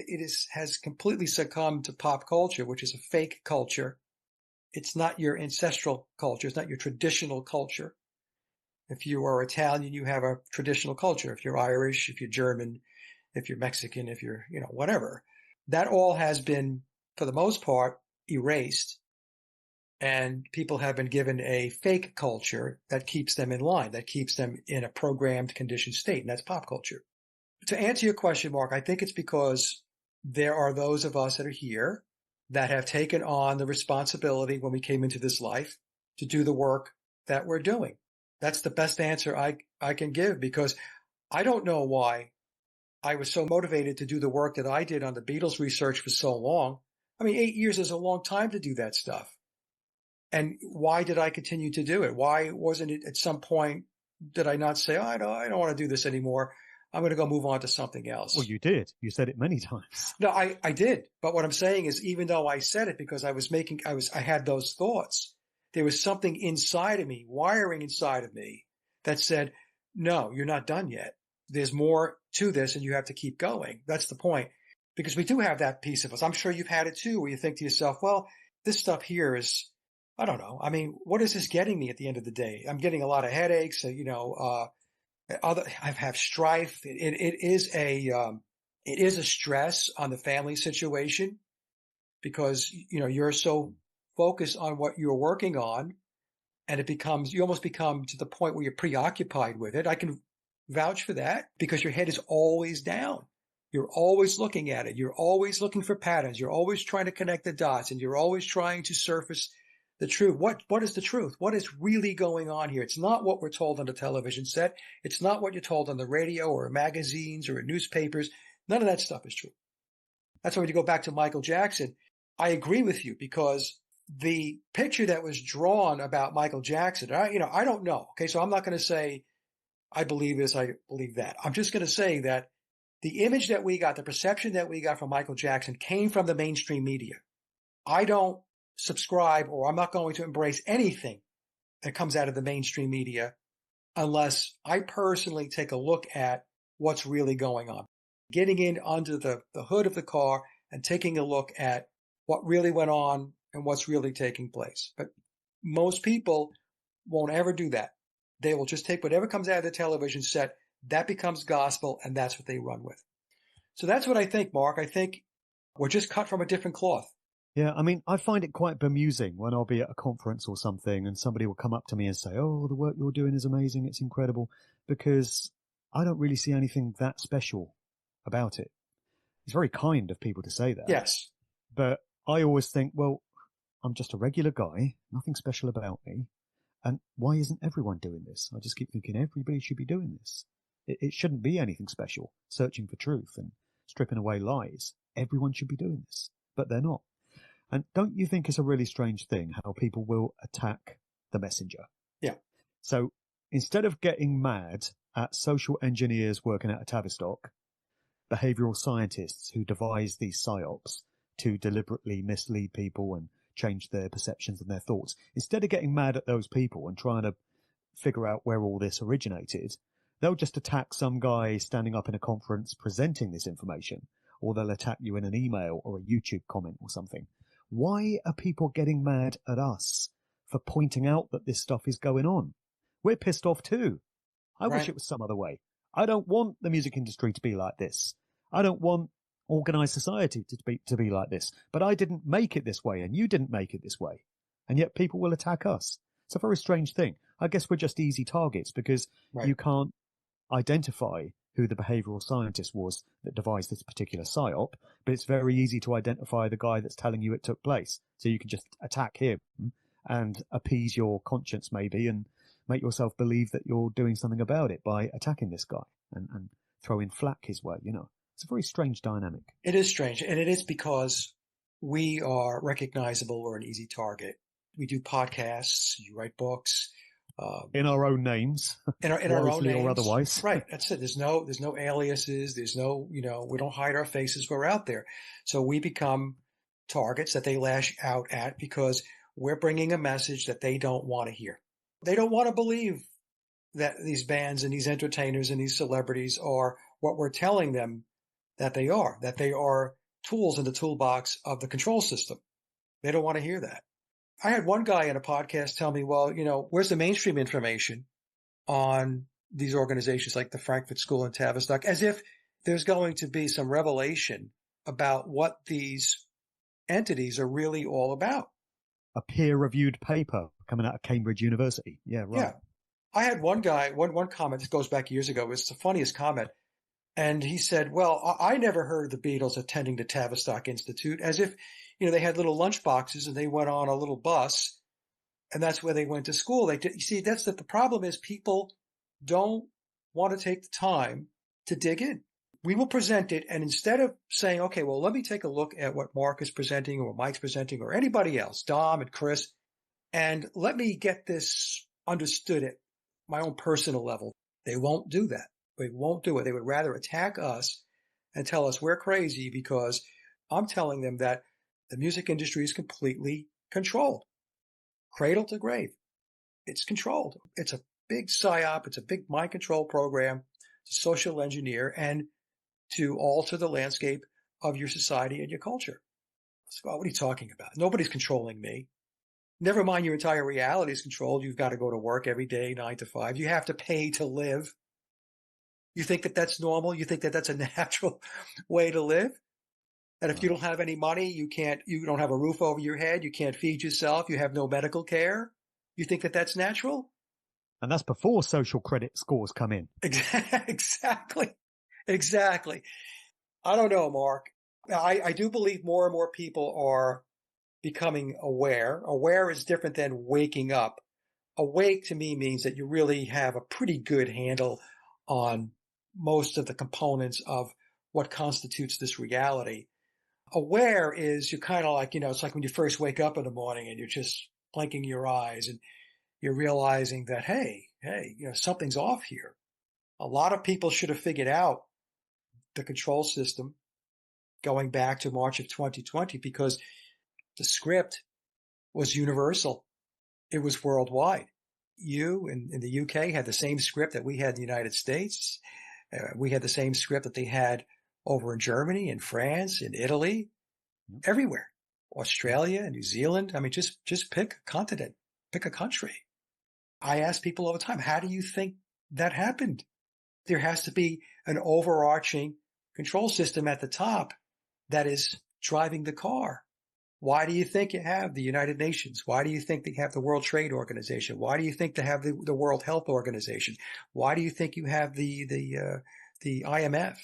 has completely succumbed to pop culture, which is a fake culture. It's not your ancestral culture. It's not your traditional culture. If you are Italian, you have a traditional culture. If you're Irish, if you're German, if you're Mexican, if you're, whatever, that all has been, for the most part, erased. And people have been given a fake culture that keeps them in line, that keeps them in a programmed, conditioned state. And that's pop culture. To answer your question, Mark, I think it's because there are those of us that are here that have taken on the responsibility when we came into this life to do the work that we're doing. That's the best answer I can give, because I don't know why I was so motivated to do the work that I did on the Beatles research for so long. I mean, 8 years is a long time to do that stuff. And why did I continue to do it? Why wasn't it at some point, did I not say, I don't want to do this anymore. I'm going to go move on to something else. Well, you did. You said it many times. No, I did. But what I'm saying is, even though I said it because I had those thoughts, there was something inside of me, wiring inside of me that said, no, you're not done yet. There's more to this and you have to keep going. That's the point. Because we do have that piece of us. I'm sure you've had it too, where you think to yourself, well, this stuff here is, I don't know. I mean, what is this getting me at the end of the day? I'm getting a lot of headaches, I have strife. It is a stress on the family situation because, you're so focused on what you're working on and you almost become to the point where you're preoccupied with it. I can vouch for that because your head is always down. You're always looking at it. You're always looking for patterns. You're always trying to connect the dots and you're always trying to surface the truth. What is the truth? What is really going on here? It's not what we're told on the television set. It's not what you're told on the radio or magazines or in newspapers. None of that stuff is true. That's why when you go back to Michael Jackson, I agree with you because the picture that was drawn about Michael Jackson, I don't know. Okay. So I'm not going to say I believe this, I believe that. I'm just going to say that the image that we got, the perception that we got from Michael Jackson came from the mainstream media. I don't subscribe or I'm not going to embrace anything that comes out of the mainstream media unless I personally take a look at what's really going on. Getting in under the hood of the car and taking a look at what really went on and what's really taking place. But most people won't ever do that. They will just take whatever comes out of the television set, that becomes gospel, and that's what they run with. So that's what I think, Mark. I think we're just cut from a different cloth. Yeah, I mean, I find it quite bemusing when I'll be at a conference or something and somebody will come up to me and say, oh, the work you're doing is amazing, it's incredible, because I don't really see anything that special about it. It's very kind of people to say that. Yes. But I always think, well, I'm just a regular guy, nothing special about me. And why isn't everyone doing this? I just keep thinking everybody should be doing this. It shouldn't be anything special, searching for truth and stripping away lies. Everyone should be doing this, but they're not. And don't you think it's a really strange thing how people will attack the messenger? Yeah. So instead of getting mad at social engineers working at a Tavistock, behavioral scientists who devise these psyops to deliberately mislead people and change their perceptions and their thoughts, instead of getting mad at those people and trying to figure out where all this originated, they'll just attack some guy standing up in a conference presenting this information, or they'll attack you in an email or a YouTube comment or something. Why are people getting mad at us for pointing out that this stuff is going on? We're pissed off too. I wish it was some other way. I don't want the music industry to be like this. I don't want organized society to be like this. But I didn't make it this way, and you didn't make it this way. And yet people will attack us. It's a very strange thing. I guess we're just easy targets because you can't identify who the behavioral scientist was that devised this particular psyop, but it's very easy to identify the guy that's telling you it took place. So you can just attack him and appease your conscience maybe and make yourself believe that you're doing something about it by attacking this guy and throwing flack his way, you know. It's a very strange dynamic. It is strange, and it is because we are recognizable. We're an easy target. We do podcasts, you write books. In our own names. In our own names. Or otherwise. Right. That's it. There's no aliases. There's no, we don't hide our faces. We're out there. So we become targets that they lash out at because we're bringing a message that they don't want to hear. They don't want to believe that these bands and these entertainers and these celebrities are what we're telling them that they are tools in the toolbox of the control system. They don't want to hear that. I had one guy in a podcast tell me, well, where's the mainstream information on these organizations like the Frankfurt School and Tavistock, as if there's going to be some revelation about what these entities are really all about. A peer-reviewed paper coming out of Cambridge University. Yeah, right. Yeah. I had one guy, one comment, this goes back years ago, it was the funniest comment. And he said, well, I never heard of the Beatles attending the Tavistock Institute, as if, they had little lunch boxes and they went on a little bus and that's where they went to school. You see, that's the problem is people don't want to take the time to dig in. We will present it. And instead of saying, okay, well, let me take a look at what Mark is presenting or Mike's presenting or anybody else, Dom and Chris, and let me get this understood at my own personal level. They won't do that. They won't do it. They would rather attack us and tell us we're crazy because I'm telling them that the music industry is completely controlled. Cradle to grave. It's controlled. It's a big psyop. It's a big mind control program to social engineer and to alter the landscape of your society and your culture. Scott, what are you talking about? Nobody's controlling me. Never mind your entire reality is controlled. You've got to go to work every day, 9 to 5. You have to pay to live. You think that that's normal? You think that that's a natural way to live? That if you don't have any money, you don't have a roof over your head, you can't feed yourself, you have no medical care? You think that that's natural? And that's before social credit scores come in. Exactly. I don't know, Mark. I do believe more and more people are becoming aware. Aware is different than waking up. Awake to me means that you really have a pretty good handle on most of the components of what constitutes this reality. Aware is you're kind of like, it's like when you first wake up in the morning and you're just blinking your eyes and you're realizing that, hey, something's off here. A lot of people should have figured out the control system going back to March of 2020 because the script was universal. It was worldwide. You in the UK had the same script that we had in the United States. We had the same script that they had over in Germany, in France, in Italy, everywhere. Australia, New Zealand. I mean, just pick a continent, pick a country. I ask people all the time, how do you think that happened? There has to be an overarching control system at the top that is driving the car. Why do you think you have the United Nations? Why do you think they have the World Trade Organization? Why do you think they have the World Health Organization? Why do you think you have the IMF?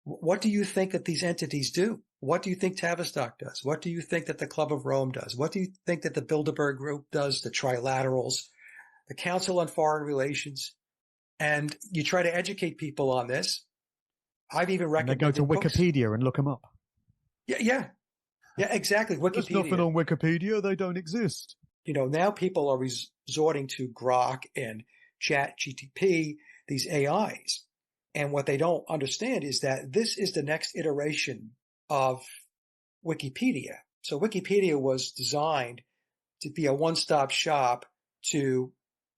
What do you think that these entities do? What do you think Tavistock does? What do you think that the Club of Rome does? What do you think that the Bilderberg Group does, the Trilaterals, the Council on Foreign Relations? And you try to educate people on this. I've even recommended And they go to books. Wikipedia and look them up. Yeah, exactly. Wikipedia. There's nothing on Wikipedia. They don't exist. Now people are resorting to Grok and ChatGPT, these AIs. And what they don't understand is that this is the next iteration of Wikipedia. So Wikipedia was designed to be a one-stop shop to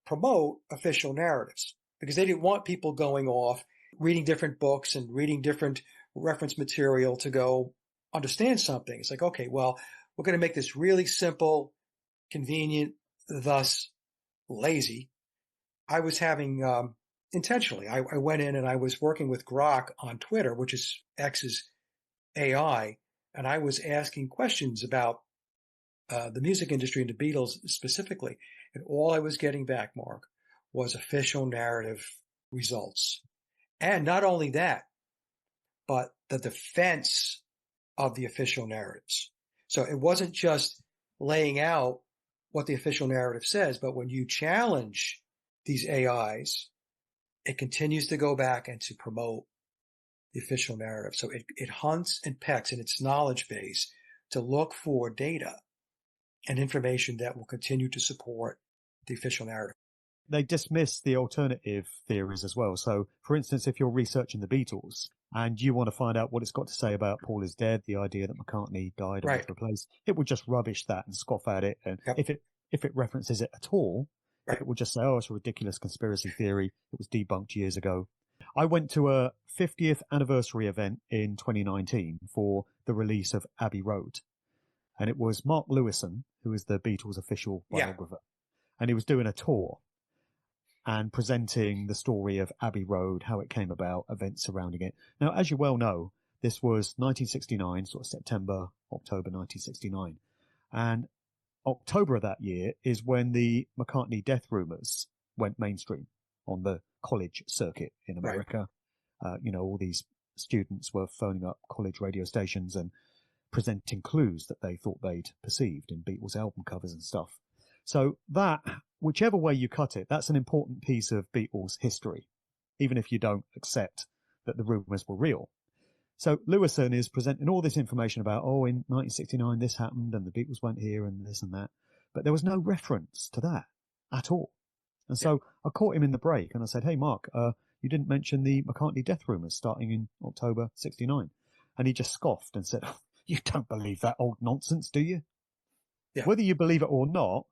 promote official narratives because they didn't want people going off, reading different books and reading different reference material to go understand something. It's like, okay, well, we're going to make this really simple, convenient, thus lazy. I was having, intentionally, I went in and I was working with Grok on Twitter, which is X's AI, and I was asking questions about the music industry and the Beatles specifically. And all I was getting back, Mark, was official narrative results. And not only that, but the defense of the official narratives. So it wasn't just laying out what the official narrative says, but when you challenge these AIs, it continues to go back and to promote the official narrative. So it hunts and pecks in its knowledge base to look for data and information that will continue to support the official narrative. They dismiss the alternative theories as well. So, for instance, if you're researching the Beatles and you want to find out what it's got to say about Paul is dead, the idea that McCartney died and was replaced, it will just rubbish that and scoff at it. And if it references it at all, it will just say, oh, it's a ridiculous conspiracy theory. It was debunked years ago. I went to a 50th anniversary event in 2019 for the release of Abbey Road. And it was Mark Lewison, who is the Beatles' official biographer. And he was doing a tour and presenting the story of Abbey Road, how it came about, events surrounding it. Now, as you well know, this was 1969, sort of September, October 1969. And October of that year is when the McCartney death rumours went mainstream on the college circuit in America. All these students were phoning up college radio stations and presenting clues that they thought they'd perceived in Beatles album covers and stuff. So that, whichever way you cut it, that's an important piece of Beatles history, even if you don't accept that the rumours were real. So Lewison is presenting all this information about, in 1969 this happened and the Beatles went here and this and that. But there was no reference to that at all. And so I caught him in the break and I said, hey, Mark, you didn't mention the McCartney death rumours starting in October 69. And he just scoffed and said, you don't believe that old nonsense, do you? Yeah. Whether you believe it or not,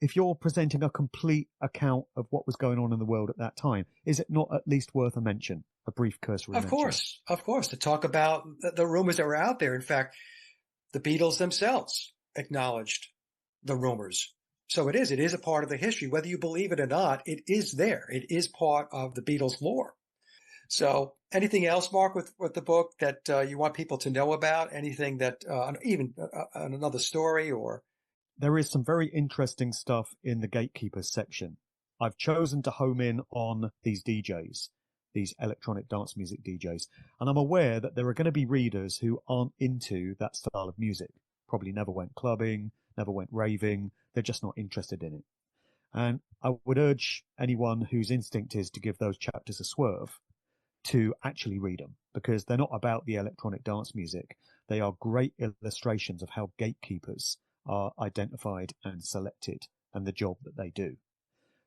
if you're presenting a complete account of what was going on in the world at that time, is it not at least worth a mention, a brief cursory mention? Of course, to talk about the rumors that were out there. In fact, the Beatles themselves acknowledged the rumors. So it is a part of the history. Whether you believe it or not, it is there. It is part of the Beatles lore. So anything else, Mark, with the book that you want people to know about? Anything that, even another story or? There is some very interesting stuff in the Gatekeepers section. I've chosen to home in on these DJs, these electronic dance music DJs. And I'm aware that there are going to be readers who aren't into that style of music, probably never went clubbing, never went raving. They're just not interested in it. And I would urge anyone whose instinct is to give those chapters a swerve to actually read them, because they're not about the electronic dance music. They are great illustrations of how gatekeepers are identified and selected and the job that they do.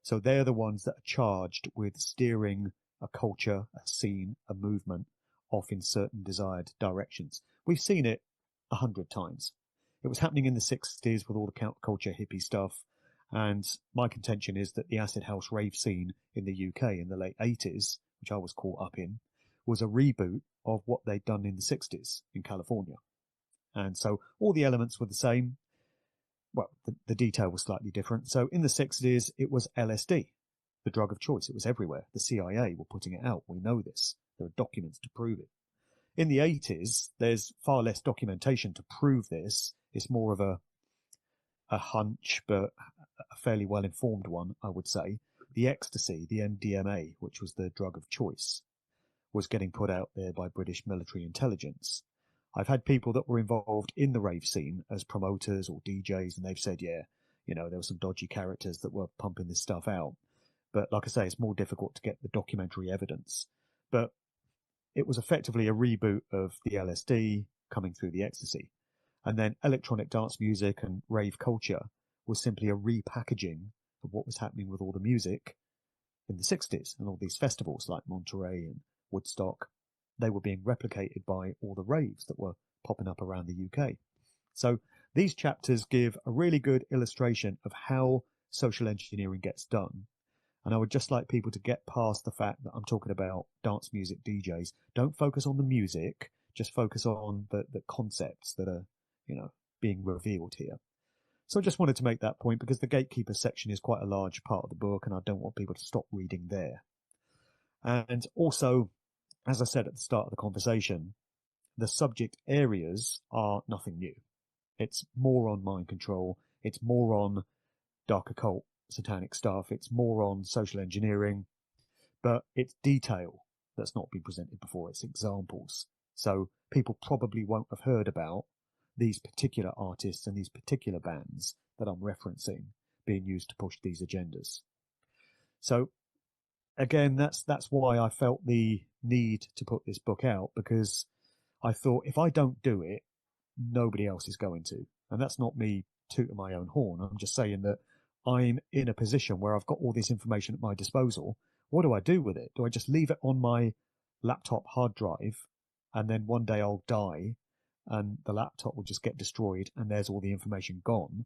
So they're the ones that are charged with steering a culture, a scene, a movement off in certain desired directions. We've seen it 100 times. It was happening in the 60s with all the counterculture hippie stuff. And my contention is that the acid house rave scene in the UK in the late 80s, which I was caught up in, was a reboot of what they'd done in the 60s in California. And so all the elements were the same. Well, the detail was slightly different. So in the 60s, it was LSD, the drug of choice. It was everywhere. The CIA were putting it out. We know this. There are documents to prove it. In the 80s, there's far less documentation to prove this. It's more of a hunch, but a fairly well-informed one, I would say. The ecstasy, the MDMA, which was the drug of choice, was getting put out there by British military intelligence. I've had people that were involved in the rave scene as promoters or DJs, and they've said, yeah, there were some dodgy characters that were pumping this stuff out. But like I say, it's more difficult to get the documentary evidence. But it was effectively a reboot of the LSD coming through the ecstasy. And then electronic dance music and rave culture was simply a repackaging of what was happening with all the music in the 60s and all these festivals like Monterey and Woodstock. They were being replicated by all the raves that were popping up around the UK. So these chapters give a really good illustration of how social engineering gets done. And I would just like people to get past the fact that I'm talking about dance music DJs. Don't focus on the music, just focus on the concepts that are, being revealed here. So I just wanted to make that point because the gatekeeper section is quite a large part of the book and I don't want people to stop reading there. And also, as I said at the start of the conversation, the subject areas are nothing new. It's more on mind control. It's more on dark occult, satanic stuff. It's more on social engineering, but it's detail that's not been presented before. It's examples. So people probably won't have heard about these particular artists and these particular bands that I'm referencing being used to push these agendas. So again, that's why I felt the need to put this book out, because I thought if I don't do it, nobody else is going to. And that's not me tooting my own horn. I'm just saying that I'm in a position where I've got all this information at my disposal. What do I do with it? Do I just leave it on my laptop hard drive and then one day I'll die and the laptop will just get destroyed and there's all the information gone?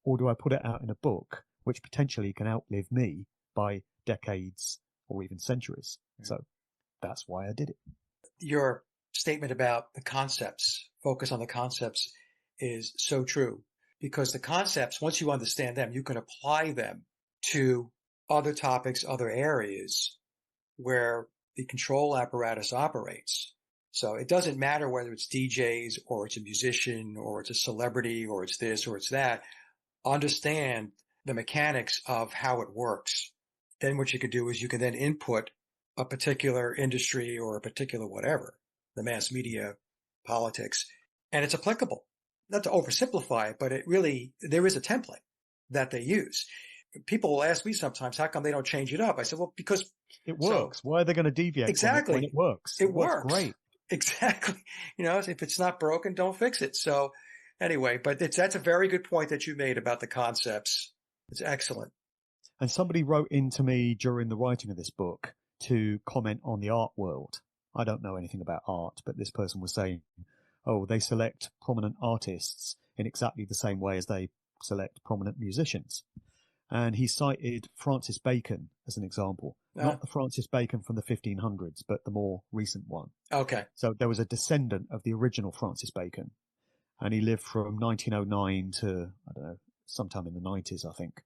Or do I put it out in a book which potentially can outlive me by decades or even centuries? So that's why I did it. Your statement about the concepts, focus on the concepts, is so true, because the concepts, once you understand them, you can apply them to other topics, other areas where the control apparatus operates. So it doesn't matter whether it's DJs or it's a musician or it's a celebrity or it's this or it's that. Understand the mechanics of how it works. Then what you can do is you can then input a particular industry or a particular whatever, the mass media, politics, and it's applicable. Not to oversimplify it, but there is a template that they use. People will ask me sometimes, how come they don't change it up? I said, well, because it works. Why are they going to deviate exactly from it when it works? It works great. Exactly. If it's not broken, don't fix it. So anyway, but that's a very good point that you made about the concepts. It's excellent. And somebody wrote into me during the writing of this book to comment on the art world. I don't know anything about art, but this person was saying, they select prominent artists in exactly the same way as they select prominent musicians. And he cited Francis Bacon as an example. Not the Francis Bacon from the 1500s, but the more recent one. Okay. So there was a descendant of the original Francis Bacon, and he lived from 1909 to, sometime in the 90s, I think.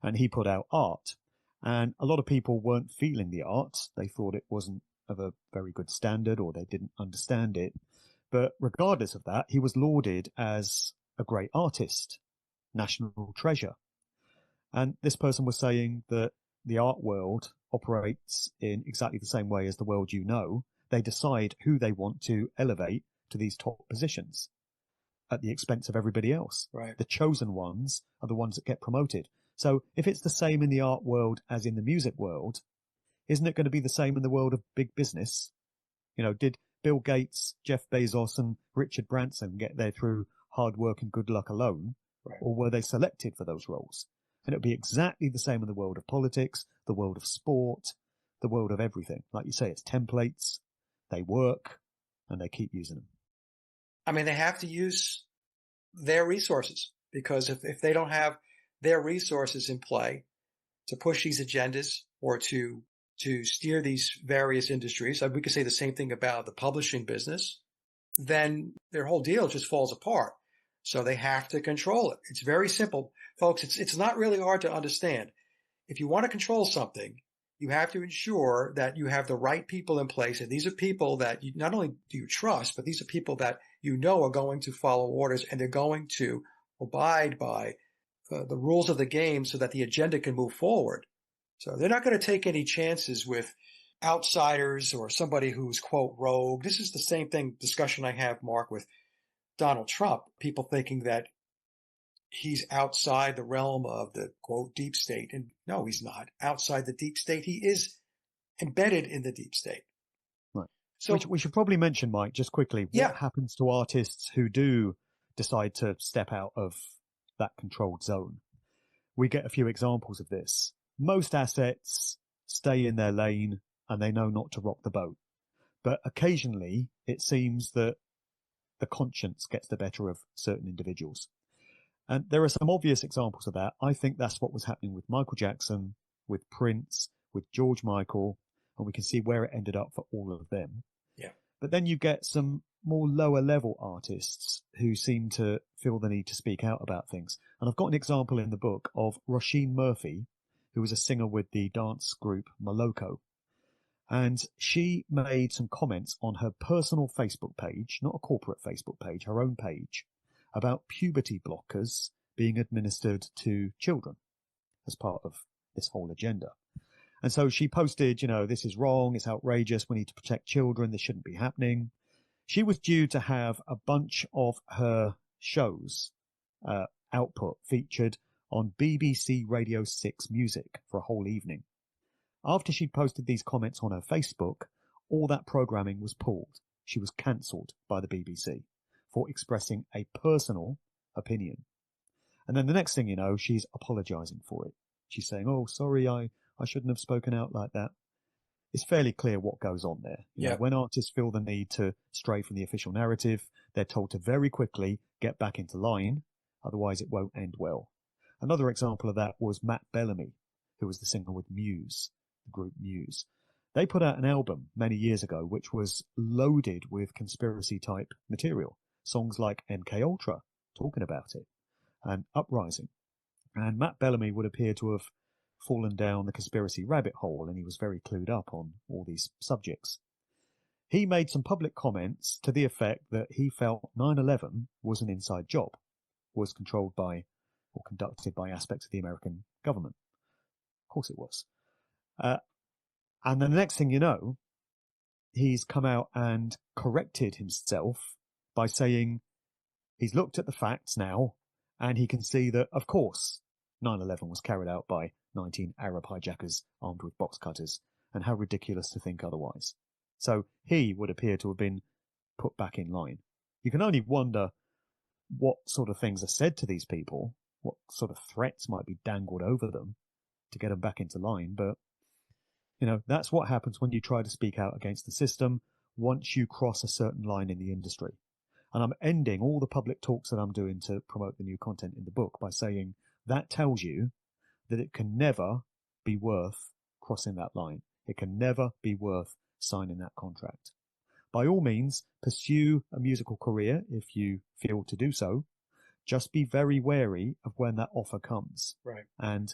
And he put out art. And a lot of people weren't feeling the art. They thought it wasn't of a very good standard, or they didn't understand it. But regardless of that, he was lauded as a great artist, national treasure. And this person was saying that the art world operates in exactly the same way as the world you know. They decide who they want to elevate to these top positions at the expense of everybody else. Right. The chosen ones are the ones that get promoted. So if it's the same in the art world as in the music world, isn't it going to be the same in the world of big business? Did Bill Gates, Jeff Bezos and Richard Branson get there through hard work and good luck alone? Right. Or were they selected for those roles? And it would be exactly the same in the world of politics, the world of sport, the world of everything. Like you say, it's templates, they work, and they keep using them. I mean, they have to use their resources, because if they don't have their resources in play to push these agendas or to steer these various industries, we could say the same thing about the publishing business, then their whole deal just falls apart. So they have to control it. It's very simple. Folks, it's not really hard to understand. If you want to control something, you have to ensure that you have the right people in place. And these are people that you not only do you trust, but these are people that are going to follow orders, and they're going to abide by the rules of the game so that the agenda can move forward. So they're not going to take any chances with outsiders or somebody who's, quote, rogue. This is the same discussion I have, Mark, with Donald Trump. People thinking that he's outside the realm of the, quote, deep state. And no, he's not outside the deep state. He is embedded in the deep state. Right. So we should probably mention, Mike, just quickly, what happens to artists who do decide to step out of that controlled zone. We get a few examples of this. Most assets stay in their lane and they know not to rock the boat. But occasionally it seems that the conscience gets the better of certain individuals. And there are some obvious examples of that. I think that's what was happening with Michael Jackson, with Prince, with George Michael, and we can see where it ended up for all of them. Yeah. But then you get some more lower level artists who seem to feel the need to speak out about things. And I've got an example in the book of Roisin Murphy, who was a singer with the dance group Moloko. And she made some comments on her personal Facebook page, not a corporate Facebook page, her own page, about puberty blockers being administered to children as part of this whole agenda. And so she posted, this is wrong, it's outrageous, we need to protect children, this shouldn't be happening. She was due to have a bunch of her shows output featured on BBC Radio 6 Music for a whole evening. After she posted these comments on her Facebook, all that programming was pulled. She was cancelled by the BBC for expressing a personal opinion. And then the next thing you know, she's apologising for it. She's saying, oh, sorry, I shouldn't have spoken out like that. It's fairly clear what goes on there. You know, when artists feel the need to stray from the official narrative, they're told to very quickly get back into line, otherwise it won't end well. Another example of that was Matt Bellamy, who was the singer with Muse, the group Muse. They put out an album many years ago which was loaded with conspiracy-type material. Songs like MK Ultra, talking about it, and Uprising. And Matt Bellamy would appear to have fallen down the conspiracy rabbit hole, and he was very clued up on all these subjects. He made some public comments to the effect that he felt 9/11 was an inside job, was controlled by or conducted by aspects of the American government. Of course it was. And then the next thing you know, he's come out and corrected himself by saying he's looked at the facts now and he can see that, of course, 9/11 was carried out by 19 Arab hijackers armed with box cutters, and how ridiculous to think otherwise. So he would appear to have been put back in line. You can only wonder what sort of things are said to these people, what sort of threats might be dangled over them to get them back into line. But, that's what happens when you try to speak out against the system once you cross a certain line in the industry. And I'm ending all the public talks that I'm doing to promote the new content in the book by saying that tells you that it can never be worth crossing that line. It can never be worth signing that contract. By all means, pursue a musical career if you feel to do so. Just be very wary of when that offer comes. Right. And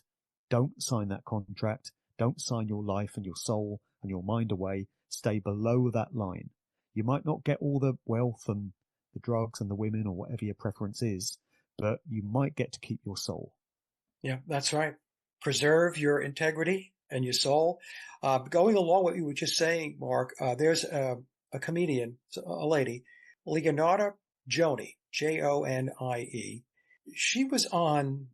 don't sign that contract. Don't sign your life and your soul and your mind away. Stay below that line. You might not get all the wealth and the drugs and the women or whatever your preference is, but you might get to keep your soul. Yeah, that's right. Preserve your integrity and your soul. Going along with what you were just saying, Mark, there's a comedian, a lady, Leonarda Joni, Jonie. She was on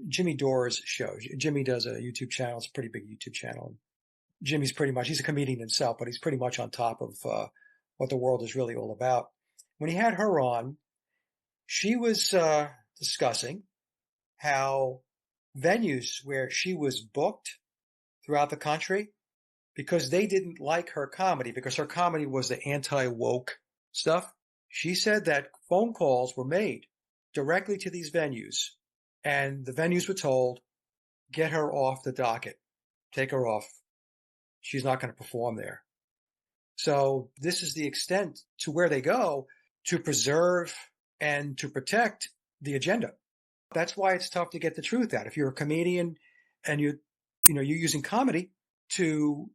Jimmy Dore's show. Jimmy does a YouTube channel. It's a pretty big YouTube channel. Jimmy's he's a comedian himself, but he's pretty much on top of what the world is really all about. When he had her on, she was discussing how venues where she was booked throughout the country, because they didn't like her comedy, because her comedy was the anti-woke stuff. She said that phone calls were made directly to these venues, and the venues were told, get her off the docket, take her off. She's not going to perform there. So this is the extent to where they go to preserve and to protect the agenda. That's why it's tough to get the truth out. If you're a comedian and you're using comedy to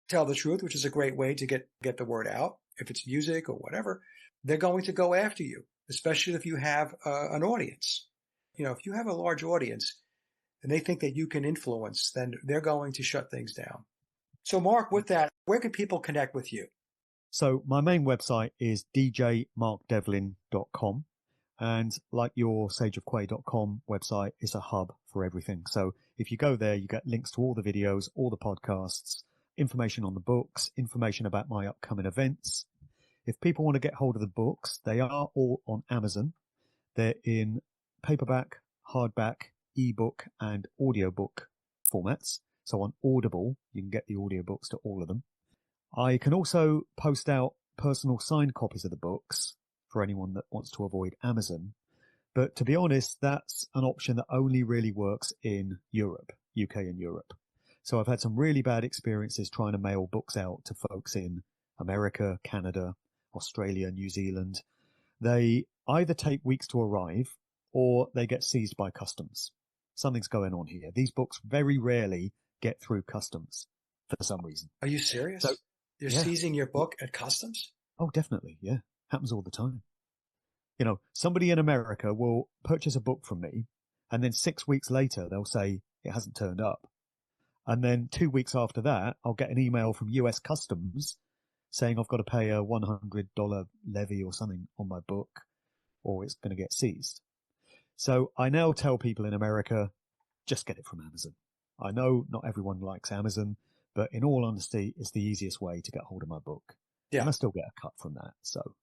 tell the truth, which is a great way to get the word out, if it's music or whatever, they're going to go after you, especially if you have an audience. If you have a large audience and they think that you can influence, then they're going to shut things down. So, Mark, with that, where can people connect with you? So my main website is djmarkdevlin.com. And like your sageofquay.com website is a hub for everything. So if you go there, you get links to all the videos, all the podcasts, information on the books, information about my upcoming events. If people want to get hold of the books, they are all on Amazon. They're in paperback, hardback, ebook, and audiobook formats. So on Audible, you can get the audiobooks to all of them. I can also post out personal signed copies of the books for anyone that wants to avoid Amazon. But to be honest, that's an option that only really works in Europe, UK and Europe. So I've had some really bad experiences trying to mail books out to folks in America, Canada, Australia, New Zealand. They either take weeks to arrive or they get seized by customs. Something's going on here. These books very rarely get through customs for some reason. Are you serious? So, You're yeah. seizing your book at customs? Oh, definitely. Yeah. Happens all the time. You know, somebody in America will purchase a book from me and then 6 weeks later they'll say it hasn't turned up. And then 2 weeks after that, I'll get an email from US Customs saying I've got to pay a $100 levy or something on my book or it's going to get seized. So I now tell people in America, just get it from Amazon. I know not everyone likes Amazon, but in all honesty, it's the easiest way to get hold of my book. Yeah. And I still get a cut from that. So,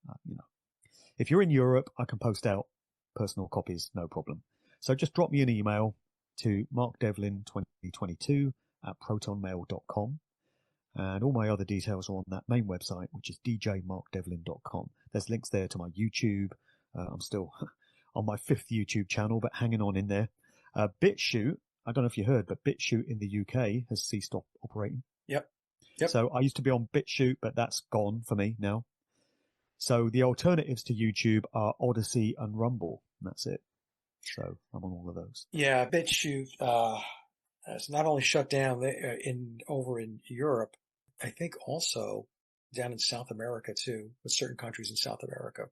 if you're in Europe, I can post out personal copies, no problem. So just drop me an email to markdevlin2022@protonmail.com. And all my other details are on that main website, which is djmarkdevlin.com. There's links there to my YouTube. I'm still on my 5th YouTube channel, but hanging on in there. BitChute, I don't know if you heard, but BitChute in the UK has ceased operating. Yep. So I used to be on BitChute, but that's gone for me now. So the alternatives to YouTube are Odyssey and Rumble. And that's it. So I'm on all of those. Yeah, BitChute it's not only shut down over in Europe, I think also down in South America too, with certain countries in South America.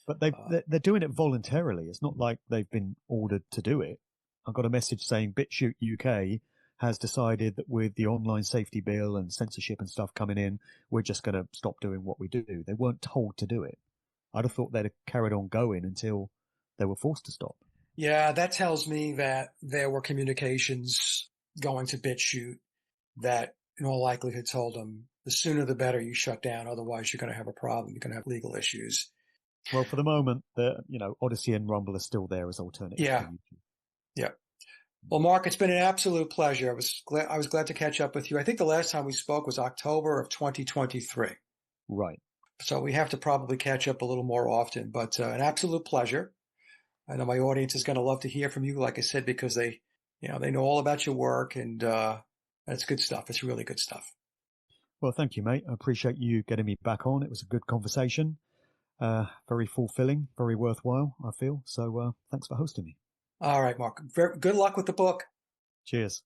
But they're doing it voluntarily. It's not like they've been ordered to do it. I got a message saying BitChute UK has decided that with the online safety bill and censorship and stuff coming in, we're just going to stop doing what we do. They weren't told to do it. I'd have thought they'd have carried on going until they were forced to stop. Yeah, that tells me that there were communications going to BitChute that in all likelihood told them the sooner the better you shut down. Otherwise, you're going to have a problem. You're going to have legal issues. Well, for the moment, Odyssey and Rumble are still there as alternatives. Yeah. To YouTube. Yeah. Well, Mark, it's been an absolute pleasure. I was glad to catch up with you. I think the last time we spoke was October of 2023. Right. So we have to probably catch up a little more often, but an absolute pleasure. I know my audience is going to love to hear from you, like I said, because they know all about your work and it's good stuff. It's really good stuff. Well, thank you, mate. I appreciate you getting me back on. It was a good conversation. Very fulfilling, very worthwhile, I feel. So thanks for hosting me. All right, Mark. Good luck with the book. Cheers.